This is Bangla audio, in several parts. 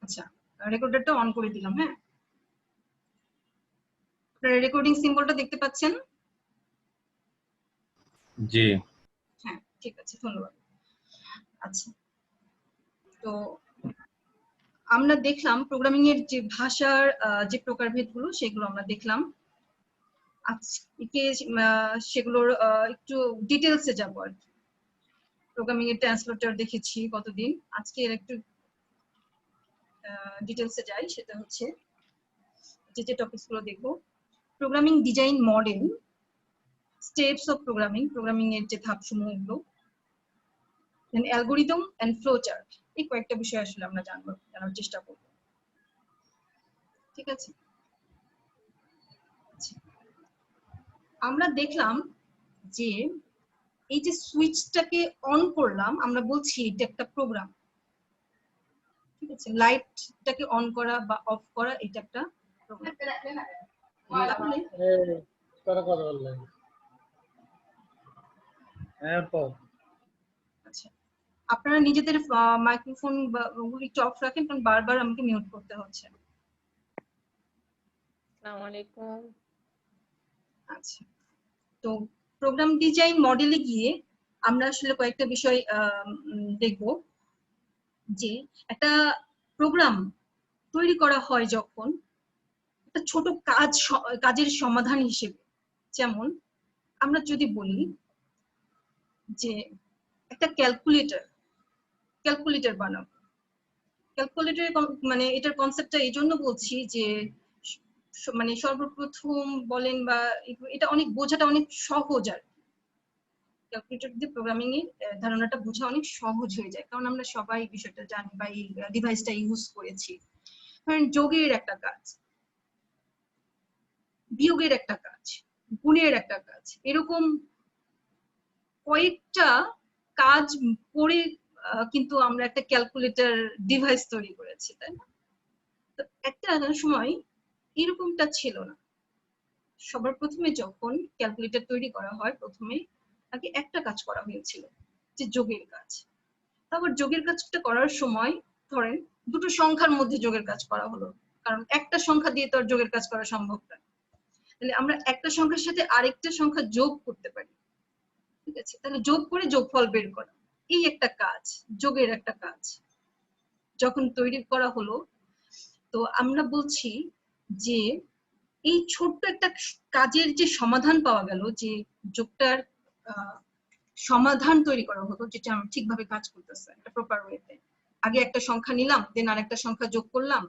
আচ্ছা, রেকর্ডারটা অন করে দিলাম। হ্যাঁ, আপনারা রেকর্ডিং সিম্বলটা দেখতে পাচ্ছেন? জি। হ্যাঁ, ঠিক আছে, ধন্যবাদ। আচ্ছা, তো আমরা দেখলাম প্রোগ্রামিং এর যে ভাষার যে প্রকারভেদগুলো সেগুলো আমরা দেখলাম। আজকে সেগুলোর একটু ডিটেলসে যাব আর কি। প্রোগ্রামিং এর ট্রান্সলেটর দেখেছি কতদিন, আজকে এর একটু ডিটেলসে যাই। সেটা হচ্ছে যে টপিকস গুলো দেখবো, programming design model, steps of programming, programming এর যে ধাপসমূহগুলো, দেন অ্যালগরিদম এন্ড ফ্লো চার্ট। এই কয়েকটা বিষয় আসলে আমরা জানার চেষ্টা করব। ঠিক আছে, আমরা দেখলাম যে এই যে সুইচটাকে অন করলাম, আমরা বলছি এটা একটা প্রোগ্রাম। ঠিক আছে, লাইটটাকে অন করা বা অফ করা এটা একটা প্রোগ্রাম। আচ্ছা, আপনারা নিজেদের মাইক্রোফোন একটু অফ রাখেন, কারণ বারবার আমাকে মিউট করতে হচ্ছে। আসসালামু আলাইকুম। আচ্ছা, তো প্রোগ্রাম ডিজাইন মডেলে গিয়ে আমরা আসলে কয়েকটা বিষয় দেখব। যে একটা প্রোগ্রাম তৈরি করা হয় যখন একটা ছোট কাজের সমাধান হিসেবে, যেমন আমরা যদি বলি যে একটা ক্যালকুলেটর বানাবো। ক্যালকুলেটর মানে এটার কনসেপ্টটা এই জন্য বলছি যে মানে সর্বপ্রথম বলেন বা এটা অনেক বোঝাটা অনেক সহজ। আর ক্যালকুলেটর দিয়ে প্রোগ্রামিং এর ধারণাটা বোঝা অনেক সহজ হয়ে যায়, কারণ আমরা সবাই বিষয়টা জানি বা এই ডিভাইসটা ইউজ করেছি। ধরেন যোগের একটা কাজ, বিয়োগের একটা কাজ, গুণের একটা কাজ, এরকম কয়েকটা কাজ করে কিন্তু আমরা একটা ক্যালকুলেটর ডিভাইস তৈরি করেছি, তাই না? তো একটা সময় এরকমটা ছিল না। সবার প্রথমে যখন ক্যালকুলেটর তৈরি করা হয়, প্রথমে আগে একটা কাজ করা হয়েছিল, যে যোগের কাজ। তারপর যোগের কাজটা করার সময় ধরেন দুটো সংখ্যার মধ্যে যোগের কাজ করা হলো, কারণ একটা সংখ্যা দিয়ে তো আর যোগের কাজ করা সম্ভব না। তাহলে আমরা একটা সংখ্যার সাথে আরেকটা সংখ্যা যোগ করতে পারি। ঠিক আছে, তাহলে যোগ করে যোগফল বের করা, এই একটা কাজ, যোগের একটা কাজ যখন তৈরি করা হলো, তো আমরা বলছি যে এই ছোট্ট একটা কাজের যে সমাধান পাওয়া গেল, যে যোগটার সমাধান তৈরি করা হলো, যেটা আমরা ঠিকভাবে কাজ করতেছে একটা প্রপার ওয়েতে। আগে একটা সংখ্যা নিলাম, দেন আরেকটা সংখ্যা যোগ করলাম,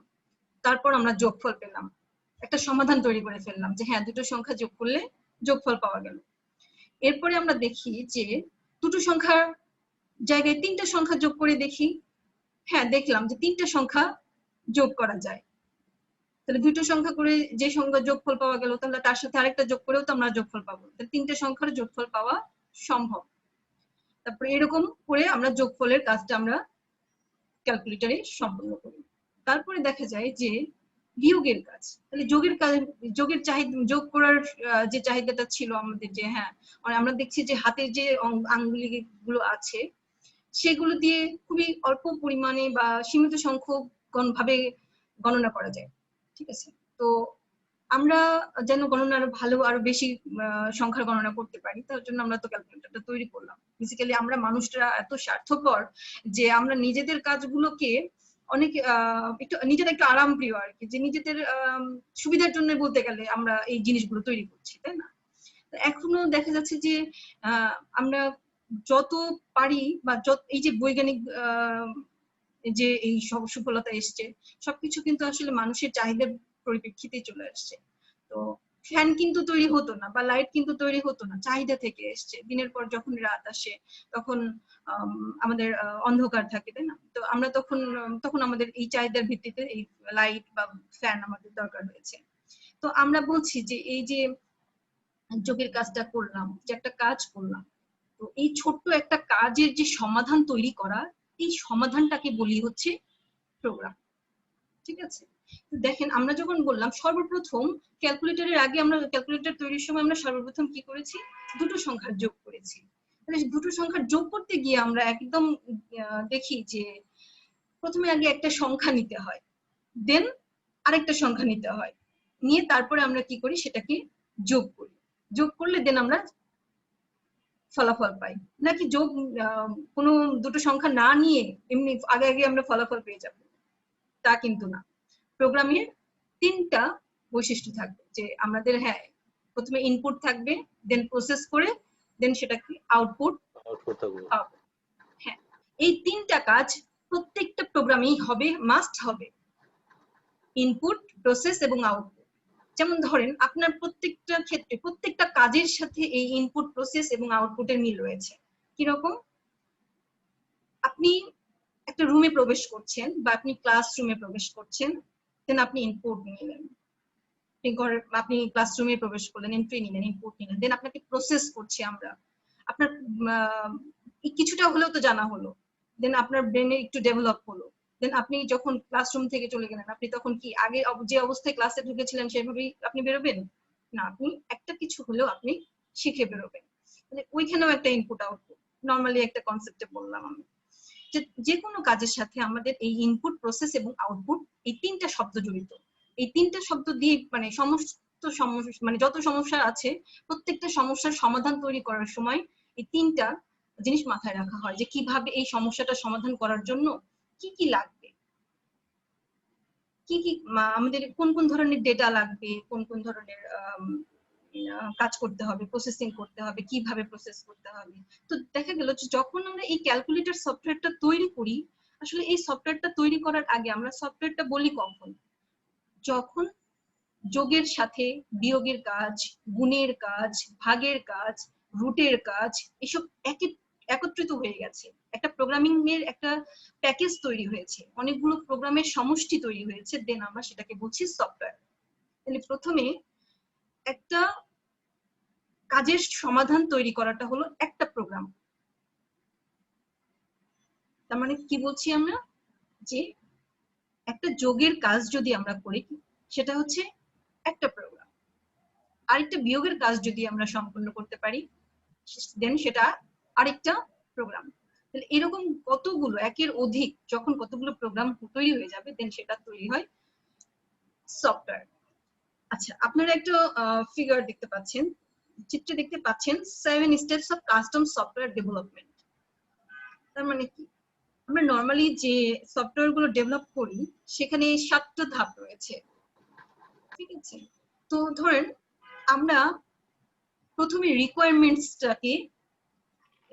তারপর আমরা যোগফল পেলাম, একটা সমাধান তৈরি করে ফেললাম যে হ্যাঁ দুটো সংখ্যা যোগ করলে যোগফল পাওয়া গেল। এরপরে আমরা দেখি যে দুটো সংখ্যার জায়গায় তিনটা সংখ্যা যোগ করে দেখি, হ্যাঁ দেখলাম যে তিনটা সংখ্যা যোগ করা যায়। তাহলে দুটো সংখ্যা করে যে সংখ্যা যোগফল পাওয়া গেল, তাহলে তার সাথে আরেকটা যোগ করেও তো আমরা যোগফল পাবো, তাহলে তিনটে সংখ্যার যোগফল পাওয়া সম্ভব। তারপরে এরকম করে আমরা যোগফলের কাজটা আমরা ক্যালকুলেটরে সম্পন্ন করি। তারপরে দেখা যায় যে বিয়োগের কাজ, তাহলে যোগের চাহিদা, যোগ করার যে চাহিদাটা ছিল আমাদের, যে হ্যাঁ আমরা দেখছি যে হাতের যে আঙ্গুলি গুলো আছে সেগুলো দিয়ে খুবই অল্প পরিমাণে বা সীমিত সংখ্যক ভাবে গণনা করা যায়। ঠিক আছে, তো আমরা যেন গণনা আরো ভালো, আরো বেশি সংখ্যার গণনা করতে পারি, তার জন্য আমরা তো ক্যালকুলেটরটা তৈরি করলাম। বেসিক্যালি আমরা মানুষরা এত স্বার্থপর যে আমরা নিজেদের কাজগুলোকে অনেক একটু নিজেদের একটু আরাম প্রিয় আর কি, যে নিজেদের সুবিধার জন্য বলতে গেলে আমরা এই জিনিসগুলো তৈরি করছি, তাই না? এখনো দেখা যাচ্ছে যে আমরা যত পারি বা এই যে বৈজ্ঞানিক যে এই সব সফলতা এসছে, সবকিছু কিন্তু আসলে মানুষের চাহিদার পরিপ্রেক্ষিতে চলে আসছে। তো ফ্যান কিন্তু তৈরি হতো না বা লাইট কিন্তু তৈরি হতো না, চাহিদা থেকে এসছে। দিনের পর যখন রাত আসে তখন আমাদের অন্ধকার থাকে, তাই না? তো আমরা তখন আমাদের এই চাহিদার ভিত্তিতে এই লাইট বা ফ্যান আমাদের দরকার হয়েছে। তো আমরা বলছি যে এই যে যোগের কাজটা করলাম, যে একটা কাজ করলাম, তো এই ছোট্ট একটা কাজের যে সমাধান তৈরি করা, এই সমাধানটাকে বলি হচ্ছে প্রোগ্রাম। ঠিক আছে, তো দেখেন আমরা যখন বললাম সর্বপ্রথম ক্যালকুলেটরের আগে, আমরা ক্যালকুলেটর তৈরির সময় আমরা সর্বপ্রথম কি করেছি, দুটো সংখ্যার যোগ করেছি। তাহলে দুটো সংখ্যার যোগ করতে গিয়ে আমরা একদম দেখি যে প্রথমে আগে একটা সংখ্যা নিতে হয়, দেন আরেকটা সংখ্যা নিতে হয়, নিয়ে তারপরে আমরা কি করি সেটাকে যোগ করি, যোগ করলে দেন আমরা ফলাফল পাই। নাকি যোগ কোনো দুটো সংখ্যা না নিয়ে এমনি আগে আগে আমরা ফলাফল পেয়ে যাব, তা কিন্তু না। প্রোগ্রামের 3টা বৈশিষ্ট্য থাকবে, যে আমাদের হ্যাঁ প্রথমে ইনপুট থাকবে, দেন প্রসেস করে দেন সেটাকে আউটপুট থাকবে। হ্যাঁ, এই 3টা কাজ প্রত্যেকটা প্রোগ্রামেই হবে, মাস্ট হবে, ইনপুট, প্রসেস এবং আউটপুট। যেমন ধরেন আপনার প্রত্যেকটা ক্ষেত্রে প্রত্যেকটা কাজের সাথে এই ইনপুট, প্রসেস এবং আউটপুটের মিল রয়েছে। কিরকম? আপনি একটা রুমে প্রবেশ করছেন বা আপনি ক্লাসরুমে প্রবেশ করছেন, দেন আপনি ইনপুট নিলেন, আপনি ক্লাসরুমে প্রবেশ করলেন, এন্ট্রি নিলেন, ইনপুট নিলেন, দেন আপনাকে প্রসেস করছি আমরা, আপনার কিছুটা হলেও তো জানা হলো, দেন আপনার ব্রেনে একটু ডেভেলপ হলো, দেন আপনি যখন ক্লাসরুম থেকে চলে গেলেন, আপনি তখন কি আগে যে অবস্থায় ক্লাসে ঢুকেছিলেন সেভাবেই আপনি বেরোবেন না, আপনি একটা কিছু হলেও আপনি শিখে বেরোবেন। মানে ওইখানেও একটা ইনপুট আউটপুট, নর্মালি একটা কনসেপ্টে বললাম আমি। যে কোনো কাজের সাথে আমাদের এই ইনপুট, প্রসেস এবং আউটপুট, এই 3টা শব্দ জড়িত। এই 3টা শব্দ দিয়ে মানে সমস্ত সমস্যা, মানে যত সমস্যা আছে প্রত্যেকটা সমস্যার সমাধান তৈরি করার সময় এই 3টা জিনিস মাথায় রাখা হয়, যে কিভাবে এই সমস্যাটা সমাধান করার জন্য কি কি লাগবে, কি কি আমাদের কোন কোন ধরনের ডেটা লাগবে, কোন কোন ধরনের কাজ করতে হবে, প্রসেসিং করতে হবে, কিভাবে প্রসেস করতে হবে। তো দেখা গেল যে যখন আমরা এই ক্যালকুলেটর সফটওয়্যারটা তৈরি করি, আসলে এই সফটওয়্যারটা তৈরি করার আগে আমরা সফটওয়্যারটা বলি কখন? যখন যোগের সাথে বিয়োগের কাজ, গুণের কাজ, ভাগের কাজ, রুটের কাজ এসব একত্রিত হয়ে গেছে, একটা প্রোগ্রামিং এর একটা প্যাকেজ তৈরি হয়েছে, অনেকগুলো প্রোগ্রামের সমষ্টি তৈরি হয়েছে, দেন আমরা সেটাকে বলছি সফটওয়্যার। তাহলে প্রথমে একটা কাজের সমাধান তৈরি করাটা হলো একটা প্রোগ্রাম। তার মানে কি বলছি আমরা, যে একটা যোগের কাজ যদি আমরা করি সেটা হচ্ছে একটা প্রোগ্রাম, আরেকটা বিয়োগের কাজ যদি আমরা সম্পন্ন করতে পারি দেন সেটা আরেকটা প্রোগ্রাম। তাহলে এরকম কতগুলো, একের অধিক যখন কতগুলো প্রোগ্রাম তৈরি হয়ে যাবে দেন সেটা তৈরি হয় সফটওয়্যার। আচ্ছা, আপনারা একটা ফিগার দেখতে পাচ্ছেন, চিত্রে দেখতে পাচ্ছেন 7 steps of custom software development. তার মানে কি, আমরা নরমালি যে সফটওয়্যার গুলো ডেভেলপ করি সেখানে 7টা ধাপ রয়েছে, ঠিক আছে? তো ধরেন আমরা প্রথমে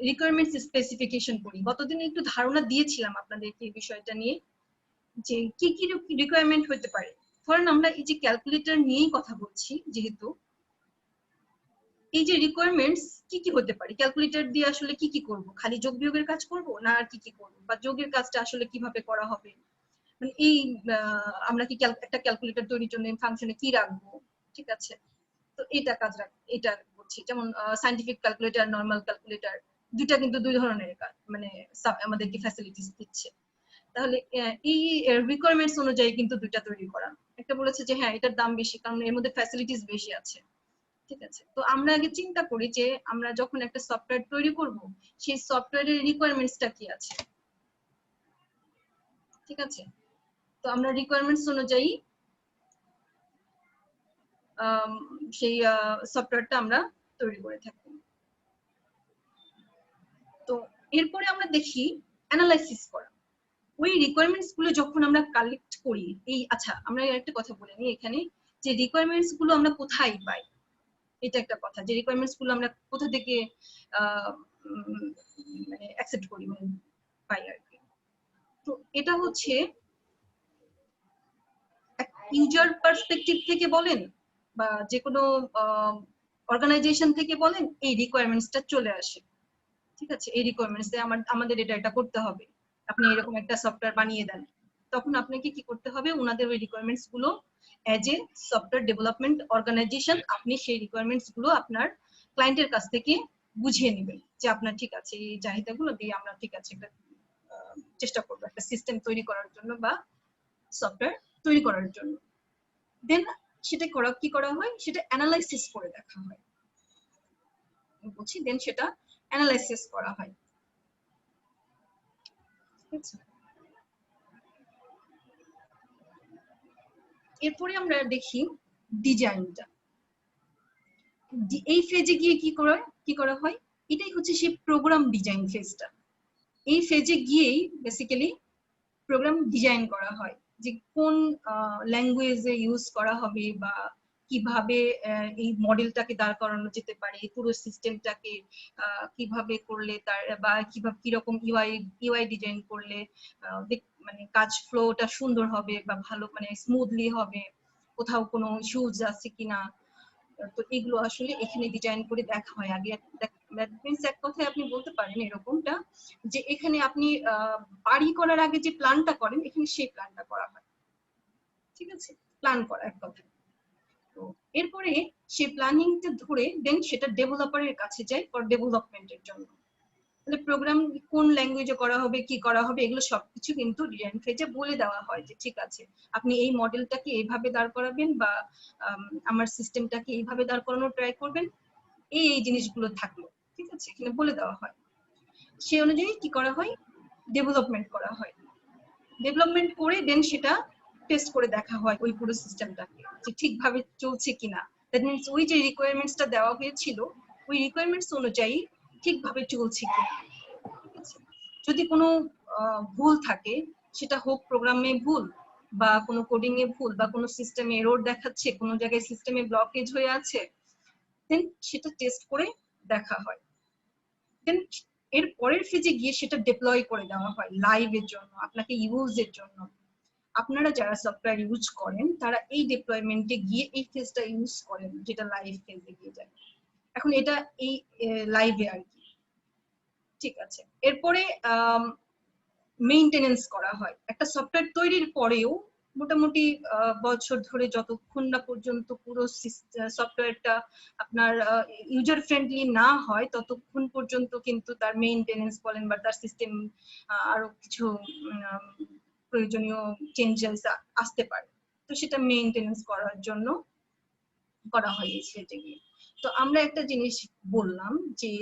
রিকোয়ারমেন্টস স্পেসিফিকেশন করি। গতদিন একটু ধারণা দিয়েছিলাম আপনাদেরকে এই বিষয়টা নিয়ে, যে কি কি রিকোয়ারমেন্ট হতে পারে। ধরেন আমরা এই যে ক্যালকুলেটর নিয়েই কথা বলছি, যেহেতু এই যে রিকোয়ারমেন্টস কি কি হতে পারে, ক্যালকুলেটর দিয়ে আসলে কি কি করব, খালি যোগ বিয়োগের কাজ করব না আর কি কি করব, বা যোগের কাজটা আসলে কিভাবে করা হবে, মানে এই আমরা কি একটা ক্যালকুলেটর তৈরির জন্য ফাংশনে কি রাখবো, ঠিক আছে? তো এটা এটা করছি, যেমন সায়েন্টিফিক ক্যালকুলেটর, নরমাল ক্যালকুলেটর, দুইটা কিন্তু দুই ধরনের কাজ, মানে আমাদেরকে ফ্যাসিলিটিস দিচ্ছে। তাহলে এই রিকোয়ারমেন্টস অনুযায়ী কিন্তু দুইটা তৈরি করা। একটা বলেছে যে হ্যাঁ এটার দাম বেশি কারণ এর মধ্যে ফ্যাসিলিটিস বেশি আছে, ঠিক আছে? তো আমরা আগে চিন্তা করি যে আমরা যখন একটা সফটওয়্যার তৈরি করব সেই সফটওয়্যারের রিকোয়ারমেন্টসটা কি আছে, ঠিক আছে? তো আমরা রিকোয়ারমেন্টস অনুযায়ী সেই সফটওয়্যারটা আমরা তৈরি করে থাকি। তো এরপরে আমরা দেখি অ্যানালাইসিস করা। ওই রিকোয়ারমেন্টস গুলো যখন আমরা কালেক্ট করি, এই আচ্ছা আমরা একটা কথা বলে নিই এখানে, যে রিকোয়ারমেন্টস গুলো আমরা কোথায় পাই, এটা একটা কথা, যে রিকোয়ারমেন্টস গুলো আমরা কোথা থেকে মানে অ্যাকসেপ্ট করি, মানে পাই আর কি। তো এটা হচ্ছে ইউজার পার্সপেক্টিভ থেকে বলেন বা যে কোনো অর্গানাইজেশন থেকে বলেন, এই রিকোয়ারমেন্টসটা চলে আসে, ঠিক আছে? এই রিকোয়ারমেন্টস আমাদের এটা করতে হবে, আপনি এরকম একটা সফটওয়্যার বানিয়ে দেন, তখন আপনাকে কি করতে হবে, ওনাদের ওই রিকোয়ারমেন্টস গুলো as a software development organisation আপনি সেই রিকোয়ারমেন্টস গুলো আপনার ক্লায়েন্টের কাছ থেকে বুঝিয়ে নেবেন, যে আপনার ঠিক আছে এই চাহিদাগুলো দিয়ে আমরা ঠিক আছে একটা চেষ্টা করবো একটা সিস্টেম তৈরি করার জন্য বা সফটওয়্যার তৈরি করার জন্য। দেন সেটা কি করা হয়, সেটা অ্যানালাইসিস করে দেখা হয়, বুঝছি, দেন সেটা অ্যানালাইসিস করা হয়, ঠিক আছে? এরপরে আমরা দেখি ডিজাইনটা। এই ফেজে গিয়ে কি করা হয়, এটাই হচ্ছে সেই প্রোগ্রাম ডিজাইন ফেজটা। এই ফেজে গিয়েই বেসিক্যালি প্রোগ্রাম ডিজাইন করা হয়, যে কোন ল্যাঙ্গুয়েজে ইউজ করা হবে বা কিভাবে এই মডেলটাকে দাঁড় করানো যেতে পারে, পুরো সিস্টেমটাকে কিভাবে করলে তার বা কিভাবে কিরকম ইউআই ডিজাইন করলে মানে কাজ ফ্লোটা সুন্দর হবে বা ভালো মানে স্মুথলি হবে, কোথাও কোনো ইস্যুজ আছে কিনা। তো এগুলো আসলে এখানে ডিজাইন করে দেখা হয় আগে। দ্যাট মিন্স এক কথায় আপনি বলতে পারেন এরকমটা, যে এখানে আপনি বাড়ি করার আগে যে প্ল্যানটা করেন, এখানে সেই প্ল্যানটা করা হয়। ঠিক আছে, প্ল্যান করা এক কথায়। তো এরপরে সেই প্ল্যানিংটা ধরে দেন সেটা ডেভেলপারের কাছে যায় ফর ডেভেলপমেন্টের জন্য। তাহলে প্রোগ্রাম কোন ল্যাঙ্গুয়েজে করা হবে, কি করা হবে, এগুলো সবকিছু কিন্তু ডিজাইন ফেজে বলে দেওয়া হয় যে ঠিক আছে আপনি এই মডেলটাকে এইভাবে দাঁড় করাবেন বা আমার সিস্টেমটাকে এইভাবে দাঁড় করানোর ট্রাই করবেন, এই জিনিসগুলো থাকলো। ঠিক আছে, এখানে বলে দেওয়া হয়। সেই অনুযায়ী কি করা হয়, ডেভেলপমেন্ট করা হয়। ডেভেলপমেন্ট করে দেন সেটা টেস্ট করে দেখা হয় ওই পুরো সিস্টেমটাকে, যে ঠিকভাবে চলছে কিনা। দ্যাট মিনস ওই যে রিকোয়ারমেন্টসটা দেওয়া হয়েছিল, ওই রিকোয়ারমেন্টস অনুযায়ী ঠিকভাবে চলছে কিনা। যদি কোনো ভুল থাকে, সেটা হোক প্রোগ্রামে ভুল বা কোনো কোডিং এ ভুল বা কোনো সিস্টেমে এরর দেখাচ্ছে, কোনো জায়গায় সিস্টেমে ব্লকেজ হয়ে আছে, দেন সেটা টেস্ট করে দেখা হয়। দেন এর পরের ফেজে গিয়ে সেটা ডিপ্লয় করে দেওয়া হয় লাইভের জন্য, আপনাকে ইউজের জন্য। আপনারা যারা সফটওয়্যার ইউজ করেন তারা এই ডিপ্লয়মেন্টে গিয়ে এই ফেজটা ইউজ করেন, যেটা লাইভ ফেজে গিয়ে যায়। এখন এটা এই লাইভে আর কি। ঠিক আছে, এরপরে মেইনটেনেন্স করা হয়। একটা সফটওয়্যার তৈরির পরেও মোটামুটি বছর ধরে যতক্ষণ না পর্যন্ত পুরো সফটওয়্যারটা আপনার ইউজার ফ্রেন্ডলি না হয়, ততক্ষণ পর্যন্ত কিন্তু তার মেইনটেনেন্স বলেন বা তার সিস্টেম আরো কিছু প্রয়োজনীয় চেঞ্জেস আসতে পারে। তো সেটা মেইনটেনেন্স করার জন্য করা হয় এই স্টেজে গিয়ে। তো আমরা একটা জিনিস বললাম যে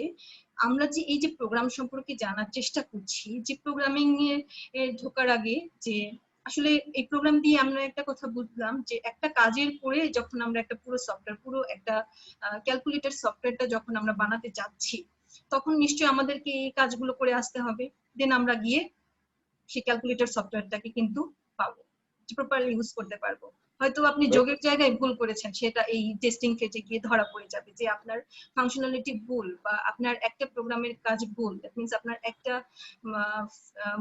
আমরা যে এই যে প্রোগ্রাম সম্পর্কে জানার চেষ্টা করছি, যে প্রোগ্রামিং নিয়ে ঢোকার আগে যে আসলে এই প্রোগ্রাম দিয়ে আমরা একটা কথা বুঝলাম যে একটা কাজের পরে যখন আমরা একটা পুরো সফটওয়্যার, পুরো একটা ক্যালকুলেটর সফটওয়্যারটা যখন আমরা বানাতে যাচ্ছি, তখন নিশ্চয়ই আমাদেরকে এই কাজগুলো করে আসতে হবে। দেন আমরা গিয়ে সেই ক্যালকুলেটর সফটওয়্যারটাকে কিন্তু পাবো, প্রপারলি ইউজ করতে পারবো। হয়তো আপনি যোগের জায়গায় ভুল করেছেন, সেটা এই টেস্টিং ফেজে গিয়ে ধরা পড়ে যাবে যে আপনার ফাংশনালিটি ভুল বা আপনার একটা প্রোগ্রামের কাজ ভুল। দ্যাট মিন্স আপনার একটা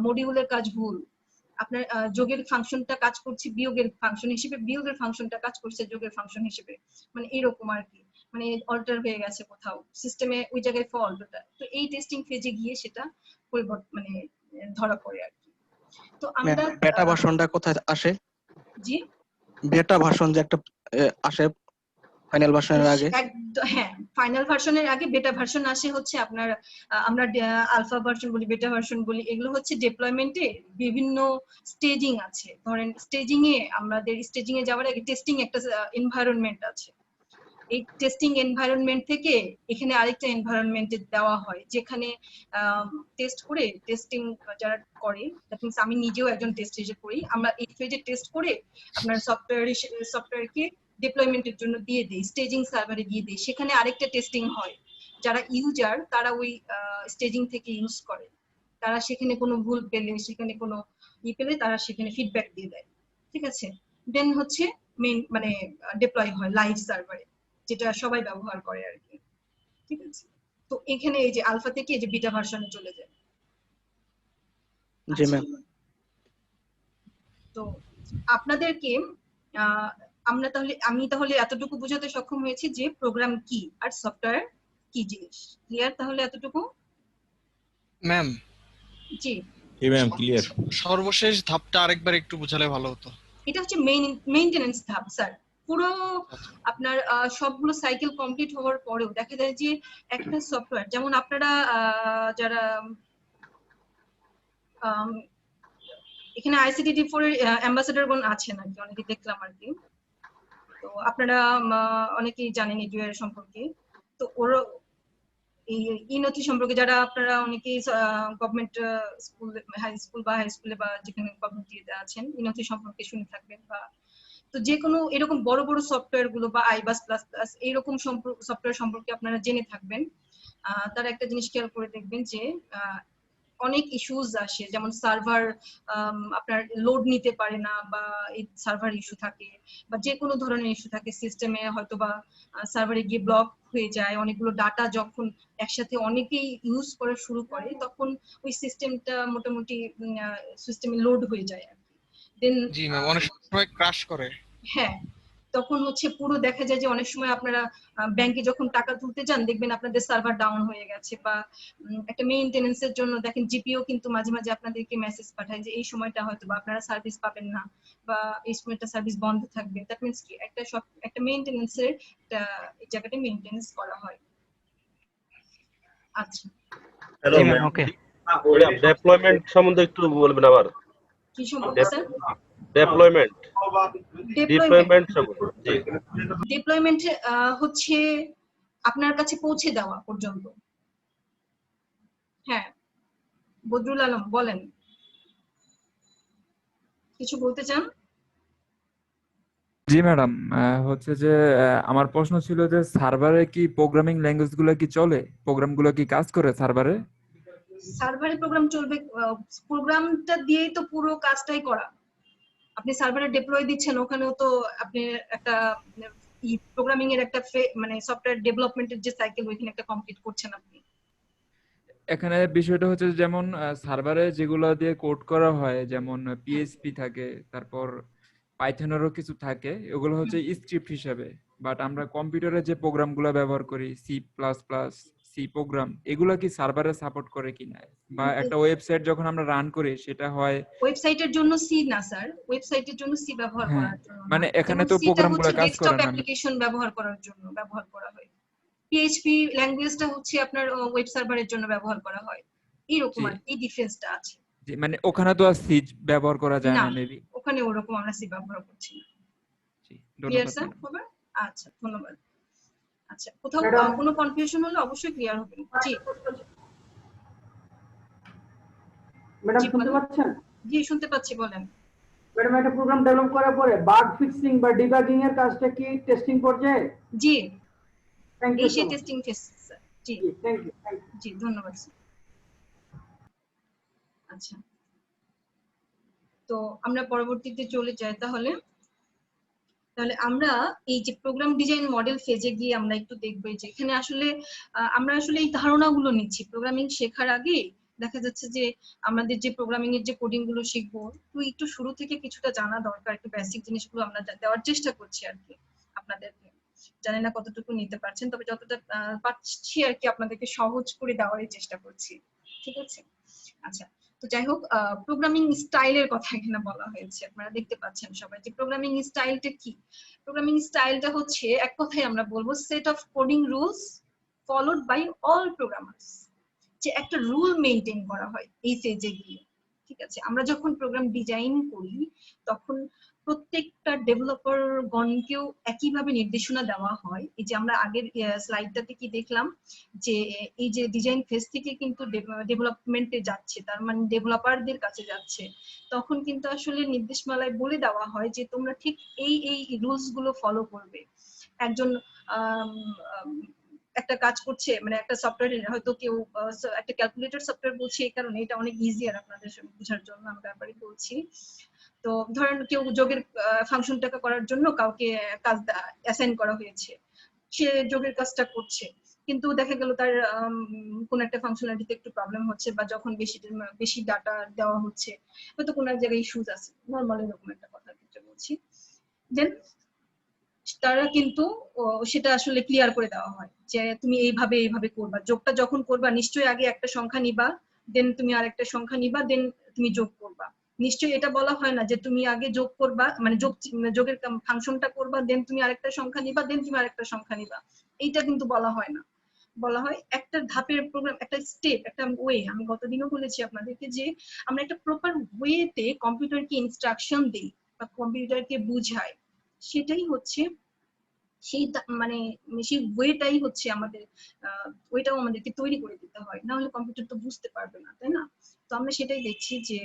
মডিউলের কাজ ভুল, আপনার যোগের ফাংশনটা কাজ করছে বিয়োগের ফাংশন হিসেবে, বিয়োগের ফাংশনটা কাজ করছে যোগের ফাংশন হিসেবে, মানে এরকম আর কি, মানে অল্টার হয়ে গেছে কোথাও সিস্টেমে, ওই জায়গায় ফল্ট ওটা। তো এই টেস্টিং ফেজে গিয়ে সেটা পরিবর্তন মানে ধরা পড়ে আর কি। তো আমরা বেটা ভার্সনটা কোথায় আসে? জি, বেটা ভার্সন যে একটা আসে ফাইনাল ভার্সনের আগে। হ্যাঁ, ফাইনাল ভার্সনের আগে বেটা ভার্সন আসে হচ্ছে আপনার, আমরা আলফা ভার্সন বলি, বেটা ভার্সন বলি, এগুলো হচ্ছে ডেপ্লয়মেন্টে বিভিন্ন স্টেজিং আছে। ধরেন স্টেজিং এ, আমাদের স্টেজিং এ যাওয়ার আগে টেস্টিং একটা এনভায়রনমেন্ট আছে। এই টেস্টিং এনভায়রনমেন্ট থেকে এখানে আরেকটা এনভায়রনমেন্টে দেওয়া হয়, যেখানে টেস্ট করে, টেস্টিং যারা করে, দ্যাট মিন্স আমি নিজেও একজন টেস্ট হিসেবে করি, আমরা এই ফেজে টেস্ট করে আপনার সফটওয়্যারকে ডিপ্লয়মেন্টের জন্য দিয়ে দিই, স্টেজিং সার্ভারে দিয়ে দিই। সেখানে আরেকটা টেস্টিং হয়, যারা ইউজার তারা ওই স্টেজিং থেকে ইউজ করে, তারা সেখানে কোনো ভুল পেলে, সেখানে কোনো পেলে তারা সেখানে ফিডব্যাক দিয়ে দেয়। ঠিক আছে, দেন হচ্ছে মেইন মানে ডিপ্লয় হয় লাইভ সার্ভারে, যেটা সবাই ব্যবহার করে আর কি। ঠিক আছে, তো এখানে এই যে আলফা থেকে এই যে বিটা ভার্সনে চলে যায়। জি ম্যাম। তো আপনাদেরকে আমি তাহলে এতটুকু বোঝাতে সক্ষম হয়েছি যে প্রোগ্রাম কি আর সফটওয়্যার কি জিনিস। ক্লিয়ার তাহলে এতটুকু? ম্যাম জি ম্যাম ক্লিয়ার। সর্বশেষ ধাপটা আরেকবার একটু বোঝালে ভালো হতো। এটা হচ্ছে মেইনটেনেন্স ধাপ স্যার। পুরো আপনার সবগুলো সাইকেল কমপ্লিট হওয়ার পরেও দেখা যায় যে একটা সফটওয়্যার, যেমন আপনারা যারা এখানে ICT-D4 এর অ্যাম্বাসেডরগণ আছেন আর কি, অনেকে দেখলাম আর কি। তো আপনারা অনেকেই জানেন এডুয়ার সম্পর্কে। তো ওরা এই নথি সম্পর্কে যারা আপনারা অনেকেই গভর্নমেন্ট স্কুল, হাই স্কুল বা হাই স্কুলে বা যেখানে গভর্নমেন্ট আছেন, এই নথি সম্পর্কে শুনে থাকবেন বা তো যে কোনো এরকম বড় বড় সফটওয়্যার গুলো বা আইবাস প্লাস প্লাস এইরকম সফটওয়্যার সম্পর্কে আপনারা জেনে থাকবেন। তার একটা জিনিস খেয়াল করে দেখবেন যে অনেক ইস্যুস আসে, যেমন সার্ভার আপনার লোড নিতে পারে না, বা এই সার্ভার ইস্যু থাকে, বা যে কোনো ধরনের ইস্যু থাকে সিস্টেমে, হয়তো বা সার্ভারে গিয়ে ব্লক হয়ে যায়। অনেকগুলো ডাটা যখন একসাথে অনেকেই ইউজ করা শুরু করে, তখন ওই সিস্টেমটা মোটামুটি সিস্টেমে লোড হয়ে যায় আর কি। দেন জি ম্যাম, অনেক সময় ক্রাশ করে। হ্যাঁ, তখন হচ্ছে পুরো দেখা যায় যে অনেক সময় আপনারা ব্যাংকে যখন টাকা তুলতে যান, দেখবেন আপনাদের সার্ভার ডাউন হয়ে গেছে, বা একটা মেইনটেনেন্সের জন্য দেখেন জিপিও কিন্তু মাঝে মাঝে আপনাদেরকে মেসেজ পাঠায় যে এই সময়টা হয়তো বা আপনারা সার্ভিস পাবেন না, বা এই সময়টা সার্ভিস বন্ধ থাকবে। দ্যাট মিন্স কি একটা মেইনটেনেন্সের এই জায়গাটা মেইনটেনেন্স করা হয়। আচ্ছা, হ্যালো জি ম্যাম, ম্যাম, ওকে। ম্যাডাম ডেপ্লয়মেন্ট সম্বন্ধে একটু বলবেন আবার। কি সম্পর্কে স্যার? Deployment deployment. ডিপ্লয়মেন্ট সম্বন্ধে জি। ডিপ্লয়মেন্ট হচ্ছে আপনার কাছে পৌঁছে দেওয়া পর্যন্ত। হ্যাঁ, বদরুল আলম বলেন, কিছু বলতে চান? জি ম্যাডাম, হচ্ছে যে আমার প্রশ্ন ছিল যে সার্ভারে কি প্রোগ্রামিং ল্যাঙ্গুয়েজ গুলো কি চলে, প্রোগ্রাম গুলো কি কাজ করে সার্ভারে? সার্ভারে প্রোগ্রাম চলবে, প্রোগ্রামটা দিয়েই তো পুরো কাজটাই করা। আপনি সার্ভারে ডিপ্লয় দিচ্ছেন, ওখানেও তো আপনি একটা প্রোগ্রামিং এর একটা মানে সফটওয়্যার ডেভেলপমেন্টের যে সাইকেল, ওইখানে একটা কমপ্লিট করছেন আপনি। এখানে বিষয়টা হচ্ছে যে যেমন সার্ভারে যেগুলো দিয়ে কোড করা হয়, যেমন হুম, পিএইচপি থাকে, তারপর পাইথনেরও কিছু থাকে, এগুলো হচ্ছে হুম, স্ক্রিপ্ট হিসাবে। বাট আমরা কম্পিউটারে যে প্রোগ্রামগুলো ব্যবহার করি, C plus plus, C program, এগুলো কি সার্ভারে সাপোর্ট করে কিনা? বা একটা ওয়েবসাইট যখন আমরা রান করি সেটা হয়। ওয়েবসাইটের জন্য সি না স্যার, ওয়েবসাইটের জন্য সি ব্যবহার হ্যাঁ, করার জন্য না। মানে এখানে যেমন তো সিটা প্রোগ্রামগুলো হচ্ছে কাজ করে ডেস্কটপ না। অ্যাপ্লিকেশন ব্যবহার করার জন্য ব্যবহার করা হয়। পিএইচপি ল্যাঙ্গুয়েজটা হচ্ছে আপনার ওয়েব সার্ভারের জন্য ব্যবহার করা হয়। এরকম জি আর কি ডিফারেন্সটা আছে। জি, মানে ওখানে তো আর সিজ ব্যবহার করা যায় না, না মেবি। ওখানে ওরকম আমরা সি ব্যবহার করছি না। জি, ক্লিয়ার ধন্যবাদ স্যার ম্যাডাম। হবে? আচ্ছা, ধন্যবাদ। আচ্ছা, কোথাও ম্যাডাম কোনো কনফিউশন হলে অবশ্যই ক্লিয়ার হবেন। জি, ম্যাডাম জি শুনতে বলেন। পাচ্ছেন? জি, শুনতে পাচ্ছি, বলেন। ম্যাডাম একটা প্রোগ্রাম ডেভেলপ করার পরে বাগ ফিক্সিং বা ডিবাগিং এর কাজটা কি টেস্টিং পর্যায়ে? জি, থ্যাংক এই ইউ সো সেই মাচ। Testing phase sir. জি, জি, থ্যাংক ইউ থ্যাংক ইউ। জি, ধন্যবাদ স্যার। আচ্ছা, তো আমরা পরবর্তীতে চলে যাই তাহলে। তাহলে আমরা এই যে প্রোগ্রাম ডিজাইন মডেল ফেজে গিয়ে আমরা একটু দেখবো যে এখানে আসলে আমরা আসলে এই ধারণাগুলো নিচ্ছি প্রোগ্রামিং শেখার আগে। দেখা যাচ্ছে যে আমাদের যে প্রোগ্রামিং এর যে কোডিং গুলো শিখবো, তো একটু শুরু থেকে কিছুটা জানা দরকার, একটু বেসিক জিনিসগুলো আমরা দেওয়ার চেষ্টা করছি আর কি আপনাদেরকে। জানি না কতটুকু নিতে পারছেন, তবে যতটা পারছি আর কি আপনাদেরকে সহজ করে দেওয়ারই চেষ্টা করছি। ঠিক আছে? আচ্ছা, তো যাই হোক, প্রোগ্রামিং স্টাইলের কথা এখানে বলা হয়েছে। আপনারা দেখতে পাচ্ছেন সবাই যে প্রোগ্রামিং স্টাইলটা কি। প্রোগ্রামিং স্টাইলটা হচ্ছে এক কথায় আমরা বলবো set of coding rules followed by all programmers. যে একটা রুল মেইনটেইন করা হয় এই ফেজে গিয়ে। ঠিক আছে, আমরা যখন প্রোগ্রাম ডিজাইন করি তখন প্রত্যেকটা ডেভেলপার গণকেও একইভাবে নির্দেশনা দেওয়া হয়। এই যে আমরা আগের স্লাইডটাতে কি দেখলাম যে এই যে ডিজাইন ফেজ থেকে কিন্তু ডেভেলপমেন্টে যাচ্ছে, তার মানে ডেভেলপারদের কাছে যাচ্ছে, তখন কিন্তু আসলে নির্দেশমালায় বলে দেওয়া হয় যে তোমরা ঠিক এই এই রুলস গুলো ফলো করবে। একজন একটা কাজ করছে, মানে একটা সফটওয়্যার হয়তো কেউ একটা ক্যালকুলেটর সফটওয়্যার বলছে এই কারণে এটা অনেক ইজিয়ার আপনাদের বোঝার জন্য আমি ব্যাপারে বলছি। তো ধরেন কেউ যোগের ফাংশনটাকে করার জন্য কাউকে কাজ অ্যাসাইন করা হয়েছে, সে যোগের কাজটা করছে, কিন্তু দেখা গেল তার কোন একটা ফাংশনালিটিতে একটু প্রবলেম হচ্ছে, বা যখন বেশি বেশি ডাটা দেওয়া হচ্ছে, হয়তো কোনো এক জায়গায় ইস্যুজ আছে, নর্মাল এরকম একটা কথার ক্ষেত্রে বলছি। দেন তারা কিন্তু সেটা আসলে ক্লিয়ার করে দেওয়া হয় যে তুমি এইভাবে এইভাবে করবা, যোগটা যখন করবা নিশ্চয়ই আগে একটা সংখ্যা নিবা, দেন তুমি আরেকটা সংখ্যা নিবা, দেন তুমি যোগ করবা। নিশ্চয়ই এটা বলা হয় না যে তুমি আগে যোগ করবা, মানে যোগের ফাংশনটা করবা, দেন তুমি আরেকটা সংখ্যা নিবা, দেন তুমি আরেকটা সংখ্যা নিবা। এইটা কিন্তু বলা হয় না। বলা হয় একটা ধাপের প্রোগ্রাম, একটা স্টেপ, একটা ওয়ে। আমি গতদিনও বলেছি আপনাদেরকে যে আমরা একটা প্রপার ওয়েতে কম্পিউটারকে ইনস্ট্রাকশন দিই বা কম্পিউটারকে বুঝাই, সেটাই হচ্ছে সেই মানে সেই ওয়েটাই হচ্ছে আমাদের, ওইটাও আমাদেরকে তৈরি করে দিতে হয়, না হলে কম্পিউটার তো বুঝতে পারবে না, তাই না? তো আমরা সেটাই দেখছি যে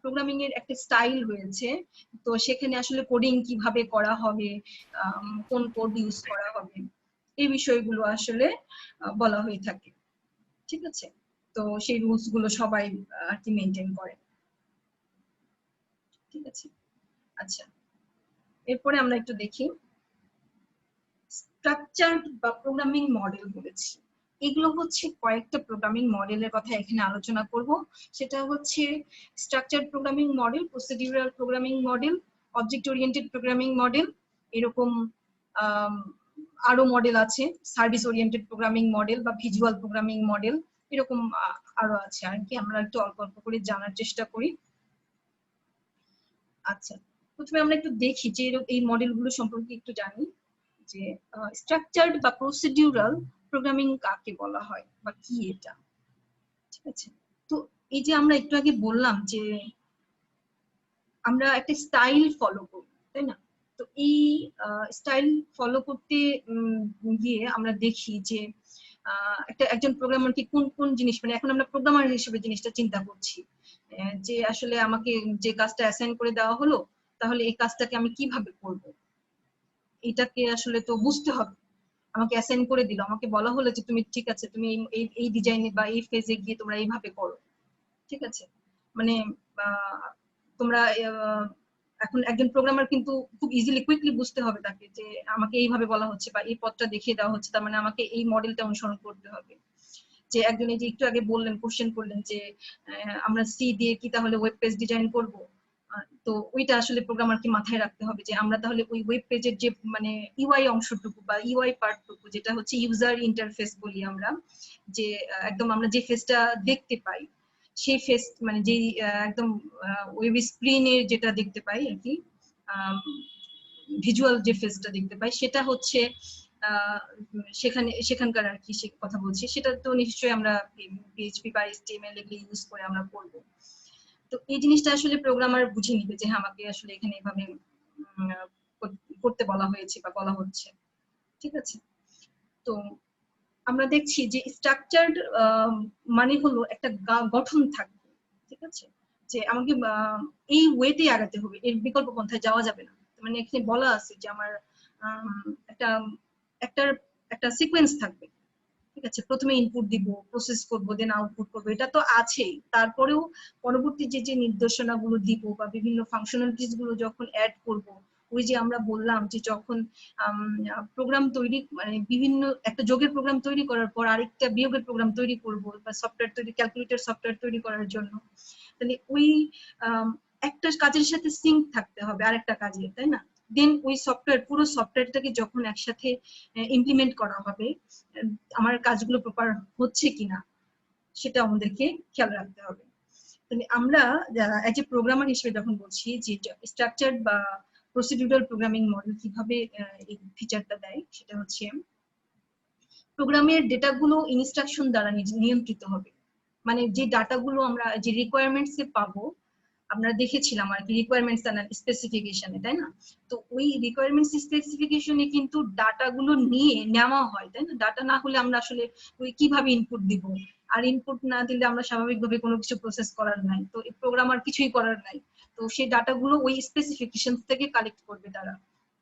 প্রোগ্রামিং এর একটা স্টাইল রয়েছে, তো সেখানে আসলে কোডিং কিভাবে করা হবে, কোন কোড ইউজ করা হবে, এই বিষয়গুলো আসলে বলা হয়ে থাকে। ঠিক আছে, তো সেই রুলস গুলো সবাই আর কি মেনটেন করে। ঠিক আছে, আচ্ছা এরপরে আমরা একটু দেখি স্ট্রাকচারড বা প্রোগ্রামিং মডেল বলেছি। এগুলো হচ্ছে কয়েকটা প্রোগ্রামিং মডেলের কথা এখানে আলোচনা করব। সেটা হচ্ছে structured programming model, procedural programming model, object oriented programming model, এরকম আরো মডেল আছে, সার্ভিস ওরিয়েন্টেড প্রোগ্রামিং মডেল বা ভিজুয়াল প্রোগ্রামিং মডেল, এরকম আরো আছে আর কি। আমরা একটু অল্প অল্প করে জানার চেষ্টা করি। আচ্ছা, প্রথমে আমরা একটু দেখি যে এই মডেলগুলো সম্পর্কে একটু জানি, যে স্ট্রাকচারড বা প্রসিডিউরাল প্রোগ্রামিং কাকে বলা হয় বা কি এটা। ঠিক আছে, তো এই যে আমরা একটু আগে বললাম যে আমরা একটা স্টাইল ফলো করি, তাই না? তো এই স্টাইল ফলো করতে গিয়ে আমরা দেখি যে একজন প্রোগ্রামারকে কোন কোন জিনিস, মানে এখন আমরা প্রোগ্রামার হিসেবে জিনিসটা চিন্তা করছি যে আসলে আমাকে যে কাজটা অ্যাসাইন করে দেওয়া হলো, তাহলে এই কাজটাকে আমি কিভাবে করব, এটাকে আসলে তো বুঝতে হবে। আমাকে অ্যাসাইন করে দিল, আমাকে বলা হলো যে তুমি ঠিক আছে, তুমি এই ডিজাইনে বা এই ফেজে গিয়ে তোমরা এইভাবে করো। ঠিক আছে, মানে তোমরা এখন একজন প্রোগ্রামার কিন্তু খুব ইজিলি কুইকলি বুঝতে হবে তাকে যে আমাকে এইভাবে বলা হচ্ছে বা এই পথটা দেখিয়ে দেওয়া হচ্ছে, তার মানে আমাকে এই মডেলটা অনুসরণ করতে হবে। যে একজন এই যে একটু আগে বললেন, কোশ্চেন করলেন যে আমরা সি দিয়ে কি তাহলে ওয়েব পেজ ডিজাইন করব, তো ওইটা আসলে প্রোগ্রামারকে মাথায় রাখতে হবে যে আমরা তাহলে ওই ওয়েব পেজের যে মানে ইউআই অংশটুকু বা ইউআই পার্টটুকু, যেটা হচ্ছে ইউজার ইন্টারফেস বলি আমরা, যে একদম আমরা যে ফেসটা দেখতে পাই, সেই ফেস মানে যে একদম ওয়েব স্ক্রিনের যেটা দেখতে পাই আর কি, ভিজুয়াল যে ফেসটা দেখতে পাই, সেটা হচ্ছে সেখানকার আর কি সে কথা বলছি, সেটা তো নিশ্চয়ই আমরা পিএইচপি বা এইচটিএমএল এগুলো ইউজ করে আমরা করব। তো এই জিনিসটা আসলে প্রোগ্রামার বুঝে নিবে যে আমাকে আসলে এখানে এভাবে করতে বলা হয়েছে বা বলা হচ্ছে। ঠিক আছে, তো আমরা দেখছি যে স্ট্রাকচারড মানে হলো একটা গঠন থাকবে। ঠিক আছে, যে আমাকে এই ওয়েতে আগাতে হবে, এর বিকল্প পন্থায় যাওয়া যাবে না। মানে এখানে বলা আছে যে আমার একটা একটা একটা সিকোয়েন্স থাকবে। ঠিক আছে, প্রথমে ইনপুট দিব, প্রসেস করব, দেন আউটপুট করব, এটা তো আছেই। তারপরেও পরবর্তী যে যে নির্দেশনাগুলো দিব বা বিভিন্ন ফাংশনালিটিস গুলো যখন অ্যাড করব, ওই যে আমরা বললাম যে যখন প্রোগ্রাম তৈরি মানে বিভিন্ন একটা যোগের প্রোগ্রাম তৈরি করার পর আরেকটা বিয়োগের প্রোগ্রাম তৈরি করব বা সফটওয়্যার তৈরি, ক্যালকুলেটর সফটওয়্যার তৈরি করার জন্য, তাহলে ওই একটা কাজের সাথে সিঙ্ক থাকতে হবে আরেকটা কাজে, তাই না? দেন ওই সফটওয়্যার, পুরো সফটওয়্যারটাকে যখন একসাথে ইমপ্লিমেন্ট করা হবে, আমার কাজগুলো প্রপার হচ্ছে কিনা সেটা আমাদেরকে খেয়াল রাখতে হবে। তাহলে আমরা এজ এ প্রোগ্রামার হিসেবে যখন বলছি যে স্ট্রাকচারড বা প্রসিডিউরাল প্রোগ্রামিং মডেল কিভাবে এই ফিচারটা দেয়, সেটা হচ্ছে প্রোগ্রামের ডেটাগুলো ইনস্ট্রাকশন দ্বারা নিয়ন্ত্রিত হবে। মানে যে ডাটাগুলো আমরা যে রিকোয়ারমেন্টস এ পাবো, আমরা দেখেছিলাম আর কি রিকোয়ারমেন্টস স্পেসিফিকেশনে, তাই না? তো ওই রিকোয়ারমেন্টস স্পেসিফিকেশনে কিন্তু ডাটাগুলো নিয়ে নেওয়া হয়, তাই না? ডাটা না হলে আমরা আসলে ওই কিভাবে ইনপুট দিব, আর ইনপুট না দিলে আমরা স্বাভাবিকভাবে কোনো কিছু প্রসেস করার নাই, তো এই প্রোগ্রামার কিছুই করার নাই। তো সেই ডাটাগুলো ওই স্পেসিফিকেশন থেকে কালেক্ট করবে তারা।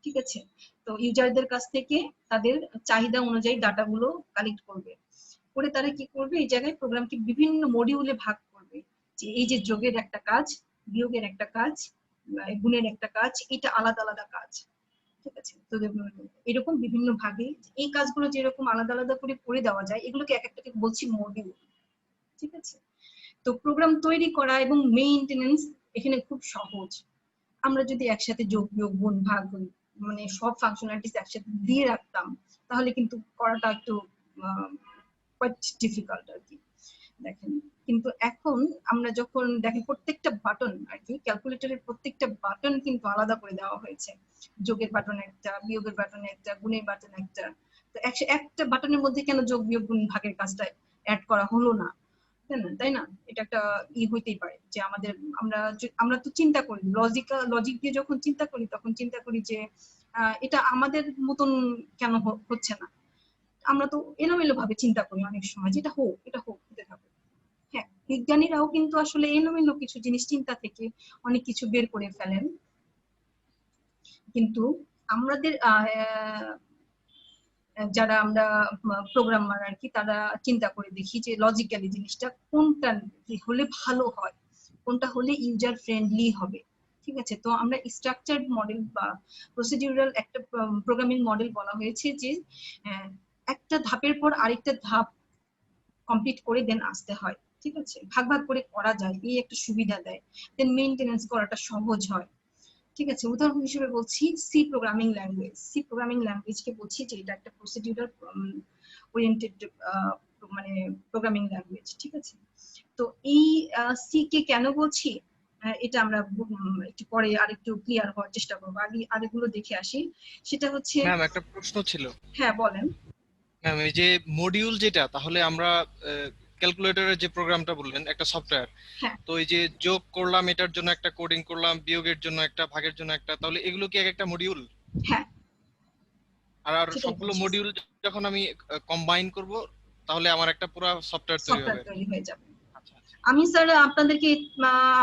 ঠিক আছে, তো ইউজারদের কাছ থেকে তাদের চাহিদা অনুযায়ী ডাটাগুলো কালেক্ট করবে, করে তারা কি করবে, এই জায়গায় প্রোগ্রামকে বিভিন্ন মডিউলে ভাগ করবে, যে এই যে যোগের একটা কাজ, বিয়োগের একটা কাজ, গুণের একটা কাজ, এটা আলাদা আলাদা কাজ। ঠিক আছে, তো এরকম বিভিন্ন ভাগে এই কাজগুলো যেরকম আলাদা আলাদা করে দেওয়া যায়, এগুলোকে এক একটাকে বলছি মডিউল। ঠিক আছে, তো প্রোগ্রাম তৈরি করা এবং মেইনটেনেন্স এখানে খুব সহজ। আমরা যদি একসাথে যোগ বিয়োগ গুণ ভাগ মানে সব ফাংশনালিটিস একসাথে দিয়ে রাখতাম, তাহলে কিন্তু করাটা একটু কোয়াইট ডিফিকাল্ট আর কি। দেখেন, কিন্তু এখন আমরা যখন দেখেন প্রত্যেকটা বাটন আর কি, ক্যালকুলেটরের প্রত্যেকটা বাটন কিন্তু আলাদা করে দেওয়া হয়েছে। যোগের বাটন একটা, বিয়োগের বাটন একটা, গুণের বাটন একটা। তো একটা বাটনের মধ্যে কেন যোগ বিয়োগ গুণ ভাগের কাজটা অ্যাড করা হলো না, তাই না? এটা একটা হইতেই পারে যে আমাদের আমরা তো চিন্তা করি লজিক দিয়ে, যখন চিন্তা করি তখন চিন্তা করি যে এটা আমাদের মতন কেন হচ্ছে না। আমরা তো এলোমেলো ভাবে চিন্তা করি অনেক সময়, যেটা হোক এটা হোক, হতে থাকুক। হ্যাঁ, বিজ্ঞানীরাও কিন্তু আসলে এলোমেলো কিছু জিনিস চিন্তা থেকে অনেক কিছু বের করে ফেলেন, কিন্তু আমাদের যারা আমরা প্রোগ্রামার আর কি, তারা চিন্তা করে দেখি যে লজিক্যালি জিনিসটা কোনটা হলে ভালো হয়, কোনটা হলে ইউজার ফ্রেন্ডলি হবে। ঠিক আছে, তো আমরা স্ট্রাকচার্ড মডেল বা প্রসিডিউরাল একটা প্রোগ্রামিং মডেল বলা হয়েছে যে একটা ধাপের পর আরেকটা ধাপ কমপ্লিট করে দেন আসতে হয়। ঠিক আছে, ভাগ ভাগ করে করা যায়, এই একটা সুবিধা দেয়, দেন মেইনটেনেন্স করাটা সহজ হয়। ঠিক আছে, উদাহরণ হিসেবে বলছি C programming language. C programming ল্যাঙ্গুয়েজকে বলছি যে এটা একটা প্রসিডিউরাল ওরিয়েন্টেড মানে প্রোগ্রামিং ল্যাঙ্গুয়েজ। ঠিক আছে, তো এই সি কে কেন বলছি এটা আমরা একটু পরে আরেকটু ক্লিয়ার হওয়ার চেষ্টা করবো, আগে আরেকগুলো দেখে আসি। সেটা হচ্ছে, ম্যাম একটা প্রশ্ন ছিল। হ্যাঁ বলেন। ম্যাম এই যে মডিউল যেটা, তাহলে আমরা ক্যালকুলেটরের যে প্রোগ্রামটা বললেন একটা সফটওয়্যার, হ্যাঁ তো এই যে যোগ করলাম এটার জন্য একটা কোডিং করলাম, বিয়োগের জন্য একটা, ভাগের জন্য একটা, তাহলে এগুলো কি এক একটা মডিউল? হ্যাঁ আর সেটাই সবগুলো বলছি, মডিউল যখন আমি কম্বাইন করব তাহলে আমার একটা পুরো সফটওয়্যার তৈরি হবে। সফটওয়্যার তৈরি হয়ে যাবে। আচ্ছা আচ্ছা। আমি স্যার আপনাদেরকে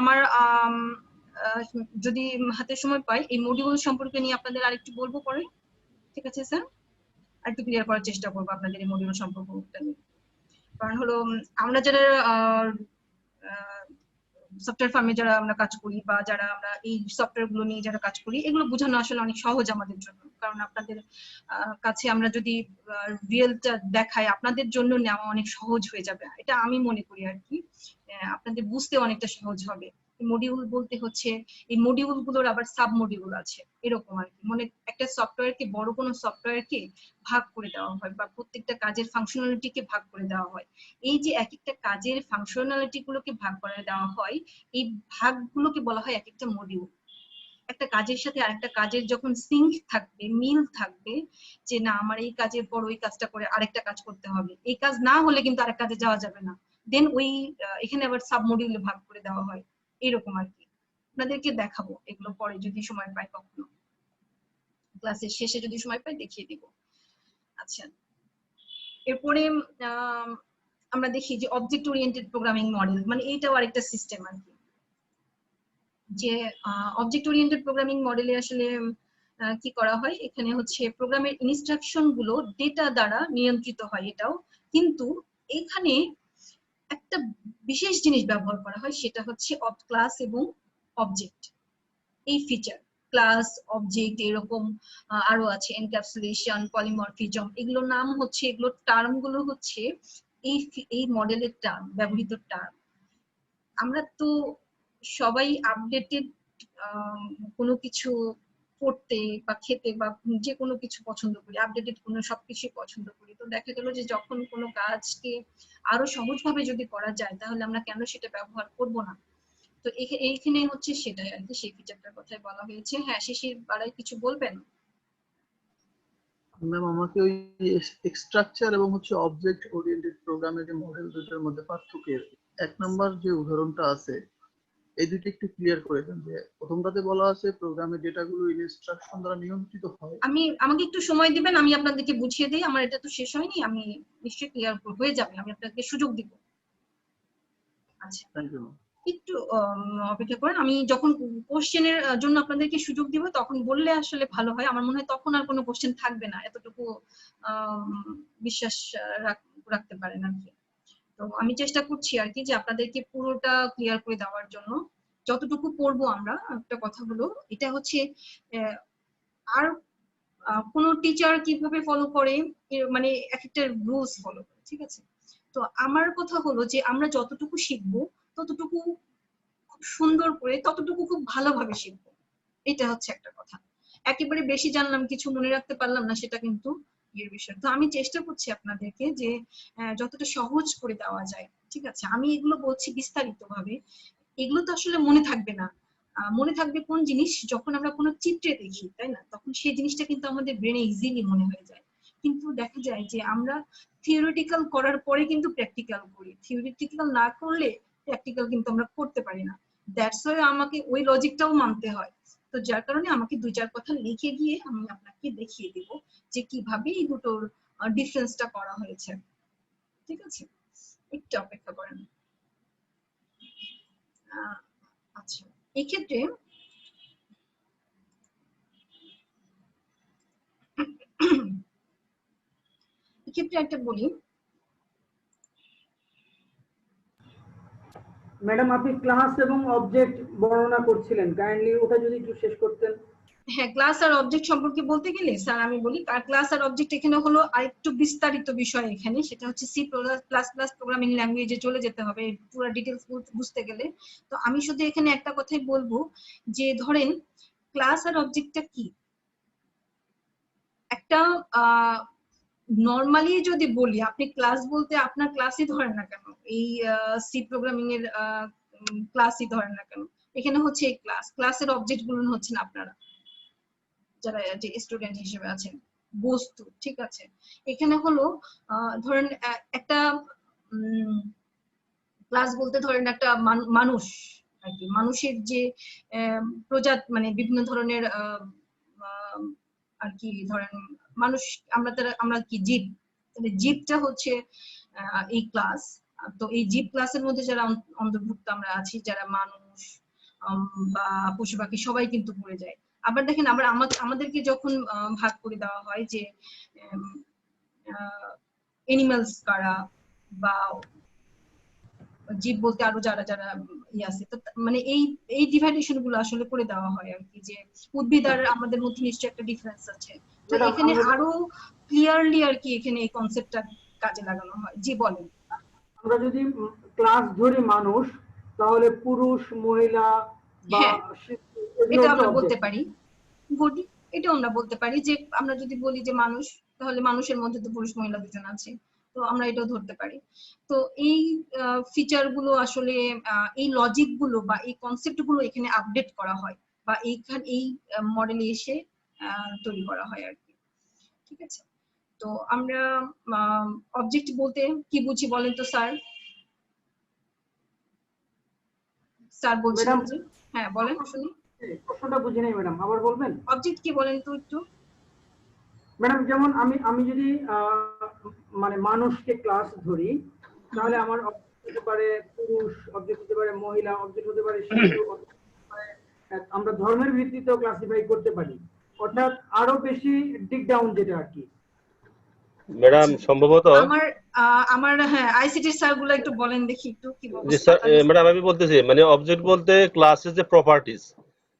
আমার যদি হাতে সময় পাই এই মডিউল সম্পর্কে নিয়ে আপনাদের আরেকটু বলবো পরে। ঠিক আছে স্যার, আরেকটু ক্লিয়ার করার চেষ্টা করবো আপনাদের এই মডিউল সম্পর্কটা নিয়ে। কারণ হলো আমরা যারা সফটওয়্যার ফার্মে যারা আমরা কাজ করি বা যারা আমরা এই সফটওয়্যার গুলো নিয়ে যারা কাজ করি, এগুলো বোঝানো আসলে অনেক সহজ আমাদের জন্য। কারণ আপনাদের কাছে আমরা যদি রিয়েলটা দেখাই, আপনাদের জন্য নেওয়া অনেক সহজ হয়ে যাবে, এটা আমি মনে করি আর কি। আপনাদের বুঝতে অনেকটা সহজ হবে। মডিউল বলতে হচ্ছে এই মডিউল গুলোর আবার সাব মডিউল আছে, এরকম আর কি। মানে একটা সফটওয়্যারকে, বড় কোনো সফটওয়্যারকে ভাগ করে দেওয়া হয় বা প্রত্যেকটা কাজের ফাংশনালিটিকে ভাগ করে দেওয়া হয়। এই যে এক একটা কাজের ফাংশনালিটি গুলোকে ভাগ করে দেওয়া হয়, এই ভাগগুলোকে বলা হয় এক একটা মডিউল। একটা কাজের সাথে আরেকটা কাজের যখন সিঙ্ক থাকবে, মিল থাকবে, যে না আমার এই কাজের পর ওই কাজটা করে আরেকটা কাজ করতে হবে, এই কাজ না হলে কিন্তু আরেক কাজে যাওয়া যাবে না, দেন ওই এখানে আবার সাব মডিউলে ভাগ করে দেওয়া হয়, এরকম আর কি। আপনাদেরকে দেখাবো এগুলো পরে যদি সময় পাই, কখনো ক্লাসের শেষে যদি সময় পাই দেখিয়ে দিব। আচ্ছা, এরপরে আমরা দেখি যে অবজেক্ট ওরিয়েন্টেড প্রোগ্রামিং মডেল, মানে এইটাও আরেকটা সিস্টেম আর কি। যে অবজেক্ট ওরিয়েন্টেড প্রোগ্রামিং মডেলে আসলে কি করা হয়, এখানে হচ্ছে প্রোগ্রামের ইনস্ট্রাকশন গুলো ডেটা দ্বারা নিয়ন্ত্রিত হয় এটাও, কিন্তু এখানে একটা বিশেষ জিনিস ব্যবহার করা হয়, সেটা হচ্ছে ক্লাস এবং অবজেক্ট। এই ফিচার ক্লাস, অবজেক্ট, এরকম আরো আছে এনক্যাপসুলেশন, পলিমরফিজম, এগুলোর নাম হচ্ছে, এগুলোর টার্ম গুলো হচ্ছে এই মডেলের টার্ম, ব্যবহৃত টার্ম। আমরা তো সবাই আপডেটেড কোনো কিছু পড়তে বা খেতে বা যে কোনো কিছু পছন্দ করি, আপডেটেড কোনো সবকিছু পছন্দ করি। তো দেখা গেল যে যখন কোনো কাজকে আরো সহজভাবে যদি করা যায়, তাহলে আমরা কেন সেটা ব্যবহার করব না। তো এইখানে হচ্ছে সেটাই আর কি, সেই ফিচারটার কথাই বলা হয়েছে। হ্যাঁ, শিশির বাড়াই কিছু বলবেন? ম্যাম আমাকে ওই স্ট্রাকচার এবং হচ্ছে অবজেক্ট ওরিয়েন্টেড প্রোগ্রামের যে মডেল দুটোর মধ্যে পার্থক্যের 1 নাম্বার যে উদাহরণটা আছে এই দুটো একটু ক্লিয়ার করে দেন। যে প্রথমটাতে বলা আছে প্রোগ্রামের ডেটাগুলো ইনস্ট্রাকশন দ্বারা নিয়ন্ত্রিত হয়। আমাকে একটু সময় দিবেন, আমি আপনাদেরকে বুঝিয়ে দিই, আমার এটা তো শেষ হয়নি, আমি নিশ্চয়ই ক্লিয়ার হয়ে যাবে, আমি আপনাকে সুযোগ দিব। আচ্ছা, থ্যাংক ইউ। একটু অপেক্ষা করেন, আমি যখন কোশ্চেনের জন্য আপনাদেরকে সুযোগ দিব তখন বললে আসলে ভালো হয়। আমার মনে হয় তখন আর কোনো কোশ্চেন থাকবে না, এতটুকু বিশ্বাস রাখতে পারেন আর কি। তো আমি চেষ্টা করছি আর কি যে আপনাদেরকে পুরোটা ক্লিয়ার করে দেওয়ার জন্য। যতটুকু পড়বো আমরা, একটা কথা হলো এটা হচ্ছে আর কোন টিচার কিভাবে ফলো করে, মানে এক একটা রুলস ফলো করে। ঠিক আছে, তো আমার কথা হলো যে আমরা যতটুকু শিখবো ততটুকু খুব সুন্দর করে, ততটুকু খুব ভালোভাবে শিখবো, এটা হচ্ছে একটা কথা। একেবারে বেশি জানলাম, কিছু মনে রাখতে পারলাম না, সেটা কিন্তু এর বিষয়। তো আমি চেষ্টা করছি আপনাদেরকে যে যতটা সহজ করে দেওয়া যায়। ঠিক আছে, আমি এগুলো বলছি বিস্তারিত ভাবে, এগুলো তো আসলে মনে থাকবে না। মনে থাকবে কোন জিনিস, যখন আমরা কোনো চিত্রে দেখি, তাই না, তখন সেই জিনিসটা কিন্তু আমাদের ব্রেনে ইজিলি মনে হয়ে যায়। কিন্তু দেখা যায় যে আমরা থিওরিটিক্যাল করার পরে কিন্তু প্র্যাকটিক্যাল করি, থিওরিটিক্যাল না করলে প্র্যাকটিক্যাল কিন্তু আমরা করতে পারি না। দ্যাটস ওয়াই আমাকে ওই লজিকটাও মানতে হয়। তো যার কারণে আমাকে 2-4 কথা লিখে গিয়ে আমি আপনাকে দেখিয়ে দেব যে কিভাবে এই দুটোর ডিফারেন্সটা করা হয়েছে। ঠিক আছে, একটু অপেক্ষা করেন। আচ্ছা, এক্ষেত্রে একটা বলি, ম্যাডাম আপনি ক্লাস এবং অবজেক্ট বর্ণনা করছিলেন, কাইন্ডলি ওটা যদি একটু শেষ করতেন। হ্যাঁ, ক্লাস আর অবজেক্ট সম্পর্কে বলতে গেলে স্যার আমি বলি, ক্লাস আর অবজেক্ট এখানে হলো আরেকটু বিস্তারিত বিষয়। এখানে সেটা হচ্ছে সি প্লাস প্লাস প্রোগ্রামিং ল্যাঙ্গুয়েজে চলে যেতে হবে পুরো ডিটেলস বুঝতে গেলে। তো আমি শুধু এখানে একটা কথাই বলবো যে ধরেন ক্লাস আর অবজেক্টটা কি, একটা নরমালি যদি বলি, আপনি ক্লাস বলতে আপনার ক্লাসই ধরেন না কেন, এই সি প্রোগ্রামিং এর ক্লাসই ধরেন না কেন, এখানে হচ্ছে এই ক্লাসের অবজেক্ট গুলো হচ্ছেন আপনারা যারা যে স্টুডেন্ট হিসেবে আছেন, বস্তু। ঠিক আছে, এখানে হলো ধরেন একটা ক্লাস বলতে ধরেন একটা মানুষ আর কি, মানুষের যে প্রজাতি, মানে বিভিন্ন ধরনের আর কি, ধরেন মানুষ, আমরা কি জীব, তাহলে জীবটা হচ্ছে এই ক্লাস। তো এই জীব ক্লাসের মধ্যে যারা অন্তর্ভুক্ত আমরা আছি, যারা মানুষ বা পশু পাখি সবাই কিন্তু পড়ে যায়। আবার দেখেন, আবার আমাদেরকে যখন ভাগ করে দেওয়া হয় যে এনিম্যালস কারা বা জীব বলতে আরো যারা যারা আছে, তো মানে এই ডিভাইডেশন গুলো আসলে করে দেওয়া হয় আর কি, যে উদ্ভিদ আর আমাদের মধ্যে নিশ্চয়ই একটা ডিফারেন্স আছে। তো এখানে আরো ক্লিয়ারলি আর কি এখানে এই কনসেপ্টটা কাজে লাগানো হয়। জি বলেন। আমরা যদি ক্লাস ধরি মানুষ, তাহলে পুরুষ মহিলা বা এটা আমরা বলতে পারি, এটা আমরা বলতে পারি যে আমরা যদি বলি যে মানুষ, তাহলে মানুষের মধ্যে তো পুরুষ মহিলা দুজন আছে, তো আমরা এটাও ধরতে পারি। তো এই ফিচার গুলো আসলে এই লজিক গুলো বা এই কনসেপ্ট গুলো এখানে আপডেট করা হয় বা এই মডেলে এসে তৈরি করা হয় আর কি। ঠিক আছে, তো আমরা অবজেক্ট বলতে কি বুঝি বলেন তো স্যার? স্যার বলছিলেন যে, হ্যাঁ বলেন শুনি। প্রশ্নটা বুঝি নাই ম্যাডাম, আবার বলবেন? অবজেক্ট কি বলেন তো একটু। ম্যাডাম যেমন আমি যদি মানে মানুষকে ক্লাস ধরি, তাহলে আমার অবজেক্ট হতে পারে পুরুষ, অবজেক্ট হতে পারে মহিলা, অবজেক্ট হতে পারে শিশু, আমরা ধর্মের ভিত্তিতেও ক্লাসিফাই করতে পারি, অর্থাৎ আরো বেশি ডিক ডাউন যেটা আর কি। ম্যাডাম সম্ভবত আমার হ্যাঁ আইসিটি স্যার গুলো একটু বলেন দেখি একটু কি বলবো। জি স্যার, ম্যাডাম আমি বলতেছি মানে অবজেক্ট বলতে ক্লাসের যে প্রপার্টিজ,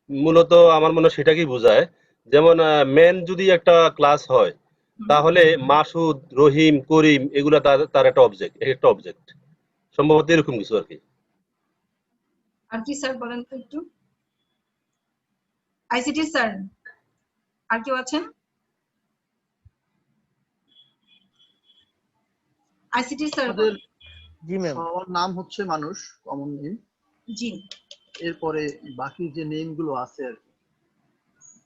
মূলত আমার মনে হয় সেটাকেই বোঝায়। যেমন মেন যদি একটা ক্লাস হয়, তাহলে মাসুদ, রহিম, করিম এগুলা তার একটা অবজেক্ট, একটা অবজেক্ট সম্ভবত এরকম কিছু আর কি। আর কি স্যার বলেন তো একটু, আইসিটি স্যার আর কেউ আছেন? ICT sir. জি ম্যাম, আমার নাম হচ্ছে মানুষ, কমন নেম। জি। এরপরে বাকি যে নেম গুলো আছে আর কি,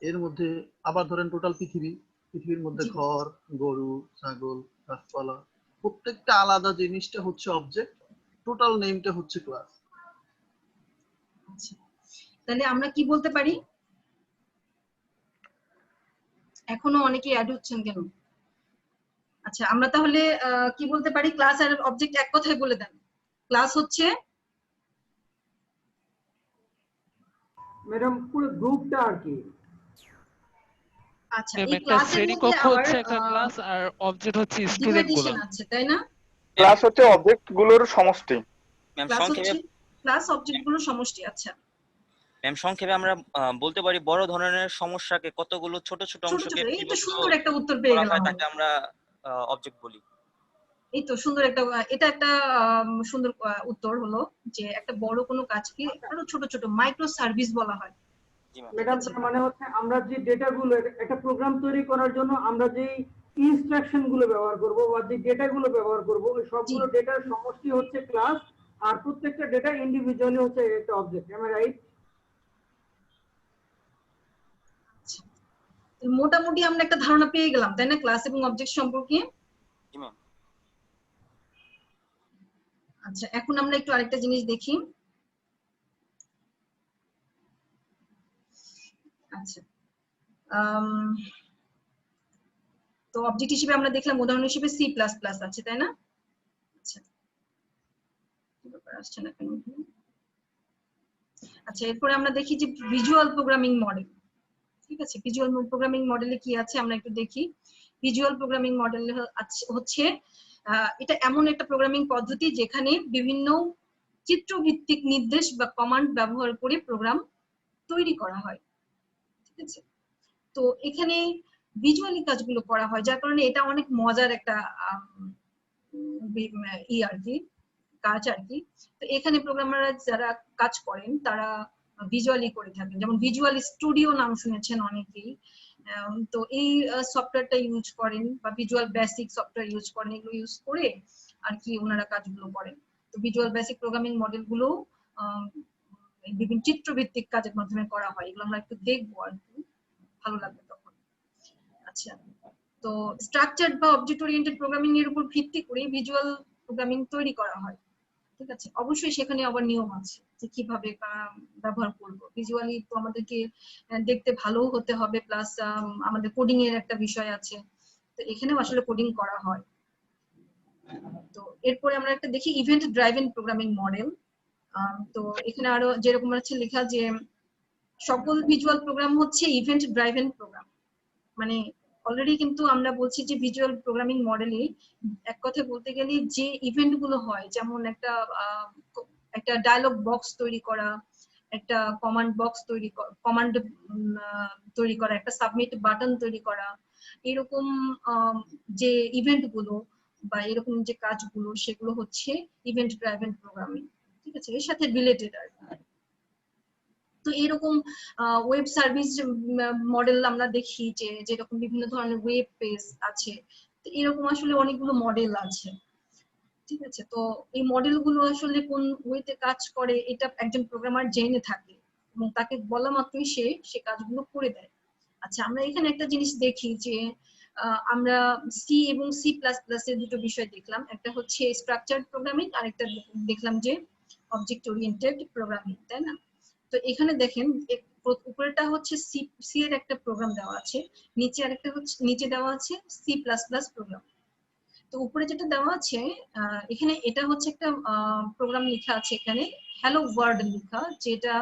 এর মধ্যে আবার ধরেন টোটাল পৃথিবীর মধ্যে ঘর, গরু, ছাগল, গাছপালা, প্রত্যেকটা আলাদা জিনিসটা হচ্ছে অবজেক্ট, টোটাল নেমটা হচ্ছে ক্লাস। তাহলে আমরা কি বলতে পারি? এখনো অনেকে অ্যাড হচ্ছেন কেন? আচ্ছা, আমরা তাহলে কি বলতে পারি? ক্লাস আর অবজেক্ট এক কথায় বলে দেন। ক্লাস হচ্ছে ম্যাডাম পুরো গ্রুপটা আর কি। আচ্ছা, এই ক্লাসের মধ্যে আবার একটা ক্লাস আর অবজেক্ট হচ্ছে স্টুডেন্ট গুলো আছে তাই না? ক্লাস হচ্ছে অবজেক্ট গুলোর সমষ্টি। ম্যাম সংক্ষেপে ক্লাস অবজেক্ট গুলোর সমষ্টি। আচ্ছা ম্যাম সংক্ষেপে আমরা বলতে পারি বড় ধরনের সমস্যাকে কতগুলো ছোট ছোট অংশকে এই তো সুন্দর একটা উত্তর পেয়ে গেলাম, তাকে আমরা অবজেক্ট বলি। এই তো সুন্দর একটা, এটা একটা সুন্দর উত্তর হলো যে একটা বড় কোনো কাজকে আরো ছোট ছোট মাইক্রো সার্ভিস বলা হয়। ম্যাডাম মানে হচ্ছে আমরা যে ডেটা গুলো একটা প্রোগ্রাম তৈরি করার জন্য আমরা যে ইনস্ট্রাকশন গুলো ব্যবহার করব বা যে ডেটা গুলো ব্যবহার করব, ওই সবগুলো ডেটার সমষ্টি হচ্ছে ক্লাস, আর প্রত্যেকটা ডেটা ইন্ডিভিজুয়ালি হচ্ছে একটা অবজেক্ট। M I right? মোটামুটি আমরা একটা ধারণা পেয়ে গেলাম তাই না ক্লাস এবং অবজেক্ট সম্পর্কে? আচ্ছা, এখন আমরা একটু আরেকটা জিনিস দেখি। আচ্ছা, তো অবজেক্ট হিসেবে আমরা দেখলাম উদাহরণ হিসেবে সি প্লাস প্লাস আছে তাই না? আচ্ছা, কি ব্যাপার আসছে না কেন? আচ্ছা, এরপরে আমরা দেখি যে ভিজুয়াল প্রোগ্রামিং মডেল। ঠিক আছে, ভিজুয়াল প্রোগ্রামিং মডেলে কি আছে আমরা একটু দেখি। ভিজুয়াল প্রোগ্রামিং মডেল হচ্ছে এটা এমন একটা প্রোগ্রামিং পদ্ধতি যেখানে বিভিন্ন চিত্রভিত্তিক নির্দেশ বা কমান্ড ব্যবহার করে প্রোগ্রাম তৈরি করা হয়। ঠিক আছে, তো এখানে ভিজুয়ালি কাজগুলো করা হয়, যার কারণে এটা অনেক মজার একটা আর কি কাজ আর কি। তো এখানে প্রোগ্রামাররা যারা কাজ করেন তারা ভিজুয়ালি করে থাকেন, যেমন ভিজুয়াল স্টুডিও নাম শুনেছেন অনেকেই। তো এই সফটওয়্যারটা ইউজ করেন বা ভিজুয়াল বেসিক সফটওয়্যার ইউজ করেন, এগুলো ইউজ করে আর কি ওনারা কাজগুলো করেন। তো ভিজুয়াল বেসিক প্রোগ্রামিং মডেলগুলো বিভিন্ন চিত্রভিত্তিক কাজের মাধ্যমে করা হয়। এগুলো আমরা একটু দেখবো আর কি, ভালো লাগবে তখন। আচ্ছা, তো স্ট্রাকচার্ড বা অবজেক্ট ওরিয়েন্টেড প্রোগ্রামিং এর উপর ভিত্তি করে ভিজুয়াল প্রোগ্রামিং তৈরি করা হয়। ঠিক আছে, অবশ্যই সেখানে আবার নিয়ম আছে যে কিভাবে ব্যবহার করব। ভিজুয়ালি তো আমাদেরকে দেখতে ভালো হতে হবে, প্লাস আমাদের কোডিং এর একটা বিষয় আছে, তো এখানেও আসলে কোডিং করা হয়। তো এরপরে আমরা একটা দেখি ইভেন্ট ড্রাইভেন প্রোগ্রামিং মডেল। তো এখানে আরো যেরকম আছে লেখা যে সকল ভিজুয়াল প্রোগ্রাম হচ্ছে ইভেন্ট ড্রাইভেন প্রোগ্রাম। মানে অলরেডি কিন্তু আমরা বলছি যে ভিজুয়াল প্রোগ্রামিং মডেলে এক কথায় বলতে গেলে যে ইভেন্ট গুলো হয়, যেমন একটা ডায়লগ বক্স তৈরি করা, একটা কমান্ড বক্স তৈরি করা, একটা সাবমিট বাটন তৈরি করা, এরকম যে ইভেন্ট গুলো বা এরকম যে কাজগুলো সেগুলো হচ্ছে ইভেন্ট ড্রাইভেন প্রোগ্রামিং। ঠিক আছে, এর সাথে রিলেটেড আর কি। তো এরকম ওয়েব সার্ভিস মডেল আমরা দেখি যে যেরকম বিভিন্ন ধরনের ওয়েব পেজ আছে, তো এরকম আসলে অনেকগুলো মডেল আছে। ঠিক আছে, তো এই মডেলগুলো আসলে কোন ওয়েতে কাজ করে এটা একজন প্রোগ্রামার জেনে থাকে এবং তাকে বলা মাত্রই সে কাজগুলো করে দেয়। আচ্ছা, আমরা এখানে একটা জিনিস দেখি যে আমরা সি এবং সি প্লাস প্লাস এর দুটো বিষয় দেখলাম, একটা হচ্ছে স্ট্রাকচার্ড প্রোগ্রামিং আর একটা দেখলাম যে অবজেক্ট ওরিয়েন্টেড প্রোগ্রামিং, তাই না? তো এখানে দেখেন উপরেটা হচ্ছে সি এর একটা প্রোগ্রাম দেওয়া আছে, নিচে দেওয়া আছে সি প্লাস প্লাস প্রোগ্রাম। তো উপরে যেটা দেওয়া আছে এখানে এটা হচ্ছে একটা প্রোগ্রাম লেখা আছে এখানে হ্যালো ওয়ার্ল্ড লেখা, যেটা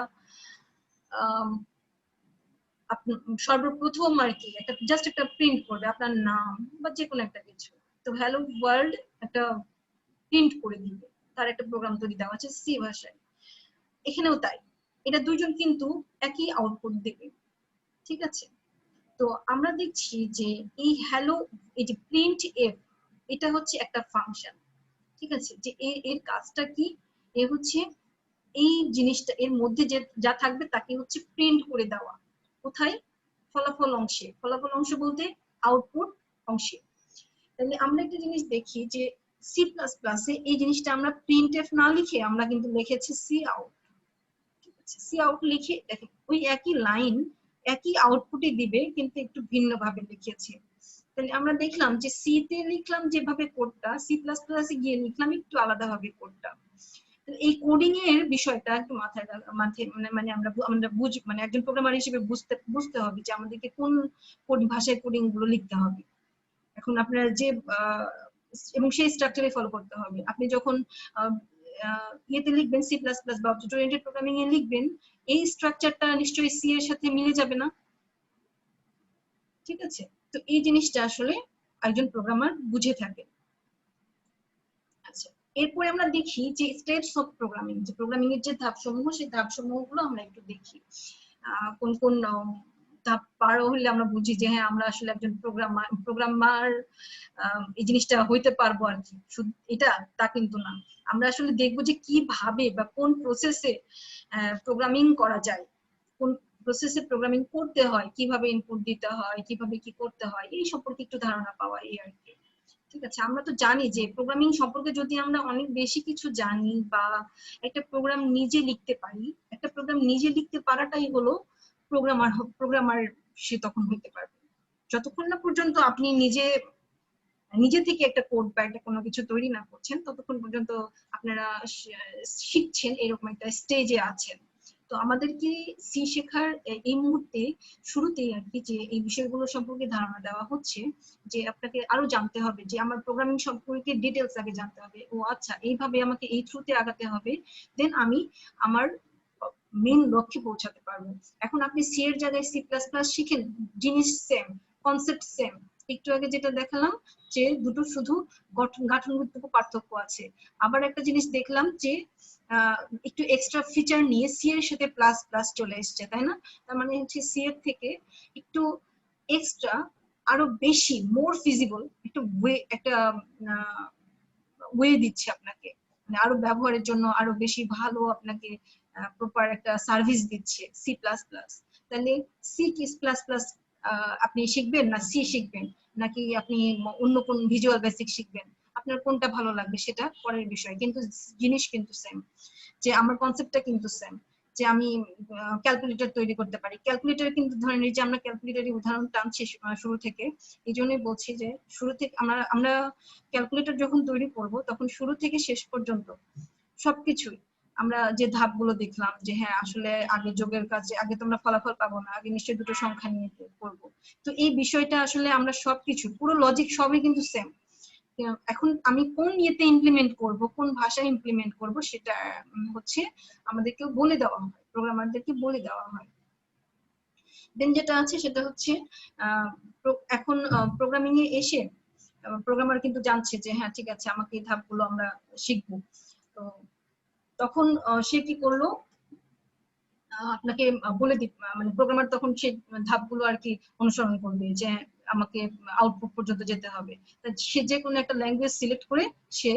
সর্বপ্রথম আর কি একটা জাস্ট একটা প্রিন্ট করবে আপনার নাম বা যে কোনো একটা কিছু। তো হ্যালো ওয়ার্ল্ড একটা প্রিন্ট করে দিবে, তার একটা প্রোগ্রাম তৈরি দেওয়া আছে সি ভাষায়। এখানেও তাই, এটা দুইজন কিন্তু একই আউটপুট দেবে। ঠিক আছে, তো আমরা দেখছি যে এই হ্যালো, এই যে প্রিন্ট এফ, এটা হচ্ছে একটা ফাংশন। ঠিক আছে, যে এর কাজটা কি, এ হচ্ছে এই জিনিসটা এর মধ্যে যে যা থাকবে তাকে হচ্ছে প্রিন্ট করে দেওয়া। কোথায়? ফলাফল অংশে। ফলাফল অংশ বলতে আউটপুট অংশে। তাহলে আমরা একটা জিনিস দেখি যে সি প্লাস প্লাসে এই জিনিসটা আমরা প্রিন্ট এফ না লিখে আমরা কিন্তু লিখেছি সি আউট। ঠিক আছে, সি আউট লিখে দেখেন ওই একই লাইন একই আউটপুটে দিবে, কিন্তু একটু ভিন্ন ভাবে লিখেছি। তাহলে আমরা দেখলাম যে সি তে লিখলাম যেভাবে কোডটা, সি প্লাস প্লাসে গিয়ে লিখলাম একটু আলাদা ভাবে কোডটা। এই কোডিং এর বিষয়টা একটু মাথায় মানে আমরা মানে একজন প্রোগ্রামার হিসেবে বুঝতে হবে যে আমাদেরকে কোন ভাষায় কোডিং গুলো লিখতে হবে। এখন আপনার যে এবং সেই স্ট্রাকচারে ফলো করতে হবে। আপনি যখন ইয়েতে লিখবেন সি প্লাস প্লাস বা অবজেক্ট ওরিয়েন্টেড প্রোগ্রামিং এ লিখবেন, এই স্ট্রাকচারটা নিশ্চয়ই সি এর সাথে মিলে যাবে না। ঠিক আছে, তো এই জিনিসটা আসলে একজন প্রোগ্রামার বুঝে থাকে। আচ্ছা, এরপরে আমরা দেখি যে স্টেপস অফ প্রোগ্রামিং, যে প্রোগ্রামিং এর যে ধাপসমূহ, সেই ধাপসমূহগুলো আমরা একটু দেখি। কোন কোন ধাপ পার হলে আমরা বুঝি যে হ্যাঁ আমরা আসলে একজন প্রোগ্রামার এই জিনিসটা হইতে পারবো আর কি। এটা তা কিন্তু না, আমরা আসলে দেখবো যে কিভাবে বা কোন প্রসেসে প্রোগ্রামিং করা যায়, কোন প্রসেসে প্রোগ্রামিং করতে হয়, কিভাবে ইনপুট দিতে হয়, কিভাবে কি করতে হয়, এই সম্পর্কে একটু ধারণা পাওয়া, এই আর কি। ঠিক আছে, আমরা তো জানি যে প্রোগ্রামিং সম্পর্কে যদি আমরা অনেক বেশি কিছু জানি বা একটা প্রোগ্রাম নিজে লিখতে পারি, একটা প্রোগ্রাম নিজে লিখতে পারাটাই হলো প্রোগ্রামার সে তখন হতে পারবে। যতক্ষণ না পর্যন্ত আপনি নিজে থেকে একটা কোড বা একটা কোনো কিছু তৈরি না করছেন, ততক্ষণ পর্যন্ত আপনারা শিখছেন, এরকম একটা স্টেজে আছেন। তো আমাদেরকে সি শেখার এই মুহূর্তে শুরুতেই আর কি যে এই বিষয়গুলো সম্পর্কে ধারণা দেওয়া হচ্ছে যে আপনাকে আরো জানতে হবে যে আমার প্রোগ্রামিং সম্পর্কে ডিটেলস আগে জানতে হবে। ও আচ্ছা, এইভাবে আমাকে এই থ্রুতে আগাতে হবে, দেন আমি আমার মেইন লক্ষ্যে পৌঁছাতে পারবো। এখন আপনি সি এর জায়গায় সি প্লাস প্লাস শিখেন, জিনিস সেম, কনসেপ্ট সেম। একটু আগে যেটা দেখালাম যে দুটো শুধু গঠনগত পার্থক্য আছে। আবার একটা জিনিস দেখলাম যে একটু এক্সট্রা ফিচার নিয়ে সি এর সাথে প্লাস প্লাস চলে এসছে, তাই না? তার মানে হচ্ছে সি এর থেকে একটু এক্সট্রা আরো বেশি মোর ফিজিবল একটা ওয়ে দিচ্ছে আপনাকে, মানে আরো ব্যবহারের জন্য আরো বেশি ভালো আপনাকে প্রপার একটা সার্ভিস দিচ্ছে সি প্লাস প্লাস। তাহলে সি প্লাস প্লাস আপনি শিখবেন না সি শিখবেন, নাকি আপনি অন্য কোন ভিজুয়াল বেসিক শিখবেন, আপনার কোনটা ভালো লাগবে সেটা পরের বিষয়, কিন্তু জিনিস কিন্তু সেম, যে আমার কনসেপ্টটা কিন্তু সেম। যে আমি ক্যালকুলেটর তৈরি করতে পারি, ক্যালকুলেটর কিন্তু ধরেন এই যে আমরা ক্যালকুলেটরের উদাহরণ টানছি শুরু থেকে, এই জন্যই বলছি যে শুরু থেকে আমরা ক্যালকুলেটর যখন তৈরি করব তখন শুরু থেকে শেষ পর্যন্ত সবকিছুই আমরা যে ধাপগুলো দেখলাম, যে হ্যাঁ আসলে আগে যোগের কাজে আগে তোমরা ফলাফল পাবো না, আগে নিশ্চয়ই দুটো সংখ্যা নিয়ে করবো, তো এই বিষয়টা আসলে আমরা সবকিছু পুরো লজিক সবই কিন্তু সেম। এখন আমি কোন ইয়েতে ইমপ্লিমেন্ট করব, কোন ভাষায় ইমপ্লিমেন্ট করব, সেটা হচ্ছে আমাদেরকে বলে দেওয়া হয়, প্রোগ্রামারদেরকে বলে দেওয়া হয়। দেন যেটা আছে সেটা হচ্ছে এখন প্রোগ্রামিং এ এসে প্রোগ্রামার কিন্তু জানছে যে হ্যাঁ ঠিক আছে আমাকে এই ধাপগুলো আমরা শিখবো, তো তখন সে কি করলো, আপনাকে বলে দিই, মানে প্রোগ্রামার তখন সেই ধাপগুলো আর কি অনুসরণ করবে, যে আমাকে আউটপুট পর্যন্ত যেতে হবে, সে যে কোনো একটা ল্যাঙ্গুয়েজ সিলেক্ট করে সে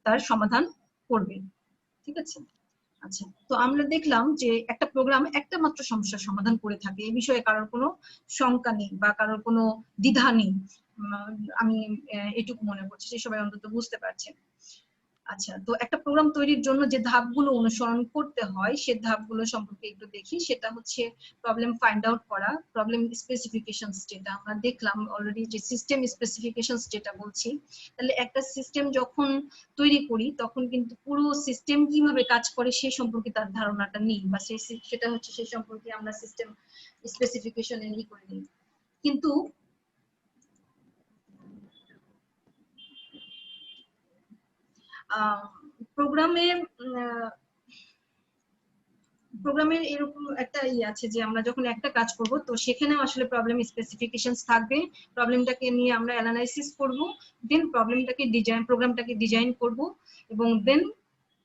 তার সমাধান করবে, ঠিক আছে? আচ্ছা, তো আমরা দেখলাম যে একটা প্রোগ্রাম একটা মাত্র সমস্যার সমাধান করে থাকে, এই বিষয়ে কারোর কোনো শঙ্কা নেই বা কারোর কোনো দ্বিধা নেই, আমি এটুকু মনে করছি যে সবাই অন্তত বুঝতে পারছেন। আচ্ছা, তো একটা প্রোগ্রাম তৈরির জন্য যে ধাপগুলো অনুসরণ করতে হয় সে ধাপগুলো সম্পর্কে একটু দেখি। সেটা হচ্ছে প্রবলেম ফাইন্ড আউট করা, প্রবলেম স্পেসিফিকেশনস, যেটা আমরা দেখলাম অলরেডি যে সিস্টেম স্পেসিফিকেশনস যেটা বলছি। তাহলে একটা সিস্টেম যখন তৈরি করি তখন কিন্তু পুরো সিস্টেম কিভাবে কাজ করে সে সম্পর্কে তার ধারণাটা নেই, বা সেটা হচ্ছে সে সম্পর্কে আমরা সিস্টেম স্পেসিফিকেশনে ই করে নিই। কিন্তু প্রোগ্রামের এরকম একটা আছে যে আমরা যখন একটা কাজ করব তো সেখানে আসলে প্রবলেম স্পেসিফিকেশনস থাকবে, প্রবলেমটাকে নিয়ে আমরা অ্যানালাইসিস করব, দেন প্রোগ্রামটাকে ডিজাইন করব, এবং দেন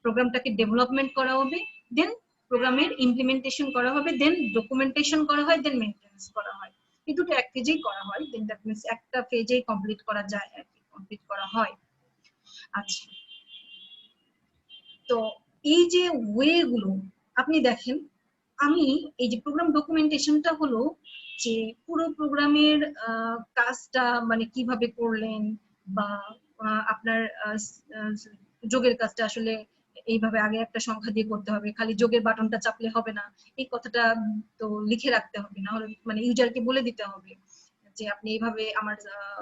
প্রোগ্রামটাকে ডেভেলপমেন্ট করা হবে, দেন প্রোগ্রামের ইমপ্লিমেন্টেশন করা হবে, দেন ডকুমেন্টেশন করা হয়, দেন মেইনটেনেন্স করা হয়। এই দুটো এক ফেজেই করা হয়, দেন দ্যাট মিন্স একটা ফেজেই কমপ্লিট করা যায় আর কি, কমপ্লিট করা হয়। আচ্ছা, তো এই যে ওয়ে গুলো আপনি দেখেন, আমি এই যে প্রোগ্রাম ডকুমেন্টেশনটা হলো যে পুরো প্রোগ্রামের কাজটা মানে কিভাবে করলেন, বা আপনার যোগের কাজটা আসলে এইভাবে আগে একটা সংখ্যা দিয়ে করতে হবে, খালি যোগের বাটনটা চাপলে হবে না, এই কথাটা তো লিখে রাখতে হবে, না হলে মানে ইউজারকে বলে দিতে হবে যে আপনি এইভাবে আমার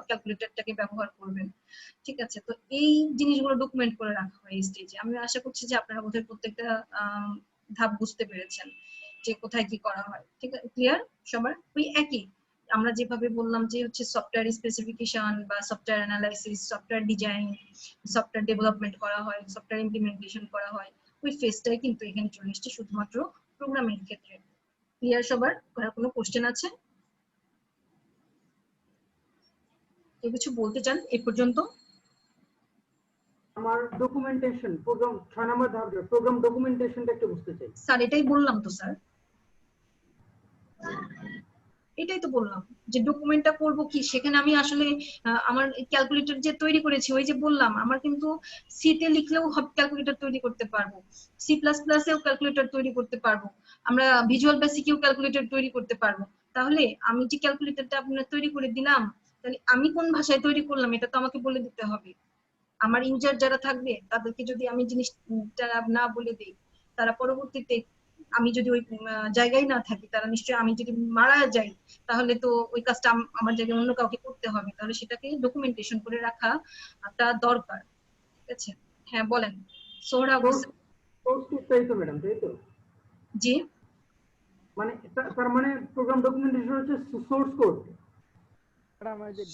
ক্যালকুলেটরটাকে ব্যবহার করবেন, ঠিক আছে? তো এই জিনিসগুলো ডকুমেন্ট করে রাখা হয় এই স্টেজে। আমি আশা করছি যে আপনারা বোধহয় প্রত্যেকটা ধাপ বুঝতে পেরেছেন যে কোথায় কি করা হয়, ঠিক আছে? ক্লিয়ার সবার? ওই একই আমরা যেভাবে বললাম যে হচ্ছে সফটওয়্যার স্পেসিফিকেশন বা software analysis, software design, software development করা হয়, সফটওয়্যার ইমপ্লিমেন্টেশন করা হয়, ওই ফেজটাই কিন্তু এখানে চলে এসেছে শুধুমাত্র প্রোগ্রামিং ক্ষেত্রে। ক্লিয়ার সবার? কোনো কোশ্চেন আছে? কেউ কিছু বলতে চান এই পর্যন্ত? আমার ডকুমেন্টেশন প্রোগ্রাম 6 নম্বর ধাপ, প্রোগ্রাম ডকুমেন্টেশনটা একটু বুঝতে চাই। স্যার এটাই বললাম তো স্যার, এটাই তো বললাম যে ডকুমেন্টটা করব কি, সেখানে আমি আসলে আমার ক্যালকুলেটর যে তৈরি করেছি ওই যে বললাম আমার কিন্তু সি তে লিখলেও ক্যালকুলেটর তৈরি করতে পারবো, সি প্লাস প্লাসেও ক্যালকুলেটর তৈরি করতে পারবো, আমরা ভিজুয়াল বেসিকেও ক্যালকুলেটর তৈরি করতে পারবো। তাহলে আমি যে ক্যালকুলেটরটা আপনার তৈরি করে দিলাম, তাহলে আমি কোন ভাষায় তৈরি করলাম এটা তো আমাকে বলে দিতে হবে। আমার ইউজার যারা থাকবে তাদেরকে যদি আমি জিনিসটা না বলে দিই, তারা পরবর্তীতে আমি যদি ওই জায়গায় না থাকি, তারা নিশ্চয়ই আমি যদি মারা যাই তাহলে তো ওই কাজটা আমার জায়গায় অন্য কাউকে করতে হবে, তাহলে সেটাকে ডকুমেন্টেশন করে রাখাটা দরকার, ঠিক আছে? হ্যাঁ বলেন সোহরা। সোর্স কোড তাই তো ম্যাডাম, তাই তো? জি, মানে তার মানে প্রোগ্রাম ডকুমেন্টেশন হচ্ছে সোর্স কোড।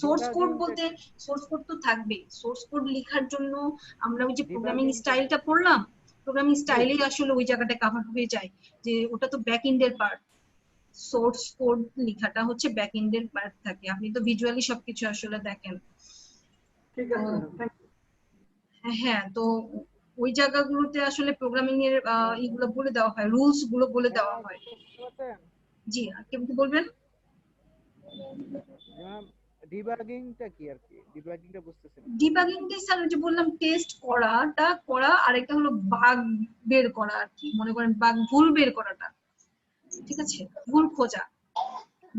সোর্স কোড বলতে সোর্স কোড তো থাকবে, সোর্স কোড লেখার জন্য আমরা ওই যে প্রোগ্রামিং স্টাইলটা পড়লাম, প্রোগ্রামিং স্টাইলেই আসলে ওই জায়গাটা কভার হয়ে যায়, যে ওটা তো ব্যাক এন্ডের পার্ট, সোর্স কোড লেখাটা হচ্ছে ব্যাক এন্ডের পার্ট থাকে, আপনি তো ভিজুয়ালি সবকিছু আসলে দেখেন। ঠিক আছে ম্যাডাম, থ্যাংক ইউ। হ্যাঁ, তো ওই জায়গাগুলোতে আসলে প্রোগ্রামিং এর এগুলো বলে দেওয়া হয়, রুলস গুলো বলে দেওয়া হয়। জি, কেউ কি বলবেন? ডিবাগিংটা কি আর কি? ডিবাগিংটা বুঝতেছি না। ডিবাগিংটা স্যার যে বললাম টেস্ট করা আর একটা হলো বাগ বের করা আর কি, মনে করেন বাগ ভুল বের করাটা, ঠিক আছে, ভুল খোঁজা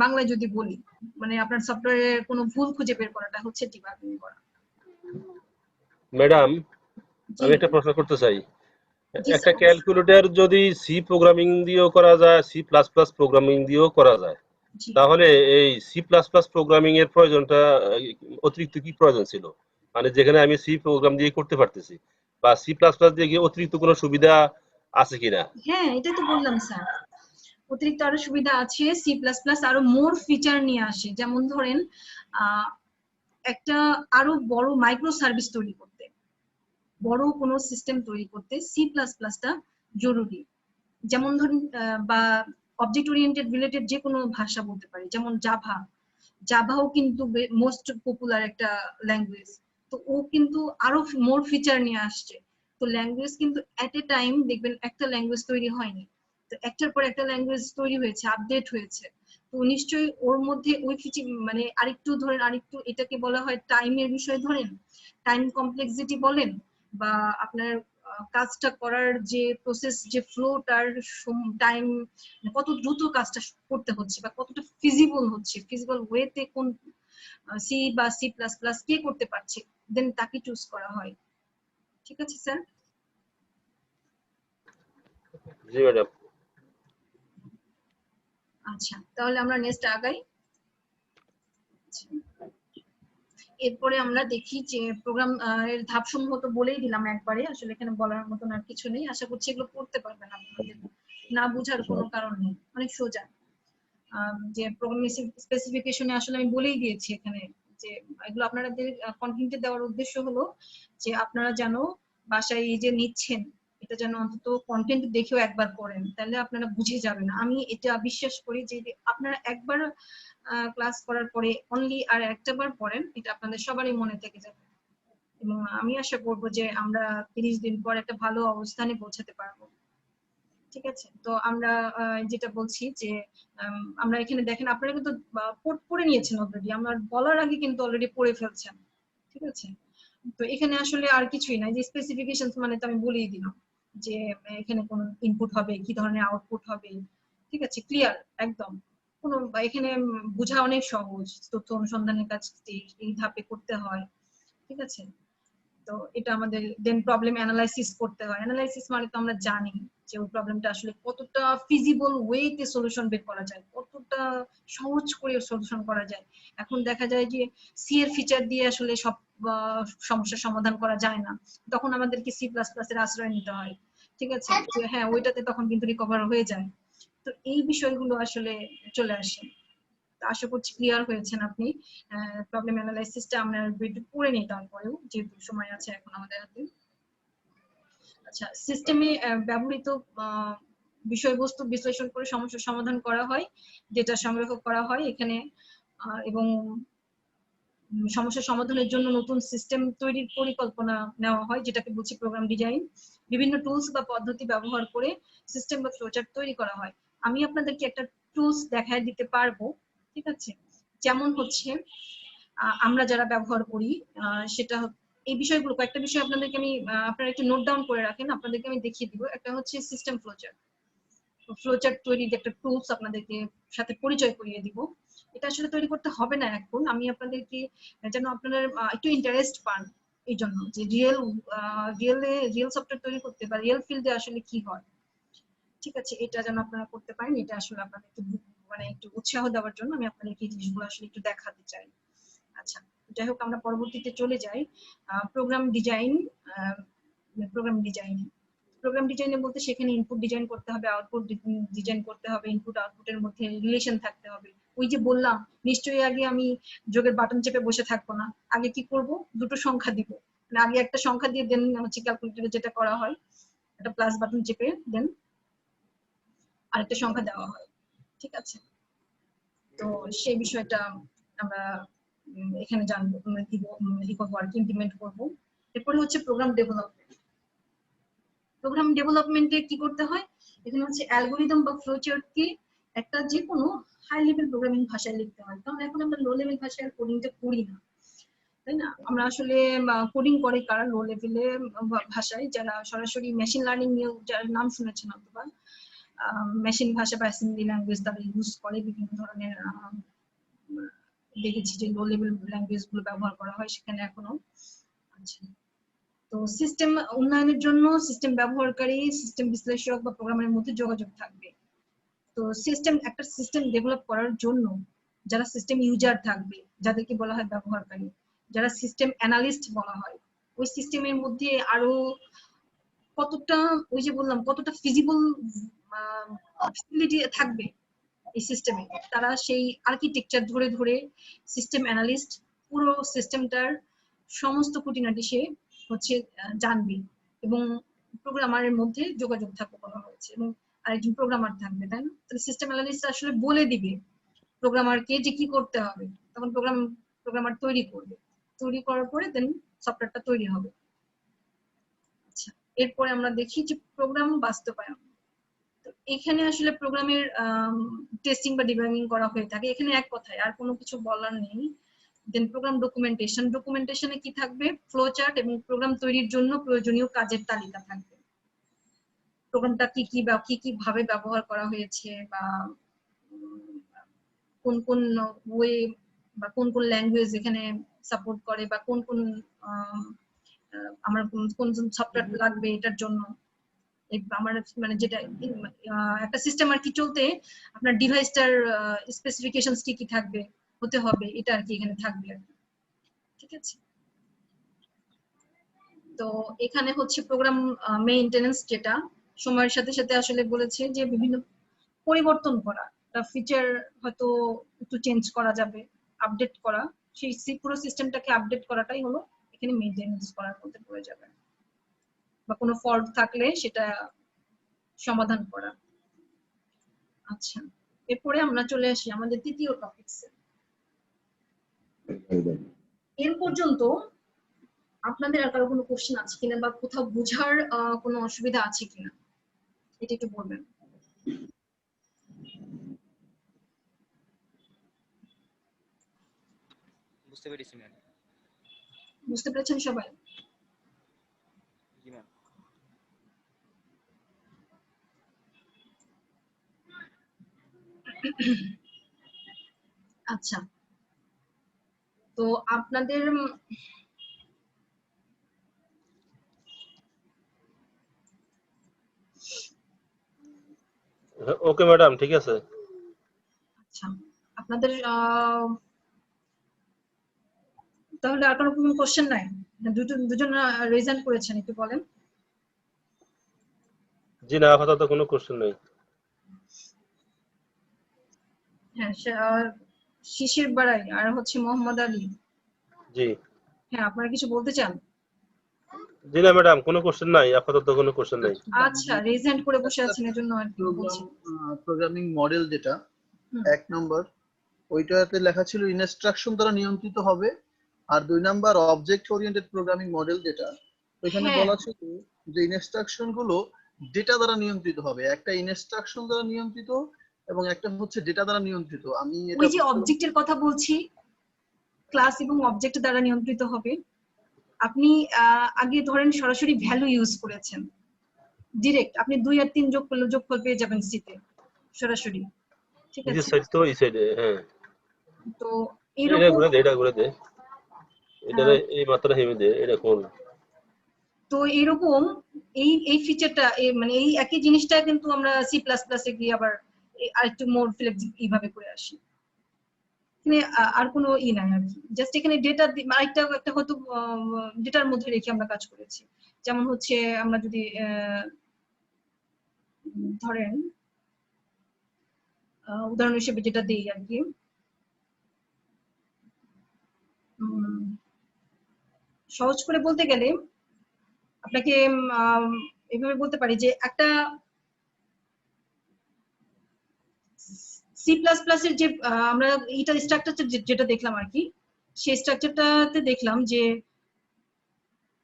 বাংলায় যদি বলি, মানে আপনার সফটওয়্যারে কোনো ভুল খুঁজে বের করাটা হচ্ছে ডিবাগিং করা। ম্যাডাম, জি আমি একটা প্রশ্ন করতে চাই। জি একটা স্যার। ক্যালকুলেটর যদি সি প্রোগ্রামিং দিয়েও করা যায়, সি প্লাস প্লাস প্রোগ্রামিং দিয়েও করা যায়, জি তাহলে এই সি প্লাস প্লাস প্রোগ্রামিং এর প্রয়োজনটা অতিরিক্ত কি প্রয়োজন ছিল? মানে যেখানে আমি সি প্রোগ্রাম দিয়ে করতে পারতেছি, বা সি প্লাস প্লাস দিয়ে কি অতিরিক্ত কোনো সুবিধা আছে কিনা? হ্যাঁ, এটাই তো বললাম স্যার, অতিরিক্ত আরো সুবিধা আছে, সি প্লাস প্লাস আরো মোর ফিচার নিয়ে আসে। যেমন ধরেন একটা আরো বড় মাইক্রো সার্ভিস তৈরি করতে, বড় কোনো সিস্টেম তৈরি করতে সি প্লাস প্লাসটা জরুরি। যেমন ধরুন বা অবজেক্ট ওরিয়েন্টেড রিলেটেড যে কোনো ভাষা বলতে পারি, যেমন জাভাও কিন্তু মোস্ট পপুলার একটা ল্যাঙ্গুয়েজ, তো ও কিন্তু আরো মোর ফিচার নিয়ে আসছে। তো ল্যাঙ্গুয়েজ কিন্তু এট এ টাইম দেখবেন একটা ল্যাঙ্গুয়েজ তৈরি হয়নি, তো একটার পর একটা ল্যাঙ্গুয়েজ তৈরি হয়েছে, আপডেট হয়েছে, তো নিশ্চয়ই ওর মধ্যে ওই ফিচার মানে আরেকটু ধরেন, আরেকটু এটাকে বলা হয় টাইমের বিষয়, ধরেন টাইম কমপ্লেক্সিটি বলেন, বা আপনার কাজটা করার যে প্রসেস, যে ফ্লোটার টাইম, কত দ্রুত কাজটা করতে হচ্ছে বা কতটা ফিজিবল হচ্ছে, ফিজিবল ওয়েতে কোন সি বা সি প্লাস প্লাস কে করতে পারছে, দেন তাকে চুজ করা হয়। ঠিক আছে স্যার? জি ম্যাডাম। আচ্ছা, তাহলে আমরা নেক্সট আগাই। আচ্ছা, এরপরে আমরা দেখি যে প্রোগ্রাম এর ধাপসমূহ তো বলেই দিলাম একবারে, আসলে এখানে বলার মতন আর কিছু নেই, আশা করছি এগুলো পড়তে পারবেন আপনাদের, না বুঝার কোনো কারণ নেই, অনেক সোজা। যে প্রোগ্রামিং স্পেসিফিকেশনে আসলে আমি বলেই দিয়েছি এখানে, যে এগুলো আপনাদের কন্টেন্টে দেওয়ার উদ্দেশ্য হলো যে আপনারা যেন বাসায় এই যে নিচ্ছেন, এটা যেন অন্তত কন্টেন্ট দেখেও একবার পড়েন, তাহলে আপনারা বুঝে যাবেন। আমি এটা বিশ্বাস করি যে আপনারা একবার ক্লাস করার পরে অনলি আর একটা বার পড়েন, এটা আপনাদের সবারই মনে থেকে যাবে, এবং আমি আশা করবো যে আমরা 30 দিন পর একটা ভালো অবস্থানে পৌঁছাতে পারবো। ঠিক আছে, তো আমরা যেটা বলছি যে আমরা এখানে দেখেন আপনারা কিন্তু পড়ে নিয়েছেন অলরেডি, আমার বলার আগে কিন্তু অলরেডি পড়ে ফেলছেন। ঠিক আছে, তো এখানে আসলে আর কিছুই নাই, যে স্পেসিফিকেশনস মানে তো আমি বলেই দিলাম যে এখানে কোন ইনপুট হবে, কি ধরনের আউটপুট হবে, ঠিক আছে, ক্লিয়ার একদম। কোনো এখানে বোঝা অনেক সহজ, তথ্য অনুসন্ধানের কাজ এই ধাপে করতে হয়। ঠিক আছে, তো এটা আমাদের দেন প্রবলেম অ্যানালাইসিস করতে হয়। অ্যানালাইসিস মানে তো আমরা জানি যে ওই প্রবলেমটা আসলে কতটা ফিজিবল ওয়েতে সলিউশন বের করা যায়, কতটা সহজ করে সলিউশন করা যায়। এখন দেখা যায় যে সি এর ফিচার দিয়ে আসলে সব সমস্যার সমাধান করা যায় না, তখন আমাদেরকে সি প্লাস প্লাস এর আশ্রয় নিতে হয়। ঠিক আছে, যে হ্যাঁ ওইটাতে তখন কিন্তু রিকভার হয়ে যায়। তো এই বিষয়গুলো আসলে চলে আসে। আশা করছি ক্লিয়ার হয়েছেন আপনি। প্রবলেম অ্যানালাইসিসটা আমরা একটু করে নিই তারপরেও, যেহেতু সময় আছে এখন আমাদের হাতে। আচ্ছা, সিস্টেমে ব্যবহৃত বিষয়বস্তু বিশ্লেষণ করে সমস্যার সমাধান করা হয়, ডেটা সংগ্রহ করা হয় এখানে, এবং সমস্যা সমাধানের জন্য নতুন সিস্টেম তৈরির পরিকল্পনা নেওয়া হয়, যেটাকে বলছি প্রোগ্রাম ডিজাইন। বিভিন্ন টুলস বা পদ্ধতি ব্যবহার করে সিস্টেম বা ফ্লোচার্ট তৈরি করা হয়। আমি আপনাদেরকে একটা টুলস দেখায় দিতে পারবো, ঠিক আছে, যেমন হচ্ছে আমরা যারা ব্যবহার করি সেটা এই বিষয়গুলো, কয়েকটা বিষয় আপনাদেরকে আমি আপনারা একটু নোট ডাউন করে রাখেন, আপনাদেরকে আমি দেখিয়ে দিব। একটা হচ্ছে সিস্টেম ফ্লোচার্ট, ফ্লোচার্ট তৈরির একটা টুলস আপনাদেরকে সাথে পরিচয় করিয়ে দিব। এটা আসলে তৈরি করতে হবে না এখন, আমি আপনাদেরকে যেন আপনারা একটু ইন্টারেস্ট পান এই জন্য, যে রিয়েল সফটওয়্যার তৈরি করতে বা রিয়েল ফিল্ডে আসলে কি হয়। ঠিক আছে, এটা যেন আপনারা করতে পারেন, এটা আসলে আপনাদেরকে মানে একটু উৎসাহ দেওয়ার জন্য আমি আপনাদেরকে এই জিনিসগুলো আসলে একটু দেখাতে চাই। আচ্ছা, যাই হোক, আমরা পরবর্তীতে চলে যাই প্রোগ্রাম ডিজাইন। প্রোগ্রাম ডিজাইনে বলতে সেখানে ইনপুট ডিজাইন করতে হবে, আউটপুট ডিজাইন করতে হবে, ইনপুট আউটপুটের মধ্যে রিলেশন থাকতে হবে। ওই যে বললাম, নিশ্চয়ই আগে আমি যোগের বাটন চেপে বসে থাকবো না, আগে কি করব, দুটো সংখ্যা দিব, মানে আগে একটা সংখ্যা দিয়ে দেন হচ্ছে ক্যালকুলেটরে যেটা করা হয়, একটা প্লাস বাটন চেপে দেন আরেকটা সংখ্যা দেওয়া হয়, ঠিক আছে? তো সেই বিষয়টা আমরা এখানে জানবো, দিব, ই করবো আর কি, ইমপ্লিমেন্ট করবো। এরপরে হচ্ছে প্রোগ্রাম ডেভেলপমেন্ট। প্রোগ্রাম ডেভেলপমেন্টে কি করতে হয়, এখানে হচ্ছে অ্যালগোরিদম বা ফ্লোচার্টকে একটা যে কোনো হাই লেভেল প্রোগ্রামিং ভাষায় লিখতে হয়, কারণ এখন আমরা লো লেভেল ভাষায় কোডিংটা করি না, তাই না? আমরা আসলে কোডিং করে কারা লো লেভেলে ভাষায়, যারা সরাসরি মেশিন লার্নিং নিয়ে যার নাম শুনেছেন অথবা মেশিন ভাষা বা অ্যাসেম্বলি ল্যাঙ্গুয়েজ তারা ইউজ করে, বিভিন্ন ধরনের দেখেছি যে লো লেভেল ল্যাঙ্গুয়েজ গুলো ব্যবহার করা হয় সেখানে এখনো। আচ্ছা, তো সিস্টেম উন্নয়নের জন্য সিস্টেম ব্যবহারকারী, সিস্টেম বিশ্লেষক বা প্রোগ্রামের মধ্যে যোগাযোগ থাকবে। তো একটা সিস্টেম ডেভেলপ করার জন্য যারা সিস্টেম ইউজার থাকবে, যাদেরকে বলা হয় ব্যবহারকারী, যারা সিস্টেম অ্যানালিস্ট বলা হয়, ওই সিস্টেমের মধ্যে আরো কতটা, ওই যে বললাম কতটা ফিজিবল ফ্যাসিলিটি থাকবে এই সিস্টেমে, তারা সেই আর্কিটেকচার ধরে ধরে সিস্টেম অ্যানালিস্ট পুরো সিস্টেমটার সমস্ত খুঁটিনাটি সে হচ্ছে জানবে, এবং প্রোগ্রামারের মধ্যে যোগাযোগ থাকবে বলা হয়েছে, এবং আরেকজন প্রোগ্রামার থাকবে, তাই না? তাহলে সিস্টেম অ্যানালিস্ট আসলে বলে দিবে প্রোগ্রামারকে যে কি করতে হবে, তখন প্রোগ্রামার তৈরি করবে, তৈরি করার পরে দেন সফটওয়্যারটা তৈরি হবে। আচ্ছা, এরপরে আমরা দেখি যে প্রোগ্রাম বাস্তবায়ন। তো এখানে আসলে প্রোগ্রামের টেস্টিং বা ডিবাগিং করা হয়ে থাকে, এখানে এক কথায় আর কোনো কিছু বলার নেই। দেন প্রোগ্রাম ডকুমেন্টেশনে কি থাকবে, ফ্লো চার্ট এবং প্রোগ্রাম তৈরির জন্য প্রয়োজনীয় কাজের তালিকা থাকবে। প্রোগ্রামটা কি কি ভাবে ব্যবহার করা হয়েছে, বা কোন কোন ওয়ে বা কোন কোন ল্যাঙ্গুয়েজ এখানে সাপোর্ট করে, বা কোন কোন আমার কোন সফটওয়্যার লাগবে এটার জন্য, আমার মানে যেটা একটা সিস্টেম আর কি চলতে আপনার ডিভাইসটার স্পেসিফিকেশনস কি কি থাকবে, হতে হবে, এটা আর কি এখানে থাকবে আর কি, ঠিক আছে? তো এখানে হচ্ছে প্রোগ্রাম মেইনটেনেন্স, যেটা সময়ের সাথে সাথে আসলে বলেছে যে বিভিন্ন পরিবর্তন করা, ফিচার হয়তো একটু চেঞ্জ করা যাবে, আপডেট করা, সেই পুরো সিস্টেমটাকে আপডেট করাটাই হলো এখানে মেইনটেনেন্স করার মধ্যে পড়ে যাবে, বা কোনো ফল্ট থাকলে সেটা সমাধান করা। আচ্ছা, এরপরে আমরা চলে আসি আমাদের তৃতীয় টপিকসে। এর পর্যন্ত আপনাদের আর কারো কোনো কোশ্চেন আছে কিনা, বা কোথাও বোঝার কোনো অসুবিধা আছে কিনা, এটা একটু বলবেন। বুঝতে পেরেছি ম্যাম। বুঝতে পেরেছেন সবাই? জি ম্যাম। আচ্ছা, তো আপনাদের ওকে ম্যাডাম, ঠিক আছে। আচ্ছা, আপনাদের তাহলে আর কোনো কোশ্চেন নাই? দুজন রেজান করেছেন, একটু বলেন। জি না, আপাতত কোনো কোশ্চেন নেই। হ্যাঁ, শিশির বাড়াই আর হচ্ছে মোহাম্মদ আলী। জি। হ্যাঁ, আপনারা কিছু বলতে চান? জি না ম্যাডাম, কোনো কোশ্চেন নাই, আপাতত কোনো কোশ্চেন নাই। আচ্ছা, রেজেন্ট করে বসে আছেন এজন্য আর কি বলছি। প্রোগ্রামিং মডেল যেটা 1 নম্বর, ওইটাতে লেখা ছিল ইনস্ট্রাকশন দ্বারা নিয়ন্ত্রিত হবে, আর 2 number object oriented programming model যেটা, ওইখানে বলা ছিল যে ইনস্ট্রাকশন গুলো ডেটা দ্বারা নিয়ন্ত্রিত হবে। একটা ইনস্ট্রাকশন দ্বারা নিয়ন্ত্রিত এবং একটা হচ্ছে ডেটা দ্বারা নিয়ন্ত্রিত। আমি ওই যে অবজেক্টের কথা বলছি, ক্লাস এবং অবজেক্ট দ্বারা নিয়ন্ত্রিত হবে। আপনি আগে ধরেন সরাসরি ভ্যালু ইউজ করেছেন, ডিরেক্ট আপনি 2 আর 3 যোগফল পেয়ে যাবেন সিতে সরাসরি, ঠিক এই আছে? সাইড তো এই সাইডে, হ্যাঁ। তো এটা ঘুরে দে এটা এই মাত্রা হেমে দে, এটা কোন? তো এরকম এই ফিচারটা মানে এই একই জিনিসটা কিন্তু আমরা সি প্লাস প্লাসে গিয়ে আবার আরেকটু মোর ফ্লেক্সিবল এইভাবে করে আসি। এখানে আর কোনো নাই আর কি, জাস্ট এখানে ডেটা আরেকটা একটা হয়তো ডেটার মধ্যে রেখে আমরা কাজ করেছি। যেমন হচ্ছে আমরা যদি ধরেন উদাহরণ হিসেবে যেটা দিই আর কি, সহজ করে বলতে গেলে আপনাকে এইভাবে বলতে পারি যে একটা সি প্লাস প্লাস এর যে আমরা এটা স্ট্রাকচার যেটা দেখলাম আর কি, সেই স্ট্রাকচারটাতে দেখলাম যে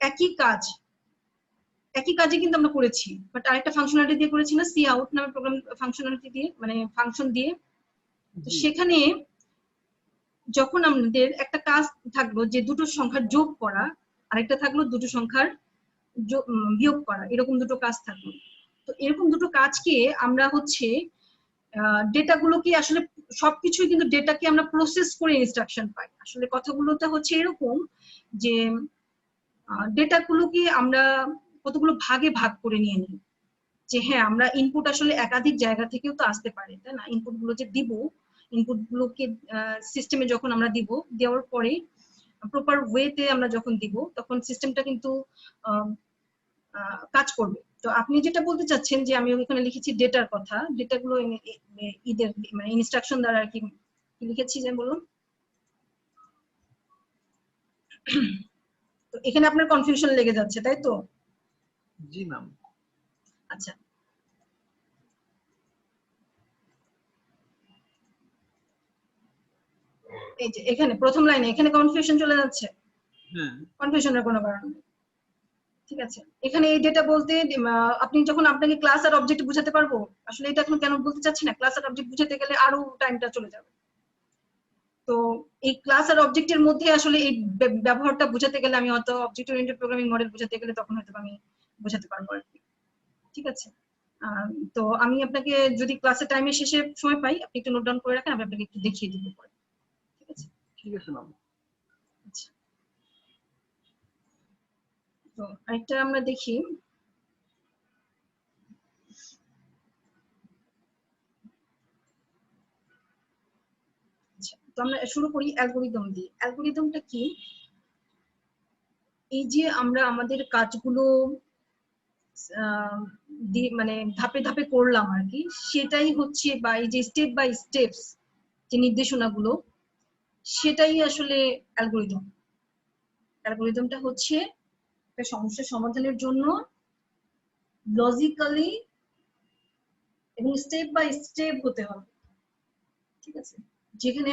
একই কাজে কিন্তু আমরা করেছি, বাট আরেকটা ফাংশনালিটি দিয়ে করেছি না, সি আউট নামে প্রোগ্রাম ফাংশনালিটি দিয়ে, মানে ফাংশন দিয়ে। তো সেখানে যখন আমাদের একটা কাজ থাকলো যে দুটো সংখ্যার যোগ করা, আরেকটা থাকলো দুটো সংখ্যার বিয়োগ করা, এরকম দুটো কাজ থাকলো। তো এরকম দুটো কাজকে আমরা হচ্ছে ডেটাগুলোকে আসলে সবকিছুই কিন্তু ডেটাকে আমরা প্রসেস করে ইনস্ট্রাকশন পাই। আসলে কথাগুলোটা হচ্ছে এরকম যে ডেটাগুলোকে আমরা কতগুলো ভাগে ভাগ করে নিয়ে নিই, যে হ্যাঁ আমরা ইনপুট আসলে একাধিক জায়গা থেকেও তো আসতে পারে, তাই না? ইনপুট গুলো যে দিব, ইনপুট গুলোকে সিস্টেমে যখন আমরা দিব, দেওয়ার পরে প্রপার ওয়েতে আমরা যখন দিব, তখন সিস্টেমটা কিন্তু কাজ করবে। তো আপনি যেটা বলতে চাচ্ছেন যে আমি ওখানে লিখেছি ডেটার কথা, ডেটাগুলো ঈদের মানে ইনস্ট্রাকশন দ্বারা আর কি লিখেছি, যে বললাম। তো এখানে আপনার কনফিউশন লেগে যাচ্ছে, তাই তো? জি ম্যাম। আচ্ছা, এই যে এখানে প্রথম লাইনে এখানে কনফিউশন চলে যাচ্ছে। হ্যাঁ, কনফিউশনের কোনো কারণ নেই, ঠিক আছে। এখানে এই ডেটা বলতে আপনি যখন আপনাকে ক্লাস আর অবজেক্ট বুঝাতে পারবো, আসলে এটা এখন কেন বলতে চাচ্ছি না, ক্লাস আর অবজেক্ট বুঝাতে গেলে আরো টাইমটা চলে যাবে। তো এই ক্লাস আর অবজেক্টের মধ্যে আসলে এই ব্যবহারটা বুঝাতে গেলে আমি হয়তো অবজেক্ট ওরিয়েন্টেড প্রোগ্রামিং মডেল বুঝাতে গেলে তখন হয়তো আমি বুঝাতে পারবো আর কি, ঠিক আছে। তো আমি আপনাকে যদি ক্লাসের টাইমের শেষে সময় পাই, আপনি একটু নোট ডাউন করে রাখেন, আমি আপনাকে একটু দেখিয়ে দিব পরে, ঠিক আছে? ঠিক আছে ম্যাম। আচ্ছা, তো আরেকটা আমরা দেখি, তো আমরা শুরু করি অ্যালগরিদম দিয়ে। অ্যালগরিদমটা কি? এই যে আমরা আমাদের কাজগুলো মানে ধাপে ধাপে করলাম আর কি, সেটাই হচ্ছে, বা এই যে স্টেপ বাই স্টেপস যে নির্দেশনাগুলো, সেটাই আসলে অ্যালগরিদম। অ্যালগরিদমটা হচ্ছে একটা সমস্যা সমাধানের জন্য লজিক্যালি এবং স্টেপ বাই স্টেপ হতে হবে, ঠিক আছে। যেখানে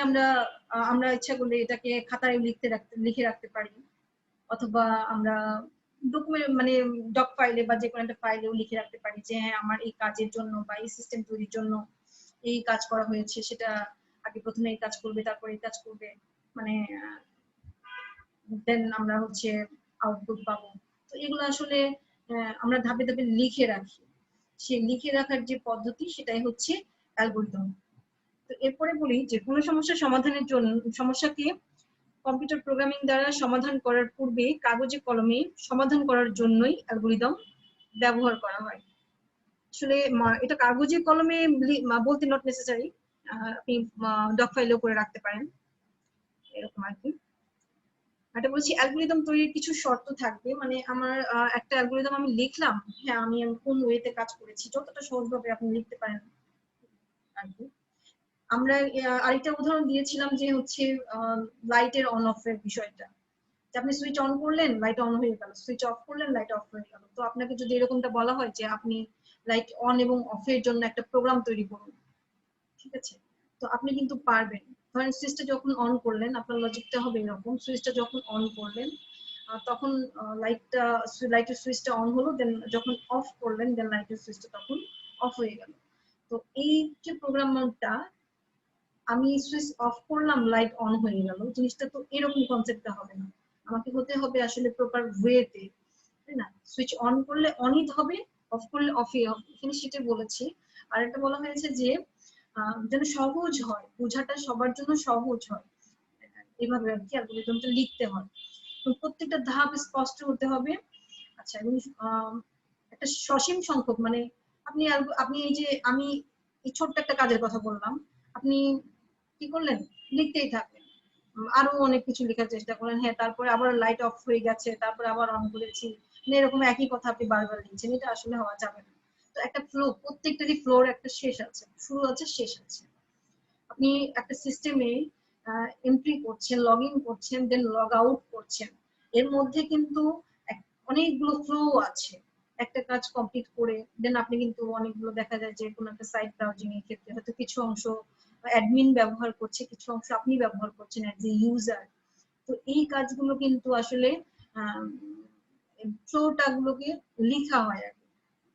আমরা ইচ্ছা করলে এটাকে খাতায় লিখে রাখতে পারি, অথবা আমরা ডকুমেন্ট মানে ডক ফাইলে বা যে কোনো একটা ফাইলেও লিখে রাখতে পারি যে হ্যাঁ আমার এই কাজের জন্য বা এই সিস্টেম তৈরির জন্য এই কাজ করা হয়েছে, সেটা আগে প্রথমে এই কাজ করবে, তারপরে এই কাজ করবে, মানে দেন আমরা হচ্ছে আউটপুট পাবো। তো এগুলো আসলে আমরা ধাপে ধাপে লিখে রাখি, সেই লিখে রাখার যে পদ্ধতি সেটাই হচ্ছে অ্যালগরিদম। তো এরপরে বলি যে কোনো সমস্যা সমাধানের জন্য, সমস্যাকে কম্পিউটার প্রোগ্রামিং দ্বারা সমাধান করার পূর্বে কাগজে কলমে সমাধান করার জন্যই অ্যালগরিদম ব্যবহার করা হয়। আসলে এটা কাগজে কলমে বলতে নট নেসেসারি, আপনি ডক ফাইলেও করে রাখতে পারেন, এরকম আর কি। এটা বলছি অ্যালগরিদম তৈরির কিছু শর্ত থাকবে, মানে আমার একটা অ্যালগরিদম আমি লিখলাম, হ্যাঁ আমি কোন ওয়েতে কাজ করেছি, যতটা সহজভাবে আপনি লিখতে পারেন আর কি। আমরা আরেকটা উদাহরণ দিয়েছিলাম যে হচ্ছে লাইটের অন অফ এর বিষয়টা, যে আপনি সুইচ অন করলেন লাইট অন হয়ে গেল, সুইচ অফ করলেন লাইট অফ হয়ে গেল। তো আপনাকে যদি এরকমটা বলা হয় যে আপনি লাইট অন এবং অফ এর জন্য একটা প্রোগ্রাম তৈরি করুন, ঠিক আছে, তো আপনি কিন্তু পারবেন। ধরেন সুইচটা যখন অন করলেন, আপনার লজিকটা হবে এরকম, সুইচটা যখন অন করলেন তখন লাইটের সুইচটা অন হলো, দেন যখন অফ করলেন দেন লাইটের সুইচটা তখন অফ হয়ে গেল। তো এই যে প্রোগ্রামটা আমি সুইচ অফ করলাম লাইট অন হয়ে গেল, জিনিসটা তো এরকম কনসেপ্টটা হবে না, আমাকে হতে হবে আসলে প্রপার ওয়েতে, তাই না? সুইচ অন করলে অনই হবে, অফ করলে অফই হবে, এখানে সেটা বলেছি। আর একটা বলা হয়েছে যে যেন সহজ হয়, বোঝাটা সবার জন্য সহজ হয়, এভাবে আর কি অ্যালগরিদমটা লিখতে হয়, প্রত্যেকটা ধাপ স্পষ্ট হতে হবে। আচ্ছা, এবং একটা সসীম সংখ্যক, মানে আপনি এই যে আমি এই ছোট্ট একটা কাজের কথা বললাম, আপনি কি করলেন, লিখতেই থাকলেন, আরো অনেক কিছু লেখার চেষ্টা করলেন, হ্যাঁ তারপরে আবার লাইট অফ হয়ে গেছে, তারপরে আবার অন করেছি, মানে এরকম একই কথা আপনি বারবার লিখছেন, এটা আসলে হওয়া যাবে না। তো একটা ফ্লো, প্রত্যেকটারই ফ্লোর একটা শেষ আছে, শুরু আছে শেষ আছে। আপনি একটা সিস্টেমে এন্ট্রি করছেন, লগ ইন করছেন, দেন লগ আউট করছেন, এর মধ্যে কিন্তু অনেকগুলো ফ্লো আছে, একটা কাজ কমপ্লিট করে দেন আপনি কিন্তু অনেকগুলো দেখা যায় যে কোনো একটা সাইট ব্রাউজিং এর ক্ষেত্রে হয়তো কিছু অংশ অ্যাডমিন ব্যবহার করছে, কিছু অংশ আপনি ব্যবহার করছেন অ্যাজ এ ইউজার। তো এই কাজগুলো কিন্তু আসলে ফ্লোটা গুলোকে লেখা হয় আর কি,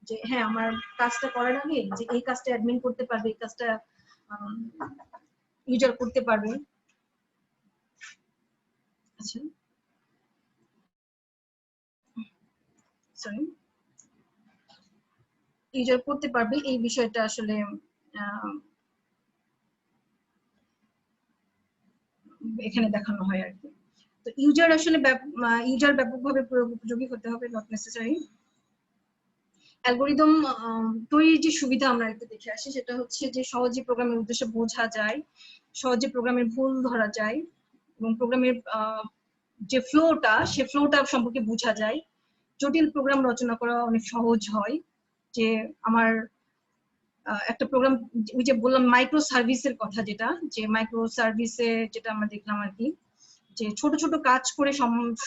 যে হ্যাঁ আমার কাজটা করার আগে যে এই কাজটা অ্যাডমিন করতে পারবে, এই কাজটা ইউজার করতে পারবে। আচ্ছা সরি, ইউজার করতে পারবে এই বিষয়টা আসলে এখানে দেখানো হয় আর কি। তো ইউজার আসলে ইউজার ব্যাপকভাবে প্রয়োগ উপযোগী হতে হবে, নট নেসেসারি। অ্যালগরিদম তৈরির যে সুবিধা আমরা একটু দেখে আসি, সেটা হচ্ছে যে সহজে প্রোগ্রামের উদ্দেশ্য বোঝা যায়, সহজে প্রোগ্রামের ভুল ধরা যায়, এবং প্রোগ্রামের যে ফ্লোটা সে ফ্লোটা সম্পর্কে বোঝা যায়। জটিল প্রোগ্রাম রচনা করা অনেক সহজ হয়, যে আমার একটা প্রোগ্রাম ওই যে বললাম মাইক্রো সার্ভিসের কথা, যেটা যে মাইক্রো সার্ভিসে যেটা আমরা দেখলাম আর কি, যে ছোট ছোট কাজ করে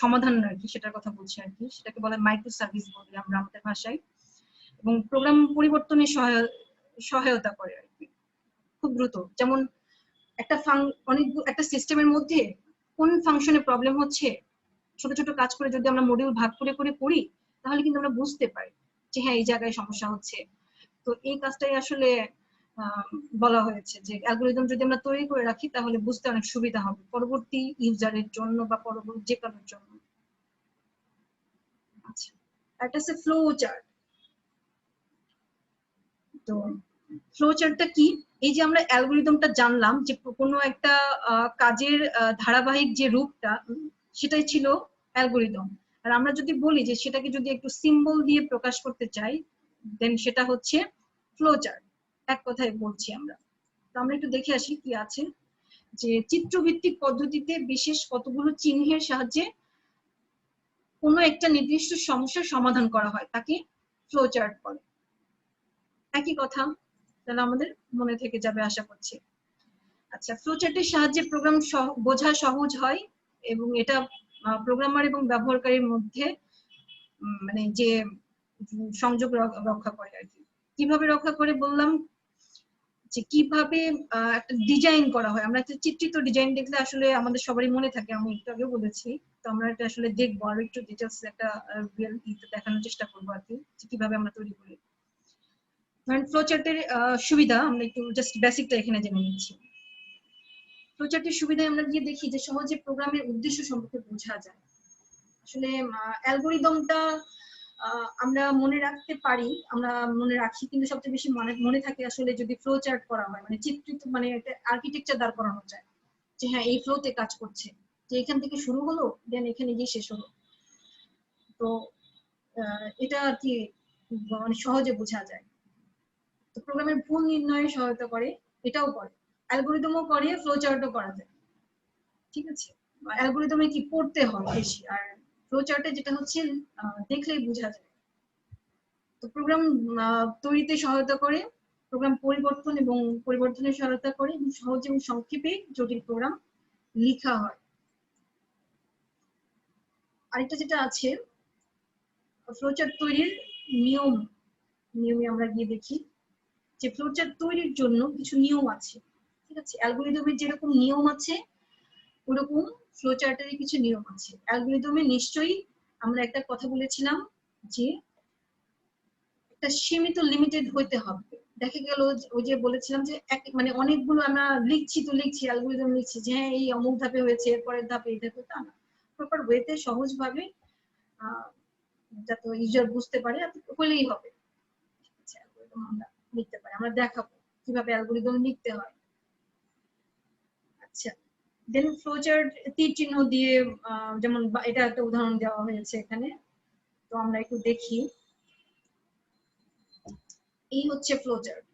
সমাধান আর কি, সেটার কথা বলছি আর কি, সেটাকে বলে মাইক্রো সার্ভিস বলি আমরা আমাদের ভাষায়। এবং প্রোগ্রাম পরিবর্তনে সহায়তা করে আর কি খুব দ্রুত। যেমন একটা একটা সিস্টেমের মধ্যে কোন ফাংশনে প্রবলেম হচ্ছে, ছোট ছোট কাজ করে যদি আমরা মডিউল ভাগ করে করে করি তাহলে কিন্তু আমরা বুঝতে পারি যে হ্যাঁ এই জায়গায় সমস্যা হচ্ছে। তো এই কাজটাই আসলে বলা হয়েছে যে অ্যালগরিদম যদি আমরা তৈরি করে রাখি তাহলে বুঝতে অনেক সুবিধা হবে পরবর্তী ইউজারের জন্য বা পরবর্তী যে কারোর জন্য। আচ্ছা, একটা আছে ফ্লো চার্ট। তো ফ্লো চার্টটা কি? এই যে আমরা অ্যালগরিদমটা জানলাম যে কোনো একটা কাজের ধারাবাহিক যে রূপটা সেটাই ছিল অ্যালগরিদম। আর আমরা যদি বলি যে সেটাকে যদি একটু সিম্বল দিয়ে প্রকাশ করতে চাই দেন সেটা হচ্ছে ফ্লো চার্ট, এক কথায় বলছি আমরা। তো আমরা একটু দেখে আসি কি আছে, যে চিত্রভিত্তিক পদ্ধতিতে বিশেষ কতগুলো চিহ্নের সাহায্যে কোনো একটা নির্দিষ্ট সমস্যার সমাধান করা হয় তাকে ফ্লো চার্ট বলে। একই কথা, তাহলে আমাদের মনে থেকে যাবে আশা করছি। আচ্ছা, ফ্লো চার্টের সাহায্যে প্রোগ্রাম বোঝা সহজ হয় এবং এটা প্রোগ্রামার এবং ব্যবহারকারীর মধ্যে মানে যে সংযোগ রক্ষা করে আর কি। কিভাবে রক্ষা করে বললাম, যে কিভাবে একটা ডিজাইন করা হয়। আমরা একটা চিত্রিত ডিজাইন দেখলে আসলে আমাদের সবারই মনে থাকে, আমি একটু আগে বলেছি। তো আমরা এটা আসলে দেখবো আর একটু ডিটেলস একটা রিয়েল দেখানোর চেষ্টা করবো আর কি, কিভাবে আমরা তৈরি করি। ধরেন ফ্লো চার্টের সুবিধা আমরা একটু জাস্ট বেসিকটা এখানে জেনে নিচ্ছি। ফ্লো চার্টের সুবিধায় আমরা গিয়ে দেখি যে সহজে প্রোগ্রামের উদ্দেশ্য সম্পর্কে বোঝা যায়। আসলে অ্যালগরিদমটা আমরা মনে রাখতে পারি, আমরা মনে রাখি, কিন্তু সবচেয়ে বেশি মনে থাকে আসলে যদি ফ্লো চার্ট করা হয়, মানে চিত্রিত, মানে একটা আর্কিটেকচার দাঁড় করানো যায় যে হ্যাঁ এই ফ্লোতে কাজ করছে, যে এখান থেকে শুরু হলো দেন এখানে গিয়ে শেষ হলো। তো এটা আর কি মানে সহজে বোঝা যায়। তো প্রোগ্রামের ভুল নির্ণয়ে সহায়তা করে, এটাও করে, অ্যালগরিদমও করে, ফ্লো চার্টও করা যায়। ঠিক আছে, অ্যালগরিদমে কি পড়তে হয় বেশি, আর ফ্লো চার্টে যেটা হচ্ছে দেখলেই বোঝা যায়। তো প্রোগ্রাম তৈরিতে সহায়তা করে, প্রোগ্রাম পরিবর্তন এবং পরিবর্তনের সহায়তা করে, এবং সহজ এবং সংক্ষেপে জটিল প্রোগ্রাম লেখা হয়। আরেকটা যেটা আছে ফ্লোচার্ট তৈরির নিয়মে আমরা গিয়ে দেখি যে ফ্লোচার্ট তৈরির জন্য কিছু নিয়ম আছে। ঠিক আছে, অ্যালগরিদমের যেরকম নিয়ম আছে ওরকম ফ্লোচার্টের কিছু নিয়ম আছে। অ্যালগরিদমে নিশ্চয়ই আমরা একটা কথা বলেছিলাম যে একটা সীমিত লিমিটেড হইতে হবে। দেখা গেল ওই যে বলেছিলাম যে মানে অনেকগুলো আমরা লিখছি অ্যালগরিদম লিখছি যে হ্যাঁ এই অমুক ধাপে হয়েছে, এরপরের ধাপে এই ধাপে, তা না। প্রপার ওয়েতে সহজভাবে যাতে ইউজার বুঝতে পারে হলেই হবে। আমরা লিখতে পারি, আমরা দেখাবো কিভাবে অ্যালগরিদম লিখতে হয়। আচ্ছা, দেন ফ্লোচার্ট তীর চিহ্ন দিয়ে, যেমন এটা একটা উদাহরণ দেওয়া হয়েছে এখানে, তো আমরা একটু দেখি। এই হচ্ছে ফ্লোচার্ট।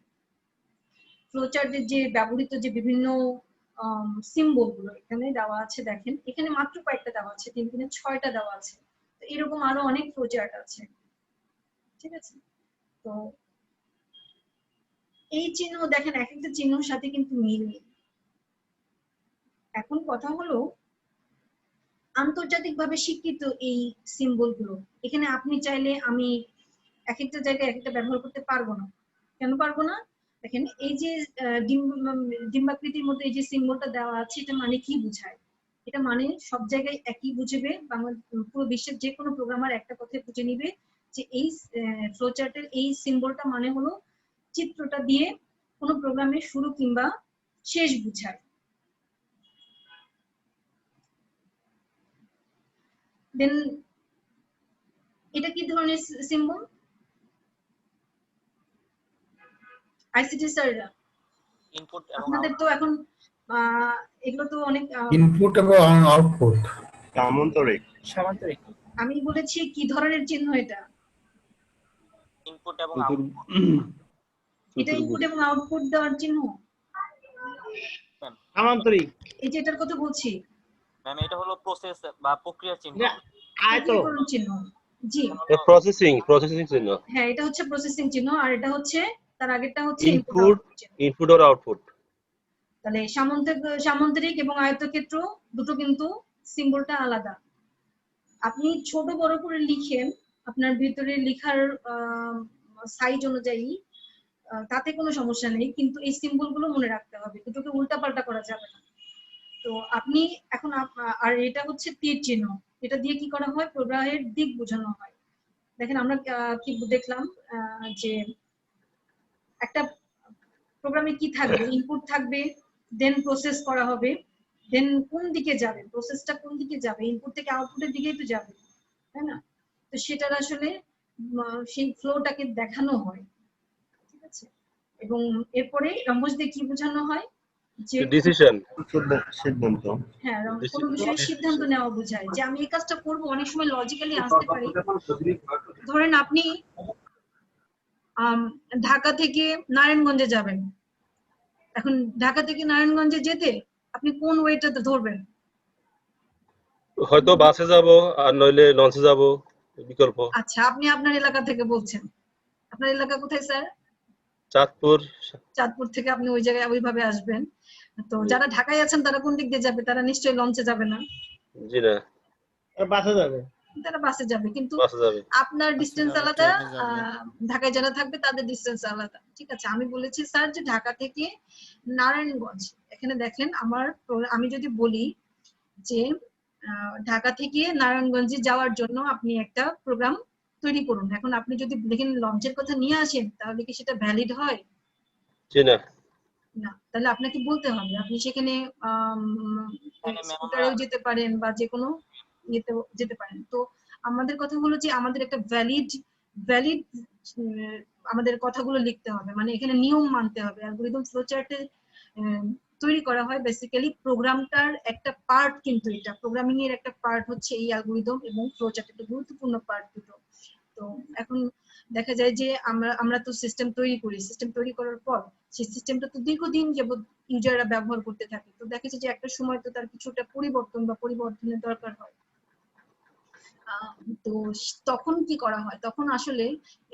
ফ্লোচার্টের যে ব্যবহৃত যে বিভিন্ন সিম্বল গুলো এখানে দেওয়া আছে, দেখেন এখানে মাত্র কয়েকটা দেওয়া আছে, 6টা দেওয়া আছে। তো এরকম আরো অনেক ফ্লোচার্ট আছে। ঠিক আছে, তো এই চিহ্ন দেখেন এক একটা চিহ্নের সাথে কিন্তু মিল নেই। এখন কথা হলো আন্তর্জাতিকভাবে স্বীকৃত এই সিম্বল গুলো, এখানে আপনি চাইলে আমি এক একটা জায়গায় এক একটা ব্যবহার করতে পারবো না। কেন পারবো না? দেখেন এই যে ডিম্বাকৃতির মধ্যে এই যে সিম্বলটা দেওয়া আছে, এটা মানে কি বোঝায়? এটা মানে সব জায়গায় একই বুঝবে, পুরো বিশ্বের যে কোনো প্রোগ্রামার একটা কথাই বুঝে নিবে যে এই ফ্লোচার্টের এই সিম্বলটা মানে হলো চিত্রটা দিয়ে কোনো প্রোগ্রামের শুরু কিংবা শেষ বোঝায়। দেন এটা কি ধরনের সিম্বল? আইসিটি স্যাররা ইনপুট এবং আপনাদের তো এখন এগুলো তো অনেক ইনপুট এবং আউটপুট। সামান্তরিক। সামান্তরিক। আমি বলেছি কি ধরনের চিহ্ন এটা? ইনপুট এবং আউটপুট। এটা ইনপুট এবং আউটপুট দেওয়ার চিহ্ন। সামান্তরিক। এই যে এটার কথা বলছি ম্যাম, এটা হলো প্রসেস বা প্রক্রিয়ার চিহ্ন। প্রক্রিয়াকরণ চিহ্ন। জি, প্রসেসিং চিহ্ন। হ্যাঁ, এটা হচ্ছে প্রসেসিং চিহ্ন, আর এটা হচ্ছে তার আগেরটা হচ্ছে ইনপুট আর আউটপুট। তাহলে সামান্তরিক এবং আয়তক্ষেত্র দুটো কিন্তু সিম্বলটা আলাদা। আপনি ছোট বড় করে লিখেন আপনার ভিতরে লেখার সাইজ অনুযায়ী, তাতে কোনো সমস্যা নেই, কিন্তু এই সিম্বল গুলো মনে রাখতে হবে, দুটোকে উল্টাপাল্টা করা যাবে না। তো আপনি এখন আর এটা হচ্ছে তীর চিহ্ন, এটা দিয়ে কি করা হয়? প্রবাহের দিক বোঝানো হয়। দেখেন আমরা কি দেখলাম যে একটা প্রোগ্রামে কি থাকবে? ইনপুট থাকবে, দেন প্রসেস করা হবে, দেন কোন দিকে যাবে প্রসেসটা, কোন দিকে যাবে? ইনপুট থেকে আউটপুটের দিকেই তো যাবে, তাই না? তো সেটার আসলে সেই ফ্লোটাকে দেখানো হয়, ঠিক আছে? এবং এরপরে রম্বস দিয়ে কি বোঝানো হয়? যে ডিসিশন, সিদ্ধান্ত। হ্যাঁ, কোন বিষয়ে সিদ্ধান্ত নেওয়া বোঝায় যে আমি এই কাজটা করব। অনেক সময় লজিক্যালি আসতে পারি। ধরেন আপনি ঢাকা থেকে নারায়ণগঞ্জে যাবেন, এখন ঢাকা থেকে নারায়ণগঞ্জে যেতে আপনি কোন ওয়েটাতে ধরবেন? হয়তো বাসে যাব আর নইলে লঞ্চে যাব, বিকল্প। আচ্ছা, আপনি আপনার এলাকা থেকে বলছেন। আপনার এলাকা কোথায় স্যার? চাঁদপুর। চাঁদপুর থেকে আপনি ওই জায়গায় ওইভাবে আসবেন। তো যারা ঢাকায় আছেন তারা কোন দিক দিয়ে যাবে? তারা নিশ্চয়ই লঞ্চে যাবে না। জি না, বাসে যাবে। তারা বাসে যাবে, কিন্তু বাসে যাবে। আপনার ডিসটেন্স আলাদা, ঢাকায় যারা থাকবে তাদের ডিসটেন্স আলাদা, ঠিক আছে? আমি বলেছি স্যার যে ঢাকা থেকে নারায়ণগঞ্জ, এখানে দেখেন আমি যদি বলি যে ঢাকা থেকে নারায়ণগঞ্জে যাওয়ার জন্য আপনি একটা প্রোগ্রাম তৈরি করুন, এখন আপনি যদি দেখেন লঞ্চের কথা নিয়ে আসেন, তাহলে কি সেটা ভ্যালিড হয়? জি না, না। তাহলে আপনাকে বলতে হবে আপনি সেখানে স্কুটারেও যেতে পারেন বা যে কোনো ইয়েতে যেতে পারেন। তো আমাদের কথা হলো যে আমাদের একটা ভ্যালিড আমাদের কথাগুলো লিখতে হবে, মানে এখানে নিয়ম মানতে হবে। অ্যালগরিদম ফ্লোচার্টে তৈরি করা হয় বেসিক্যালি প্রোগ্রামটার একটা পার্ট, কিন্তু এটা প্রোগ্রামিং এর একটা পার্ট হচ্ছে এই অ্যালগরিদম এবং ফ্লোচার্ট, একটা গুরুত্বপূর্ণ পার্ট দুটো। তো এখন দেখা যায় যে আমরা তো সিস্টেম তৈরি করি, সিস্টেম তৈরি করার পর সেই সিস্টেমটা তো দীর্ঘদিন যাবত ইউজাররা ব্যবহার করতে থাকে। তো দেখা যায় যে একটা সময় তো তার কিছুটা পরিবর্তন বা পরিবর্তনের দরকার হয়। তো তখন কি করা হয়? তখন আসলে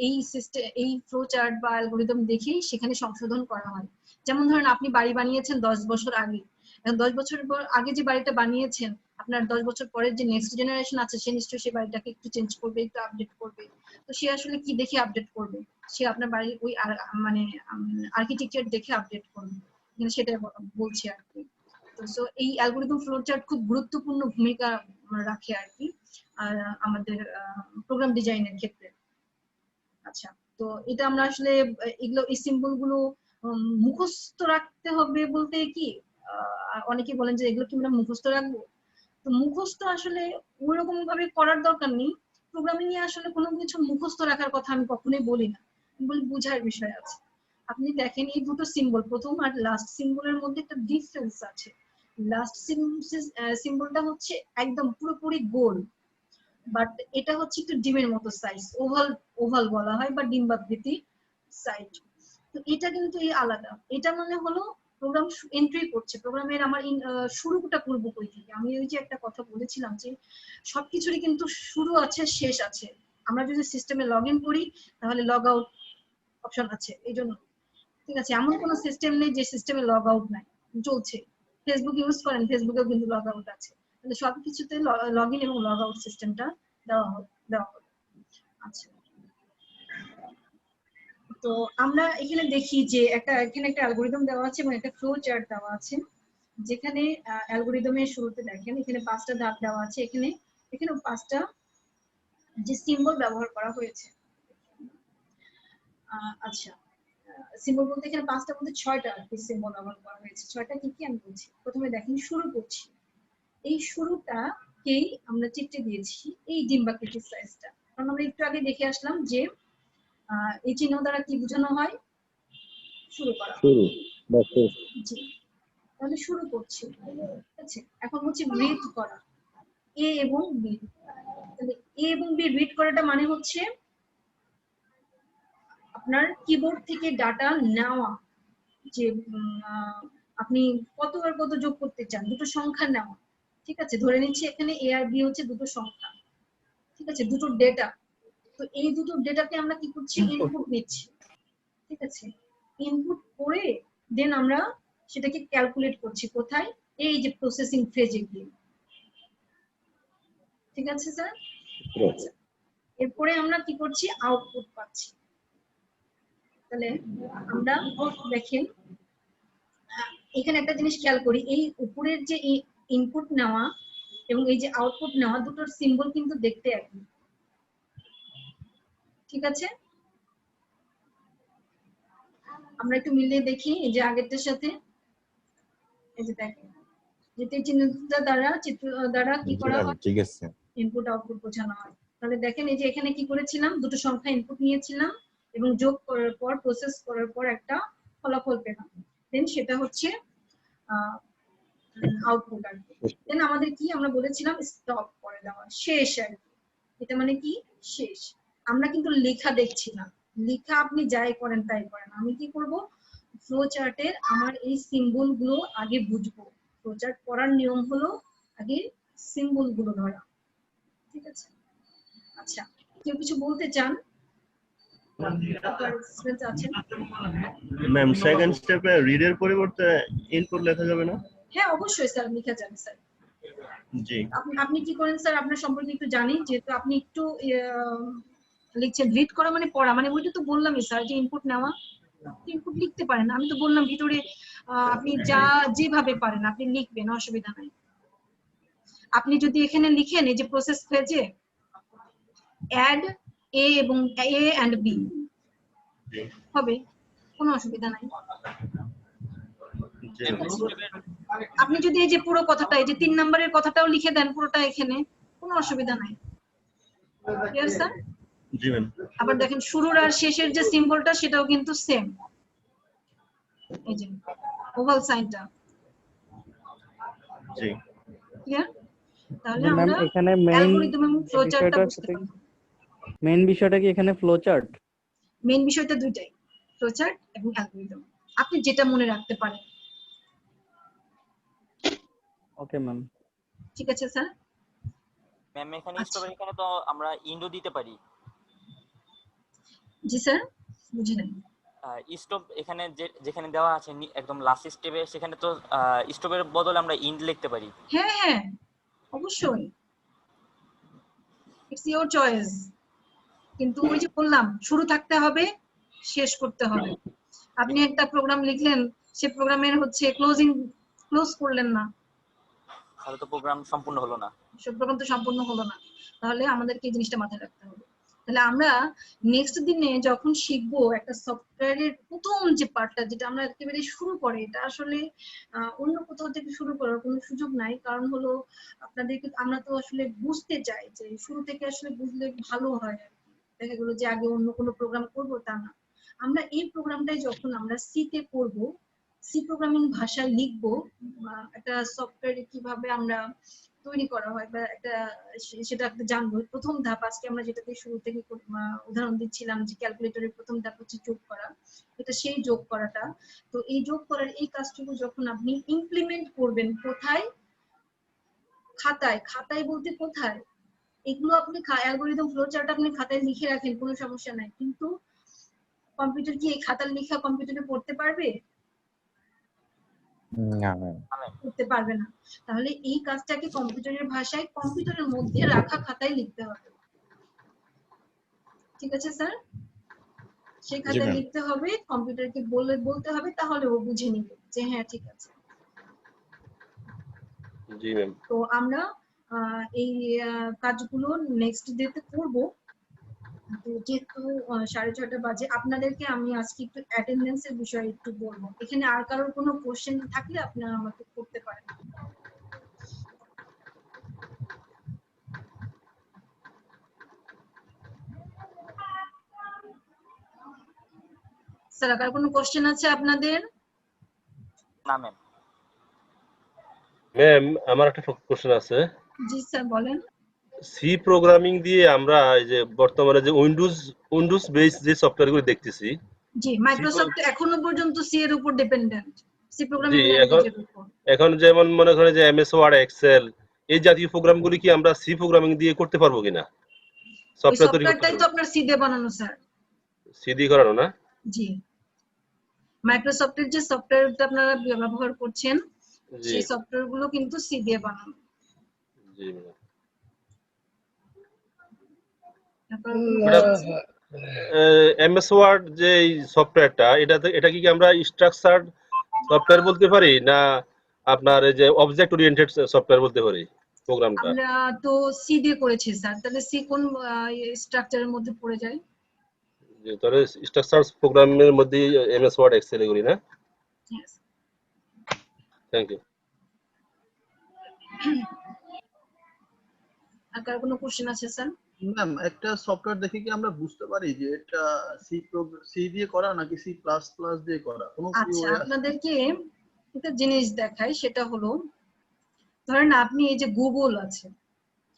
এই সিস্টেম, এই ফ্লোচার্ট বা অ্যালগরিদম দেখেই সেখানে সংশোধন করা হয়। যেমন ধরেন আপনি বাড়ি বানিয়েছেন 10 বছর আগে, এখন 10 বছর আগে যে বাড়িটা বানিয়েছেন, আপনার 10 বছর পরের যে নেক্সট জেনারেশন আছে সে নিশ্চয়ই সেই বাড়িটাকে একটু চেঞ্জ করবে, একটু আপডেট করবে। তো সে আসলে কি দেখে আপডেট করবে? সে আপনার বাড়ির ওই মানে আর্কিটেকচার দেখে আপডেট করবে, সেটাই বলছি আর কি। তো সো এই অ্যালগরিদম ফ্লোচার্ট খুব গুরুত্বপূর্ণ ভূমিকা রাখে আর কি আমাদের প্রোগ্রাম ডিজাইনের ক্ষেত্রে। আচ্ছা, তো এটা আমরা আসলে এগুলো এই সিম্বল গুলো মুখস্থ রাখতে হবে বলতে কি অনেকে বলেন যে এগুলো কি আমরা মুখস্থ রাখবো? তো মুখস্থ আসলে ওইরকম ভাবে করার দরকার নেই। প্রোগ্রামিং এ আসলে কোনো কিছু মুখস্থ রাখার কথা আমি কখনোই বলি না, বলি বুঝার বিষয় আছে। আপনি দেখেন এই দুটো সিম্বল, প্রথম আর লাস্ট সিম্বলের মধ্যে একটা ডিফারেন্স আছে। লাস্ট সিম্বলটা হচ্ছে একদম পুরোপুরি গোল, বাট এটা হচ্ছে একটু ডিমের মতো সাইজ, ওভাল বলা হয় বা ডিম্বাকৃতি সাইজ। তো এটা কিন্তু এই আলাদা। এটা মানে হলো প্রোগ্রাম এন্ট্রি করছে, প্রোগ্রামের আমার শুরুটা করবো কই থেকে। আমি ওই যে একটা কথা বলেছিলাম যে সবকিছুরই কিন্তু শুরু আছে, শেষ আছে। আমরা যদি সিস্টেমে লগ ইন করি তাহলে লগ আউট অপশন আছে, এই জন্য, ঠিক আছে? এমন কোনো সিস্টেম নেই যে সিস্টেমে লগ আউট নাই, চলছে। ফেসবুক ইউজ করেন, ফেসবুকেও কিন্তু লগ আউট আছে। তাহলে সবকিছুতে লগ ইন এবং লগ আউট সিস্টেমটা দেওয়া হবে। আচ্ছা, তো আমরা এখানে দেখি যে এখানে একটা অ্যালগোরিদম দেওয়া আছে এবং একটা ফ্লো চার্ট দেওয়া আছে, যেখানে অ্যালগোরিদমের শুরুতে দেখেন এখানে 5টা ধাপ দেওয়া আছে, এখানে 5টা যে সিম্বল ব্যবহার করা হয়েছে। আচ্ছা, সিম্বল বলতে এখানে 5টা মধ্যে 6টা সিম্বল ব্যবহার করা হয়েছে। 6টা কি কি আমি বলছি। প্রথমে দেখেন শুরু করছি, এই শুরুটাকেই আমরা চিত্রে দিয়েছি এই ডিম্বাকৃতির সাইজটা, কারণ আমরা একটু আগে দেখে আসলাম যে এই চিহ্ন দ্বারা কি বোঝানো হয়, শুরু করা। জি, তাহলে শুরু করছি, ঠিক আছে। এখন হচ্ছে রিড করা, এ এবং বি। তাহলে এ এবং বি রিড করাটা মানে হচ্ছে আপনার কিবোর্ড থেকে ডাটা নেওয়া, যে আপনি কত আর কত যোগ করতে চান, দুটো সংখ্যা নেওয়া, ঠিক আছে। ধরে নিচ্ছি এখানে এ আর বি হচ্ছে দুটো সংখ্যা, ঠিক আছে, দুটো ডেটা। তো এই দুটো ডেটাকে আমরা কি করছি, ইনপুট নিচ্ছি, ঠিক আছে। ইনপুট করে দেন আমরা সেটাকে ক্যালকুলেট করছি কোথায়, এই যে প্রসেসিং ফেজে গিয়ে, ঠিক আছে স্যার। এরপরে আমরা কি করছি, আউটপুট পাচ্ছি। তাহলে আমরা দেখেন এখানে একটা জিনিস খেয়াল করি, এই উপরের যে ইনপুট নেওয়া এবং এই যে আউটপুট নেওয়া, দুটোর সিম্বল কিন্তু দেখতে একই, ঠিক আছে। আমরা একটু মিলিয়ে দেখি এই যে আগেরটার সাথে, এই যে দেখেন যেটা চিহ্নটা দ্বারা চিত্র দ্বারা কি করা হয়, ঠিক আছে, ইনপুট আউটপুট বোঝানো হয়। তাহলে দেখেন এই যে এখানে কি করেছিলাম, দুটো সংখ্যা ইনপুট নিয়েছিলাম এবং যোগ করার পর প্রসেস করার পর একটা ফলাফল পেলাম, দেন সেটা হচ্ছে আউটপুট আর কি। দেন আমাদের কি আমরা বলেছিলাম স্টপ করে দেওয়া, শেষ আর কি। এটা মানে কি শেষ। আমরা কিন্তু লেখা দেখছি না, লেখা আপনি যাই করেন তাই করেন। আমি কি করব, ফ্লো চার্টের আমার এই সিম্বল গুলো আগে বুঝবো। ফ্লো চার্ট পড়ার নিয়ম হলো আগে সিম্বল গুলো ধরা, ঠিক আছে। আচ্ছা, কেউ কিছু বলতে চান? ম্যাম সেকেন্ড স্টেপে রিডের পরিবর্তে ইনপুট লেখা যাবে না? হ্যাঁ অবশ্যই স্যার, লেখা যাবে স্যার। জি, আপনি কি করেন স্যার, আপনার সম্পর্কে একটু জানি, যেহেতু আপনি একটু লিখছেন। রিড করা মানে পড়া, মানে ওইটা তো বললামই স্যার, যে ইনপুট নেওয়া। ইনপুট লিখতে পারেন, আমি তো বললাম ভিতরে আপনি যেভাবে পারেন আপনি লিখবেন, অসুবিধা নাই। আপনি যদি এখানে লিখেন এই যে প্রসেস ফেজে অ্যাড এ এবং এ এন্ড বি হবে, কোনো অসুবিধা নাই। আপনি যদি এই যে পুরো কথাটা, এই যে 3 নম্বরের কথাটাও লিখে দেন পুরোটা এখানে, কোনো অসুবিধা নাই। Clear sir? জি ম্যাম। আবার দেখেন শুরুর আর শেষের যে সিম্বলটা সেটাও কিন্তু সেম, এই যে ওভাল সাইনটা। জি, ক্লিয়ার? তাহলে ম্যাম আমরা এখানে মেইন অ্যালগরিদম এবং ফ্লো চার্টটা বুঝতে পারব। মেইন বিষয়টা কি এখানে ফ্লো চার্ট? মেইন বিষয়টা দুইটাই, ফ্লো চার্ট এবং অ্যালগরিদম। আপনি যেটা মনে রাখতে পারেন। Okay ma'am. ঠিক আছে স্যার। ম্যাম এখানে স্টপের এখানে তো আমরা ইন্ডো দিতে পারি। জি স্যার, বুঝি নাই। স্টপ এখানে যেখানে দেওয়া আছে একদম লাস্ট স্টেপে, সেখানে তো স্টপের বদলে আমরা ইন্ড লিখতে পারি। হ্যাঁ হ্যাঁ অবশ্যই, ইটস ইওর চয়েস। কিন্তু ওই যে বললাম, শুরু থাকতে হবে, শেষ করতে হবে। আপনি একটা প্রোগ্রাম লিখলেন, সে প্রোগ্রামের হচ্ছে ক্লোজ করলেন না, তাহলে তো প্রোগ্রাম সম্পূর্ণ হলো না, সব প্রোগ্রাম তো সম্পূর্ণ হলো না। তাহলে আমাদেরকে এই জিনিসটা মাথায় রাখতে হবে। তাহলে আমরা নেক্সট দিনে যখন শিখবো একটা সফটওয়্যারের প্রথম যে পার্টটা, যেটা আমরা একেবারে শুরু করে, এটা আসলে অন্য কোথাও থেকে শুরু করার কোনো সুযোগ নাই। কারণ হলো আপনাদেরকে আমরা তো আসলে বুঝতে চাই, যে শুরু থেকে আসলে বুঝলে ভালো হয় আর কি। দেখা গেলো যে আগে অন্য কোনো প্রোগ্রাম করবো তা না, আমরা এই প্রোগ্রামটাই যখন আমরা সিতে করবো, সি প্রোগ্রামিং ভাষায় লিখবো, একটা সফটওয়্যার কিভাবে আমরা তৈরি করা হয় বা একটা সেটা জানবো। প্রথম ধাপ আজকে আমরা যেটাতে শুরু থেকে উদাহরণ দিচ্ছিলাম, যে ক্যালকুলেটরের প্রথম ধাপ হচ্ছে যোগ করা, এটা সেই যোগ করাটা। তো এই যোগ করার এই কাজটুকু যখন আপনি ইমপ্লিমেন্ট করবেন, কোথায়? খাতায়। খাতায় বলতে কোথায়? এগুলো আপনি অ্যালগরিদম ফ্লো চার্ট আপনি খাতায় লিখে রাখেন, কোনো সমস্যা নাই, কিন্তু কম্পিউটার কি এই খাতার লেখা কম্পিউটারে পড়তে পারবে? করতে পারবে না। তাহলে এই কাজটাকে কম্পিউটারের ভাষায়, কম্পিউটারের মধ্যে রাখা খাতায় লিখতে হবে। ঠিক আছে স্যার? সে জি খাতায় ম্যাম। লিখতে হবে, কম্পিউটারকে বলতে হবে, তাহলে ও বুঝে নিবে যে হ্যাঁ ঠিক আছে। জি ম্যাম। তো আমরা এই কাজগুলো নেক্সট ডেতে করব। তো যেহেতু 6:30 বাজে, আপনাদেরকে আমি আজকে একটু অ্যাটেন্ডেন্সের বিষয়ে একটু বলবো। এখানে আর কারোর কোনো কোশ্চেন থাকলে আপনারা আমাকে করতে পারেন। স্যার আর কোনো কোশ্চেন আছে আপনাদের? না ম্যাম। ম্যাম আমার একটা কোশ্চেন আছে। জি স্যার বলেন। সি প্রোগ্রামিং দিয়ে আমরা এই যে বর্তমানে যে উইন্ডোজ বেস যে সফটওয়্যারগুলো দেখতেছি, জি, মাইক্রোসফট এখনো পর্যন্ত সি এর উপর ডিপেন্ডেন্ট, সি জি প্রোগ্রামিং এখন ল্যাঙ্গুয়েজের উপর। এখন যেমন মনে করেন যে এমএস ওয়ার্ড, এক্সেল এই জাতীয় প্রোগ্রামগুলি কি আমরা সি প্রোগ্রামিং দিয়ে করতে পারবো কিনা? ওই সফটওয়্যার তৈরি করতে সফটওয়্যারটাই তো পারবো? আপনার সি দিয়ে বানানো স্যার। সি দিয়ে করানো না? জি, মাইক্রোসফটের যে সফটওয়্যারটা আপনারা ব্যবহার করছেন জি সেই সফটওয়্যারগুলো কিন্তু সি দিয়ে বানানো। জি ম্যাম। তারপর কোনো কোশ্চেন আছে? এমএস ওয়ার্ড যে সফটওয়্যারটা এটা কি আমরা স্ট্রাকচারড সফটওয়্যার বলতে পারি, না আপনার এই যে অবজেক্ট ওরিয়েন্টেড সফটওয়্যার বলতে পারি প্রোগ্রামটা? আমরা তো সি দিয়ে করেছি স্যার, তাহলে সি কোন স্ট্রাকচারের মধ্যে পড়ে যায়? যে তাহলে স্ট্রাকচার প্রোগ্রামের মধ্যে এমএস ওয়ার্ড, এক্সেল এগুলি না? Yes. Thank you. আর কার কোনো কোশ্চেন আছে স্যার? ম্যাম একটা সফটওয়্যার দেখে কি আমরা বুঝতে পারি যে এটা সি দিয়ে করা নাকি সি প্লাস প্লাস দিয়ে করা? কোনো কি আচ্ছা, ওয়ে আছে? আপনাদেরকে একটা জিনিস দেখাই, সেটা হলো ধরেন আপনি এই যে গুগল আছে,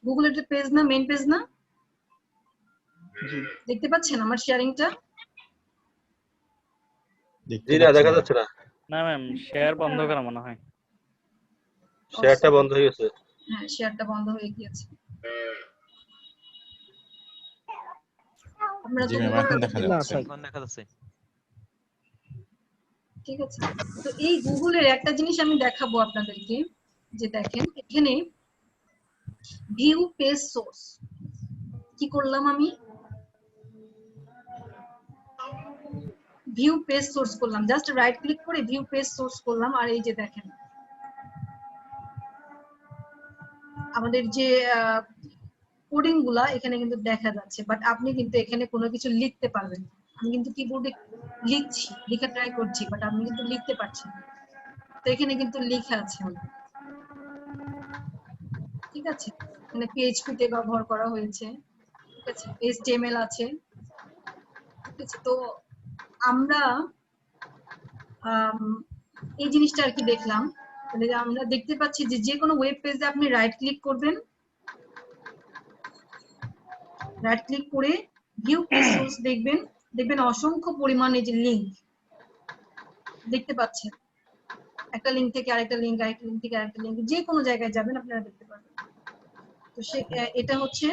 গুগল একটা পেজ না, মেইন পেজ না? জি। দেখতে পাচ্ছেন আমার শেয়ারিংটা? জি না, দেখা যাচ্ছে না। না ম্যাম, শেয়ার বন্ধ করা মনে হয়। শেয়ারটা বন্ধ হয়ে গেছে। হ্যাঁ, শেয়ারটা বন্ধ হয়ে গিয়েছে। আপনারা জি তো ম্যাম, গুগল এখন দেখা যাচ্ছে। এখন দেখা যাচ্ছে। ঠিক আছে। তো এই গুগলের একটা জিনিস আমি দেখাবো আপনাদেরকে, যে দেখেন এখানে ভিউ পেজ সোর্স কি করলাম আমি, ভিউ পেজ সোর্স করলাম, জাস্ট রাইট ক্লিক করে ভিউ পেজ সোর্স করলাম। আর এই যে দেখেন আমাদের যে কোডিং গুলা এখানে কিন্তু দেখা যাচ্ছে, বাট আপনি কিন্তু এখানে কোনো কিছু লিখতে পারবেন না। আমি কিন্তু কিবোর্ডে লিখছি, লেখা ট্রাই করছি, বাট আমি কিন্তু লিখতে পারছি না। তো এখানে কিন্তু লেখা আছে আমার, ঠিক আছে? এখানে PHP তে ব্যবহার করা হয়েছে, ঠিক আছে, HTML আছে, ঠিক আছে। তো আমরা এই জিনিসটা আর কি দেখলাম, তাহলে আমরা দেখতে পাচ্ছি যে যে কোনো ওয়েব পেজে আপনি রাইট ক্লিক করবেন, রাইট ক্লিক করে ভিউ পেজ সোর্স দেখবেন, দেখবেন অসংখ্য পরিমাণে যে লিংক দেখতে পাচ্ছেন, একটা লিংক থেকে আরেকটা লিংক, আরেকটা লিংক থেকে আরেকটা লিংক, যে কোনো জায়গায় যাবেন আপনারা দেখতে পারবেন। তো এটা হচ্ছে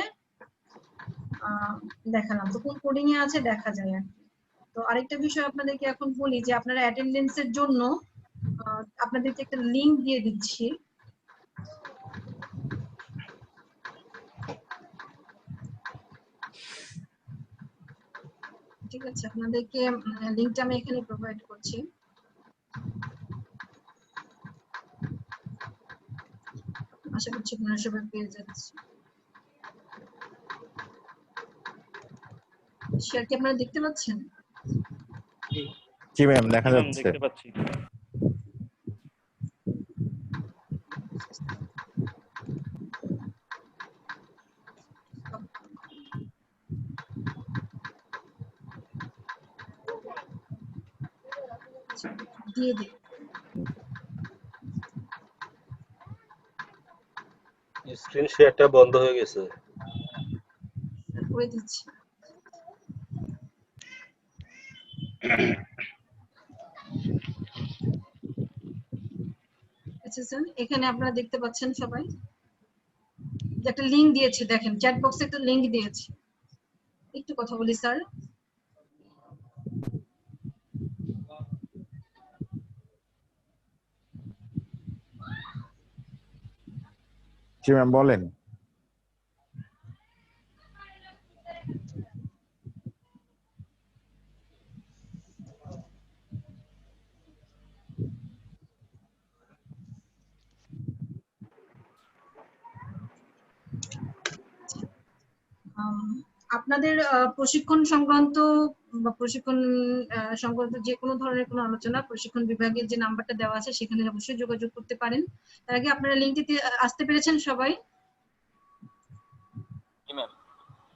দেখালাম। তো কোন কোডিং এ আছে দেখা যায় আর কি। তো আরেকটা বিষয় আপনাদেরকে এখন বলি, যে আপনারা অ্যাটেন্ডেন্সের জন্য আপনাদেরকে একটা লিংক দিয়ে দিচ্ছি, ঠিক আছে? আপনাদেরকে লিংকটা আমি এখানে প্রোভাইড করছি। আশা করছি আপনারা সবাই পেয়ে যাচ্ছেন। শেয়ার কি আপনারা দেখতে পাচ্ছেন? জি ম্যাম, দেখা যাচ্ছে। দেখতে পাচ্ছি। দিয়ে দিই। স্ক্রিন শেয়ারটা বন্ধ হয়ে গেছে। করে দিচ্ছি। আচ্ছা স্যার, এখানে আপনারা দেখতে পাচ্ছেন সবাই যে একটা লিংক দিয়েছে, দেখেন চ্যাট বক্সে একটা লিংক দিয়েছে। একটু কথা বলি স্যার। জি ম্যাম, বলেন। আপনাদের প্রশিক্ষণ সংক্রান্ত বা প্রশিক্ষণ সংক্রান্ত যে কোনো ধরনের কোনো আলোচনা প্রশিক্ষণ বিভাগের যে নাম্বারটা দেওয়া আছে সেখানে অবশ্যই যোগাযোগ করতে পারেন। তার আগে আপনারা লিঙ্কটিতে আসতে পেরেছেন সবাই?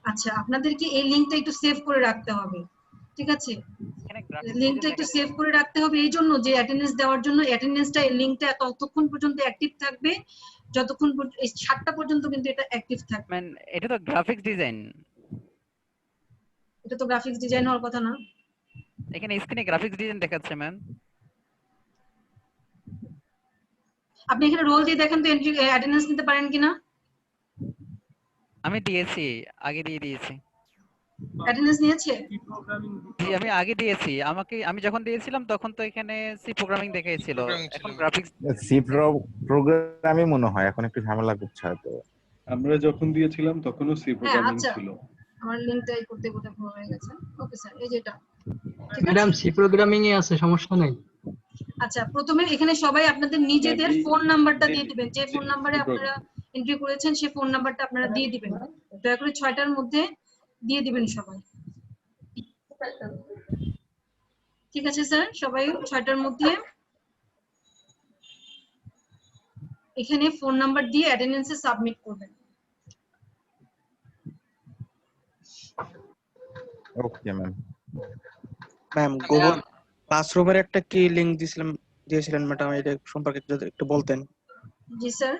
আচ্ছা, আপনাদেরকে এই লিঙ্কটা একটু সেভ করে রাখতে হবে, ঠিক আছে? লিঙ্কটা একটু সেভ করে রাখতে হবে এই জন্য যে অ্যাটেন্ডেন্স দেওয়ার জন্য অ্যাটেন্ডেন্সটা এই লিঙ্কটা ততক্ষণ পর্যন্ত অ্যাক্টিভ থাকবে যতক্ষণ 7টা পর্যন্ত কিন্তু এটা অ্যাক্টিভ থাকবে। ম্যাম এটা তো গ্রাফিক্স ডিজাইন, এটা তো গ্রাফিক্স ডিজাইন হওয়ার কথা না। এখানে স্ক্রিনে গ্রাফিক্স ডিজাইন দেখাচ্ছে ম্যাম। আপনি এখানে রোল দিয়ে দেখেন তো এন্ট্রি অ্যাটেন্ডেন্স নিতে পারেন কিনা। আমি দিয়েছি, আগে দিয়ে দিয়েছি। অ্যাটেন্ডেন্স নিয়েছে? জি আমি আগে দিয়েছি, আমি যখন দিয়েছিলাম তখন তো এখানে সি প্রোগ্রামিং দেখাইছিল, এখন গ্রাফিক্স সি প্রোগ্রামই মনে হয় এখন একটু ঝামেলা করছে হয়তো। আমরা যখন দিয়েছিলাম তখনও সি প্রোগ্রামিং আচ্ছা, ছিল। আমার লিংকটাই করতে ভুল হয়ে গেছে। ওকে স্যার, এই যেটা ম্যাডাম সি প্রোগ্রামিং এ আছে, সমস্যা নাই। আচ্ছা, প্রথমে এখানে সবাই আপনাদের নিজেদের ফোন নাম্বারটা দিয়ে দিবেন, যে ফোন নাম্বারে আপনারা এন্ট্রি করেছেন সেই ফোন নাম্বারটা আপনারা দিয়ে দিবেন, দয়া করে 6টার মধ্যে দিয়ে দিবেন সবাই, ঠিক আছে স্যার? সবাই 6টার মধ্যে এখানে ফোন নাম্বার দিয়ে অ্যাটেন্ডেন্সে সাবমিট করবেন। Okay ma'am. ম্যাম গুগল ক্লাসরুমের একটা কি লিংক দিয়েছিলেন ম্যাডাম, এটা সম্পর্কে যদি একটু বলতেন। জি স্যার,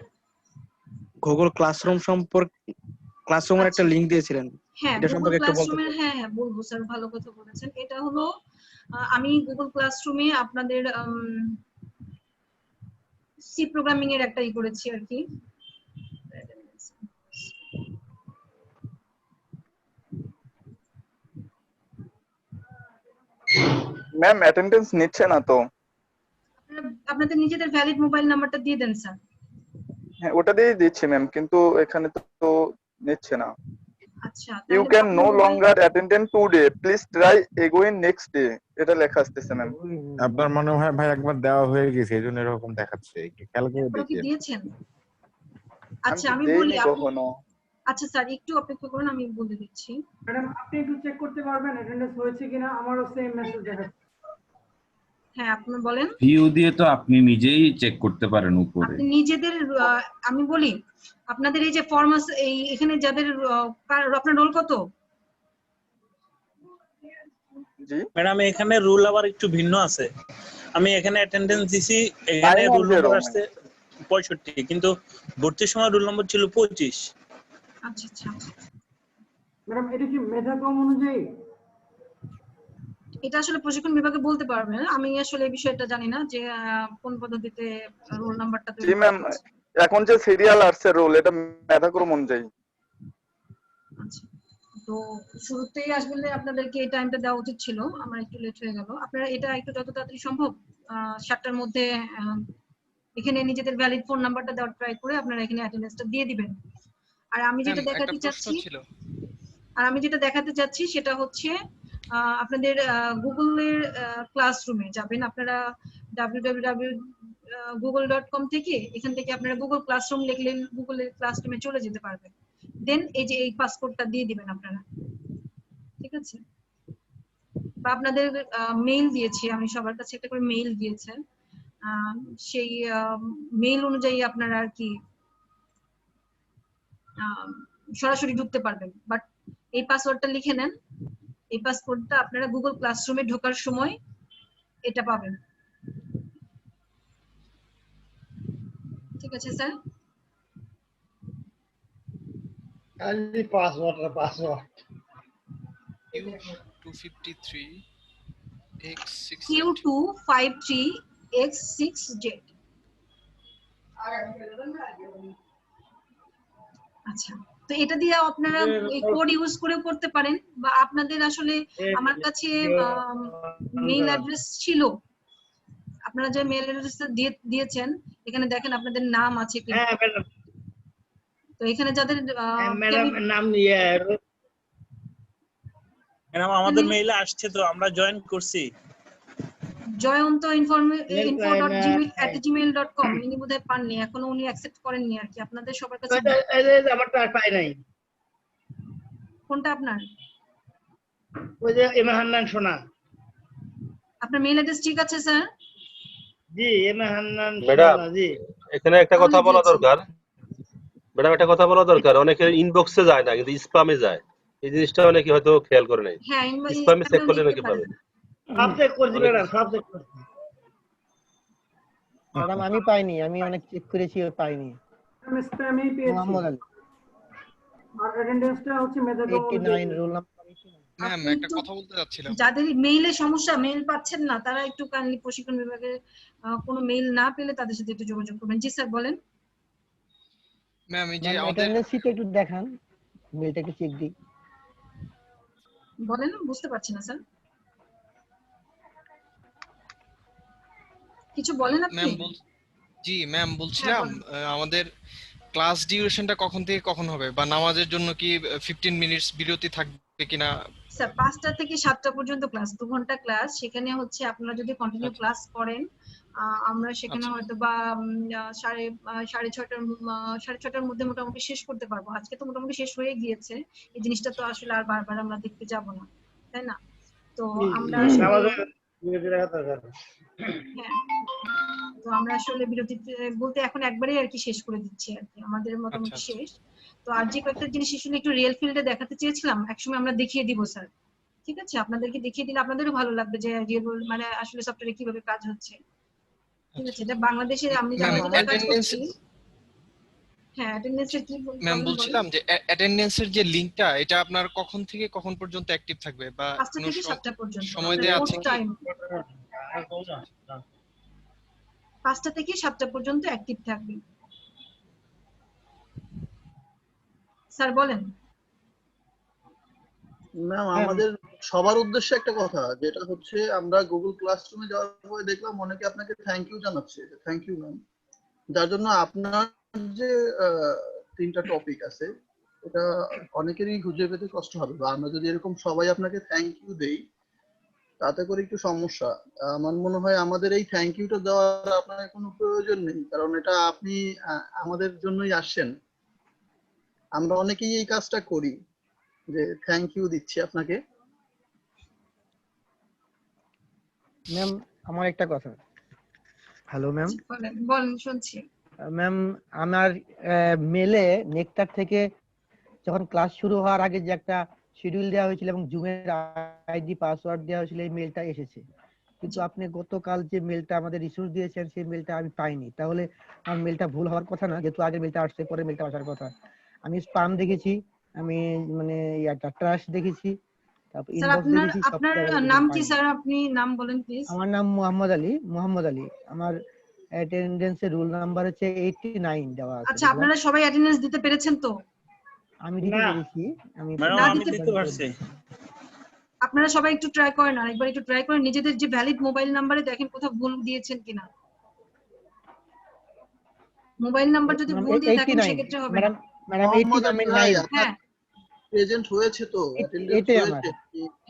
গুগল ক্লাসরুমের একটা লিংক দিয়েছিলেন, হ্যাঁ এটা গুগল সম্পর্কে একটু বলতেন। ক্লাসরুমের, হ্যাঁ বলবো স্যার, ভালো কথা বলেছেন। এটা হলো আমি গুগল ক্লাসরুমে আপনাদের সি প্রোগ্রামিং এর একটা করেছি আর কি। ম্যাম অ্যাটেন্ডেন্স নিচ্ছে না তো। আপনাদের নিজেদের ভ্যালিড মোবাইল নাম্বারটা দিয়ে দেন স্যার। হ্যাঁ ওটা দিয়ে দিচ্ছি ম্যাম, কিন্তু এখানে তো নিচ্ছে না। আচ্ছা, you can no longer attendant today, please try again next day, এটা লেখা আসতেছে ম্যাম। আপনার মনে হয় ভাই একবার দেওয়া হয়ে গেছে এজন্য এরকম দেখাচ্ছে, একটু খেয়াল করে আপনারা কি দেখেন। দিয়েছেন? আচ্ছা আমি দেইনি বলি, কখনো। আচ্ছা স্যার একটু অপেক্ষা করুন, আমি বলে দিচ্ছি। ম্যাডাম আপনি একটু চেক করতে পারবেন অ্যাটেন্ডেন্স হয়েছে কিনা? আমারও সেম মেসেজ দেখাচ্ছে। হ্যাঁ আপনি বলেন। ভিউ দিয়ে তো আপনি নিজেই চেক করতে পারেন উপরে। আপনি নিজেদের আমি বলি আপনাদের এই যে ফর্ম আছে এখানে যাদের আপনার রোল কত? জি ম্যাডাম এখানে রুল আবার একটু ভিন্ন আছে। আমি এখানে অ্যাটেন্ডেন্স দিছি, এখানে রুল নম্বর আসছে 65, কিন্তু ভর্তির সময় রুল নম্বর ছিল 25। আচ্ছা আচ্ছা ম্যাডাম এটা কি মেধাক্রম অনুযায়ী? এটা আসলে প্রশিক্ষণ বিভাগে বলতে পারবে না, আমি আসলে এই বিষয়টা জানি না যে কোন পদ্ধতিতে রোল নাম্বারটা তৈরি জি ম্যাম, এখন যে সিরিয়াল আসছে রোল এটা মেধাক্রম অনুযায়ী। আচ্ছা, তো শুরুতেই আসলে আপনাদেরকে এই টাইমটা দেওয়া উচিত ছিল, আমার একটু লেট হয়ে গেল। আপনারা এটা একটু যত তাড়াতাড়ি সম্ভব 7টার মধ্যে এখানে নিজেদের ভ্যালিড ফোন নাম্বারটা দেওয়ার ট্রাই করে আপনারা এখানে অ্যাটেন্ডেন্সটা দিয়ে দিবেন। আর আমি যেটা দেখাতে চাচ্ছি সেটা হচ্ছে আপনাদের গুগলের ক্লাসরুমে যাবেন, আপনারা www.google.com থেকে এখান থেকে আপনারা গুগল ক্লাসরুম লিখলে গুগলের ক্লাসরুমে চলে যেতে পারবেন। দেন এই যে এই পাসওয়ার্ডটা দিয়ে দিবেন আপনারা, ঠিক আছে? বা আপনাদের মেইল দিয়েছি আমি, সবার কাছে একটা করে মেইল দিয়েছে, সেই মেইল অনুযায়ী আপনারা আর কি সরাসরি ঢুকতে পারবেন। বাট এই পাসওয়ার্ডটা লিখে নেন, এই পাসওয়ার্ডটা আপনারা গুগল ক্লাসরুমে ঢোকার সময় এটা পাবেন, ঠিক আছে স্যার? খালি পাসওয়ার্ড Q253X6Z। আচ্ছা, তো এটা দিয়ে আপনারা কোড ইউজ করে করতে পারেন, বা আপনাদের আসলে আমার কাছে মেইল অ্যাড্রেস ছিল, আপনারা যে মেইল অ্যাড্রেসটা দিয়েছেন এখানে দেখেন আপনাদের নাম আছে কি। হ্যাঁ ম্যাডাম, তো এখানে যাদের ম্যাডাম নাম নিয়ে ম্যাডাম আমাদের মেইলে আসছে, তো আমরা জয়েন করছি। জয়ন্ত.info.gmail.com ইনি বোধহয় পাননি এখনো, উনি অ্যাকসেপ্ট করেননি আর কি, আপনাদের সবার কাছে আমারটা আর পাই নাই। কোনটা আপনার? ওই যে এম এ হান্নান সোনা। আপনার মেইল অ্যাড্রেস ঠিক আছে sir? G M A Hannan madam সোনা জি। এখানে একটা কথা বলা দরকার, ম্যাডাম একটা কথা বলা দরকার, অনেকের ইনবক্সে যায় না কিন্তু স্প্যামে যায়, এই জিনিসটা অনেকে হয়তো খেয়াল করে নাই। হ্যাঁ স্প্যামে চেক করলে নাকি পাবে। সব চেক করছি ম্যাডাম, সব চেক করছি। ম্যাডাম আমি পাইনি, আমি অনেক চেক করেছি পাইনি। আমি স্প্যামেই পেয়েছি। মোহাম্মদ আলী আর অ্যাটেন্ডেন্সটা হচ্ছে মেথড 89 রোল নাম্বার। ম্যাম একটা কথা বলতে যাচ্ছিলাম। যাদের মেইলে সমস্যা, মেইল পাচ্ছেন না, তারা একটু কাইন্ডলি প্রশিক্ষণ বিভাগে কোনো মেইল না পেলে তাদের সাথে একটু যোগাযোগ করবেন। জি স্যার বলেন। ম্যাম এই যে আমাদের অ্যাটেন্ডেন্স শিটে একটু দেখান, মেইলটাকে চেক দিই। বলেন, বুঝতে পারছি না স্যার, কিছু বলেন আপনি। জি ম্যাম বলছিলাম আমাদের ক্লাস ডিউরেশনটা কখন থেকে কখন হবে, বা নামাজের জন্য কি 15 মিনিটস বিরতি থাকবে কিনা? স্যার 5টা থেকে 7টা পর্যন্ত ক্লাস, 2 ঘন্টা ক্লাস। সেখানে হচ্ছে আপনারা যদি কন্টিনিউ ক্লাস করেন, আমরা সেখানে হয়তো বা 6:30টার মধ্যে মোটামুটি শেষ করতে পারবো। আজকে তো মোটামুটি শেষ হয়ে গিয়েছে, এই জিনিসটা তো আসলে আর বারবার আমরা দেখতে যাব না, তাই না? তো আমরা তো আমরা আসলে বিরতিতে বলতে এখন একবারেই আর কি শেষ করে দিচ্ছি আর কি, আমাদের মোটামুটি শেষ। তো আর যে কয়েকটা জিনিস আসলে একটু রিয়েল ফিল্ডে দেখাতে চেয়েছিলাম, একসময় আমরা দেখিয়ে দিব স্যার, ঠিক আছে? আপনাদেরকে দেখিয়ে দিলে আপনাদেরও ভালো লাগবে যে রিয়েল মানে আসলে সফটওয়্যারে কিভাবে কাজ হচ্ছে, ঠিক আছে? এটা বাংলাদেশে আমি কাজ করছি। হ্যাঁ অ্যাটেন্ডেন্সের কি ম্যাম বলছিলাম যে অ্যাটেন্ডেন্সের যে লিংকটা, এটা আপনার কখন থেকে কখন পর্যন্ত অ্যাক্টিভ থাকবে, বা 5টা থেকে 7টা পর্যন্ত সময় দেয়া আছে কি? 5টা থেকে 7টা পর্যন্ত অ্যাক্টিভ থাকবে। স্যার বলেন। ম্যাম আমাদের সবার উদ্দেশ্যে একটা কথা, যেটা হচ্ছে আমরা গুগল ক্লাসরুমে যাওয়ার পরে দেখলাম অনেকে আপনাকে থ্যাংক ইউ জানাচ্ছে। Thank you ma'am. যার জন্য আপনার যে 3টা টপিক আছে এটা অনেকেরই খুঁজে পেতে কষ্ট হবে, বা আমরা যদি এরকম সবাই আপনাকে থ্যাংক ইউ দেই তাতে করে একটু সমস্যা। আমার মনে হয় আমাদের এই থ্যাংক ইউটা দেওয়ার আপনার কোনো প্রয়োজন নেই, কারণ এটা আপনি আমাদের জন্যই আসছেন। আমরা অনেকেই এই কাজটা করি যে থ্যাংক ইউ দিচ্ছি আপনাকে। ম্যাম আমার একটা কথা। Hello ma'am. বলেন, শুনছি। ম্যাম আমার মেলে নেকটার থেকে যখন ক্লাস শুরু হওয়ার আগে যে একটা শিডিউল দেওয়া হয়েছিল এবং জুমের আইডি পাসওয়ার্ড দেওয়া হয়েছিল, এই মেলটা এসেছে, কিন্তু আপনি গতকাল যে মেলটা আমাদের রিসোর্স দিয়েছেন সেই মেলটা আমি পাইনি। তাহলে আমার মেলটা ভুল হওয়ার কথা না, যেহেতু আগে মেলটা আসছে পরে মেলটা আসার কথা। আমি স্প্যাম দেখেছি, আমি মানে একটা ট্রাশ দেখেছি, তারপর স্যার ইনবক্স দেখেছি। আপনার নাম কি স্যার? আপনি নাম বলেন প্লিজ। আমার নাম মোহাম্মদ আলী। আমার অ্যাটেন্ডেন্সের রোল নাম্বার হচ্ছে 89 দেওয়া আছে। আচ্ছা আপনারা সবাই অ্যাটেন্ডেন্স দিতে পেরেছেন তো? আমি দিতে পেরেছি। ম্যাডাম আমি দিতে পারছি। আপনারা সবাই একটু ট্রাই করেন, আরেকবার একটু ট্রাই করেন নিজেদের যে ভ্যালিড মোবাইল নাম্বারে, দেখেন কোথাও ভুল দিয়েছেন কিনা। মোবাইল নাম্বার যদি ভুল দিয়ে থাকেন সেক্ষেত্রে হবে না। ম্যাডাম 89 হ্যাঁ প্রেজেন্ট হয়েছে তো, অ্যাটেন্ডেন্স হয়েছে।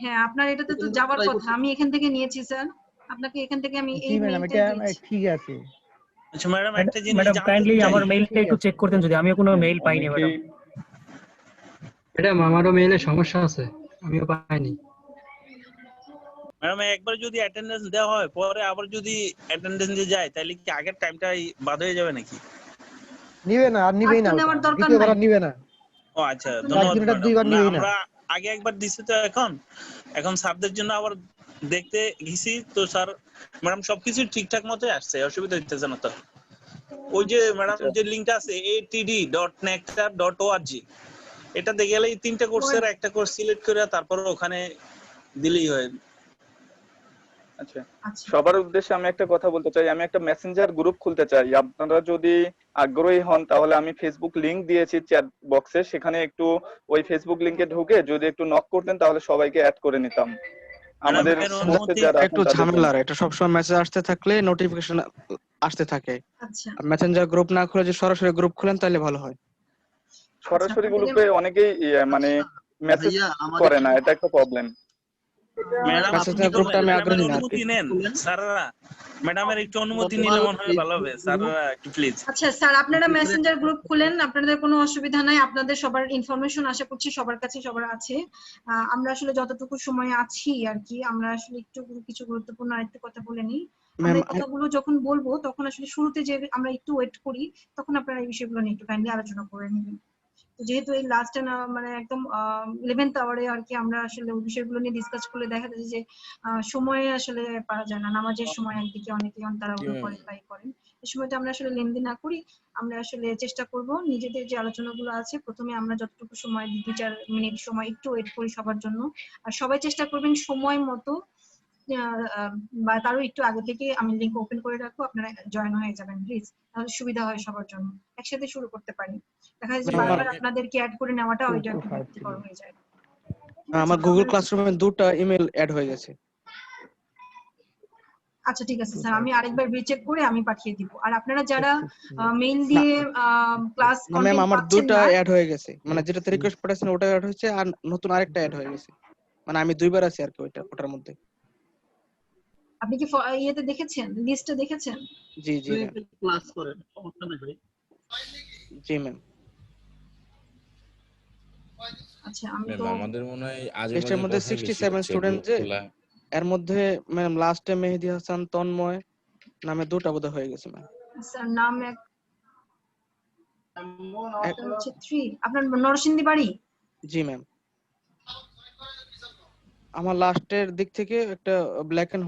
হ্যাঁ আপনার এটাতে তো যাওয়ার কথা, আমি এখান থেকে নিয়েছি স্যার, আপনাকে এখান থেকে আমি এই মেইলটা দিয়েছি। ঠিক আছে। আচ্ছা ম্যাডাম একটা জিনিস ম্যাডাম কাইন্ডলি আমার মেইলটা একটু চেক করতেন যদি, আমিও কোনো মেইল পাইনি ম্যাডাম। ম্যাডাম আমারও মেইলে সমস্যা আছে, আমিও পাইনি। ম্যাডাম একবার যদি অ্যাটেন্ডেন্স দেওয়া হয় পরে আবার যদি অ্যাটেন্ডেন্সে যায় তাহলে কি আগের টাইমটাই বাদ হয়ে যাবে নাকি? নিবে না, আর নিবেই না, দ্বিতীয়বার আর নিবে না। ও আচ্ছা ধন্যবাদ। দুইবার নিবেই না। আমরা আগে একবার দিছি তো, এখন স্যারদের জন্য আবার দেখতে গেছি তো স্যার ম্যাডাম সবকিছু ঠিকঠাক মতোই আসছে, অসুবিধা হইতেছে না তো? ওই যে ম্যাডাম যে লিংকটা আছে atd.nectar.org, এটাতে গেলেই 3টা কোর্সের একটা কোর্স সিলেক্ট করে তারপর ওখানে দিলেই হয়। আচ্ছা সবার উদ্দেশ্যে আমি একটা কথা বলতে চাই। আমি একটা মেসেঞ্জার গ্রুপ খুলতে চাই, আপনারা যদি আগ্রহী হন তাহলে আমি ফেসবুক লিংক দিয়েছি চ্যাট বক্সে, সেখানে একটু ওই ফেসবুক লিংকে ঢুকে যদি একটু নক করতেন তাহলে সবাইকে অ্যাড করে নিতাম। আমাদের একটু ঝামেলার, এটা সবসময় মেসেজ আসতে থাকলে নোটিফিকেশন আসতে থাকে। আচ্ছা মেসেঞ্জার গ্রুপ না খুলে যে সরাসরি গ্রুপ খুলেন তাহলে ভালো হয়। সরাসরি গ্রুপে অনেকেই মানে মেসেজ করে না, এটা একটা প্রবলেম। ম্যাডাম ক্লাসে আপনি যাওয়ার তো গ্রুপটা আমি আগ্রহী ম্যাডামের না আর অনুমতি কি। নেন স্যাররা, ম্যাডামের একটু অনুমতি গতবার নিলে মনে হয় এই ভালো হবে স্যাররা, একটু প্লিজ। আচ্ছা স্যার, আপনারা মেসেঞ্জার গ্রুপ খুলেন, আপনাদের কোনো অসুবিধা নাই। আপনাদের সবার ইনফরমেশন আশা করছি সবার কাছে সবার আছে। আমরা আসলে যতটুকু সময় আছি আর কি, আমরা আসলে একটু কিছু গুরুত্বপূর্ণ আরেকটু কথা বলে নিই। আমরা ম্যাম এই কথাগুলো যখন বলবো তখন আসলে শুরুতে যে আমরা একটু ওয়েট করি, তখন আপনারা এই বিষয়গুলো নিয়ে একটু কাইন্ডলি আলোচনা করে নেবেন। তো যেহেতু এই লাস্ট মানে একদম 11th আওয়ারে আর কি আমরা আসলে ওই বিষয়গুলো নিয়ে ডিসকাস করলে দেখা যাচ্ছে যে সময়ে আসলে পারা যায় না, নামাজের সময় একদিকে অনেকে তাড়াহুড়ো করে তাই করেন। এই সময়টা আমরা আসলে লেনদেন না করি, আমরা আসলে চেষ্টা করব নিজেদের যে আলোচনাগুলো আছে প্রথমে আমরা যতটুকু সময় 2-4 মিনিট সময় একটু ওয়েট করি সবার জন্য। আর সবাই চেষ্টা করবেন সময় মতো বা তারও একটু আগে থেকে আমি লিংক ওপেন করে রাখবো, আপনারা জয়েন হয়ে যাবেন প্লিজ, তাহলে সুবিধা হয় সবার জন্য। একসাথে শুরু করতে পারি, দেখা যায় যে বারবার আপনাদেরকে অ্যাড করে নেওয়াটা ওইটা একটু বিরক্তিকর হয়ে যায়। আমার গুগল ক্লাসরুমে 2টা ইমেল অ্যাড হয়ে গেছে। আচ্ছা ঠিক আছে স্যার, আমি আরেকবার রিচেক করে আমি পাঠিয়ে দিব। আর আপনারা যারা মেইল দিয়ে ক্লাস না ম্যাম, কন্টেন্ট আমার পাচ্ছেন 2টা না, অ্যাড হয়ে গেছে, মানে যেটাতে রিকোয়েস্ট পাঠাচ্ছেন ওটা অ্যাড হয়েছে আর নতুন আরেকটা অ্যাড হয়ে গেছে, মানে আমি 2বার আছি আর কি ওটার মধ্যে। আপনি কি ইয়েতে দেখেছেন, লিস্টে দেখেছেন? জি জি ম্যাম। ক্লাস করেন, সমস্যা নেই ভাই। জি ম্যাম। আচ্ছা আমি তো আমাদের মনে হয় আজ লিস্টের মধ্যে 67 স্টুডেন্ট যে, এর মধ্যে ম্যাম লাস্টে মেহেদী হাসান তন্ময় নামে 2টা বোধহয় হয়ে গেছে ম্যাম। স্যার নাম হচ্ছে 3, আপনার নরসিংদী বাড়ি? জি ম্যাম। আমার লাস্টের দিক থেকে একটা ব্ল্যাক এন্ড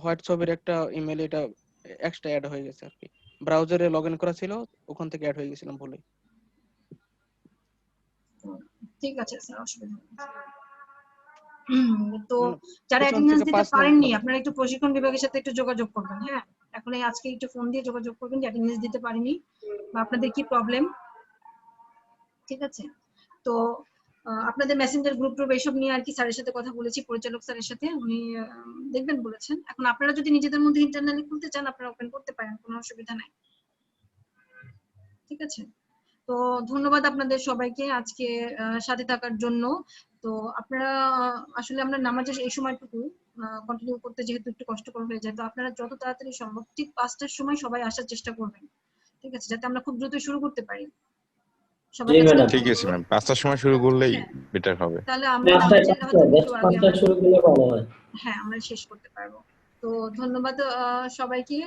হোয়াইট ছবির একটা ইমেল, এটা এক্সট্রা অ্যাড হয়ে গেছে আর কি, ব্রাউজারে লগইন করা ছিল ওখান থেকে অ্যাড হয়ে গেছিলাম ভুলে। ঠিক আছে স্যার, অসুবিধা নেই। তো যারা অ্যাটেন্ডেন্স দিতে পারেননি আপনারা একটু প্রশিক্ষণ বিভাগের সাথে একটু যোগাযোগ করবেন। হ্যাঁ, এখন আজকে একটু ফোন দিয়ে যোগাযোগ করবেন যে অ্যাটেন্ডেন্স দিতে পারেনি বা আপনাদের কি প্রবলেম। ঠিক আছে, তো আপনাদের মেসেঞ্জার গ্রুপ এইসব নিয়ে আর কি স্যারের সাথে কথা বলেছি, পরিচালক স্যারের সাথে, উনি দেখবেন বলেছেন। এখন আপনারা যদি নিজেদের মধ্যে ইন্টারনালি খুলতে চান আপনারা ওপেন করতে পারেন, কোনো অসুবিধা নাই। ঠিক আছে, তো ধন্যবাদ আপনাদের সবাইকে আজকে সাথে থাকার জন্য। তো আপনারা আসলে আমরা নামাজের এই সময়টুকু কন্টিনিউ করতে যেহেতু একটু কষ্টকর হয়ে যায়, তো আপনারা যত তাড়াতাড়ি সম্ভব ঠিক 5টার সময় সবাই আসার চেষ্টা করবেন, ঠিক আছে, যাতে আমরা খুব দ্রুত শুরু করতে পারি। ঠিক আছে ম্যাম, 5টার সময় শুরু করলেই বেটার হবে। তাহলে আমরা নামাজের হয়তো একটু আগে হ্যাঁ আমরা শেষ করতে পারবো। তো ধন্যবাদ সবাইকে।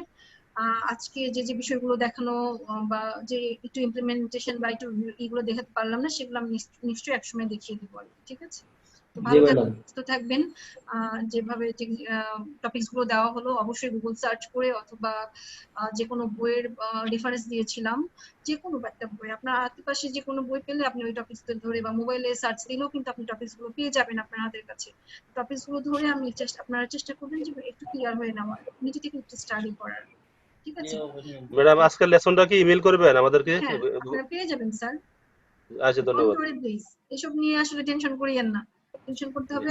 আজকে যে বিষয়গুলো দেখানো বা যে একটু ইমপ্লিমেন্টেশন বা একটু এগুলো দেখাতে পারলাম না, সেগুলো আমি নিশ্চয়ই একসময় দেখিয়ে দিব। ঠিক আছে, তো ভালো থাকবেন, সুস্থ থাকবেন। যেভাবে টপিকস গুলো দেওয়া হলো অবশ্যই গুগল সার্চ করে অথবা যে কোনো বইয়ের রেফারেন্স দিয়েছিলাম, যে কোনো একটা বই আপনার আশেপাশে যে কোনো বই পেলে আপনি ওই টপিকস ধরে বা মোবাইলে সার্চ দিলেও কিন্তু আপনি টপিকস গুলো পেয়ে যাবেন আপনার হাতের কাছে। টপিকস গুলো ধরে আপনারা চেষ্টা করবেন যে একটু ক্লিয়ার হয়ে নেওয়ার, নিজে থেকে একটু স্টাডি করার। ঠিক আছে ম্যাডাম, আজকের লেসনটা কি ইমেল করবেন আমাদেরকে? হ্যাঁ, আপনারা পেয়ে যাবেন স্যার। আচ্ছা ধন্যবাদ। প্লিজ এসব নিয়ে আসলে টেনশন করিয়েন না, টেনশন করতে হবে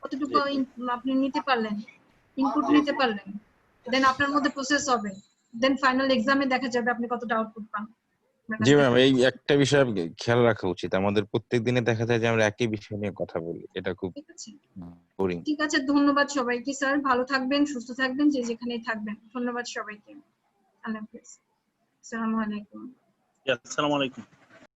কতটুকু আপনি নিতে পারলেন, ইনপুট নিতে পারলেন, দেন আপনার মধ্যে প্রসেস হবে, দেন ফাইনাল এক্সামে দেখা যাবে আপনি কতটা আউটপুট পান। জি ম্যাম, এই একটা বিষয় খেয়াল রাখা উচিত, আমাদের প্রত্যেক দিনে দেখা যায় যে আমরা একই বিষয় নিয়ে কথা বলি, এটা খুব বোরিং। ঠিক আছে, ধন্যবাদ সবাইকে স্যার, ভালো থাকবেন, সুস্থ থাকবেন, যে যেখানেই থাকবেন। ধন্যবাদ সবাইকে, আল্লাহ হাফেজ, আসসালামু আলাইকুম। আসসালামু আলাইকুম।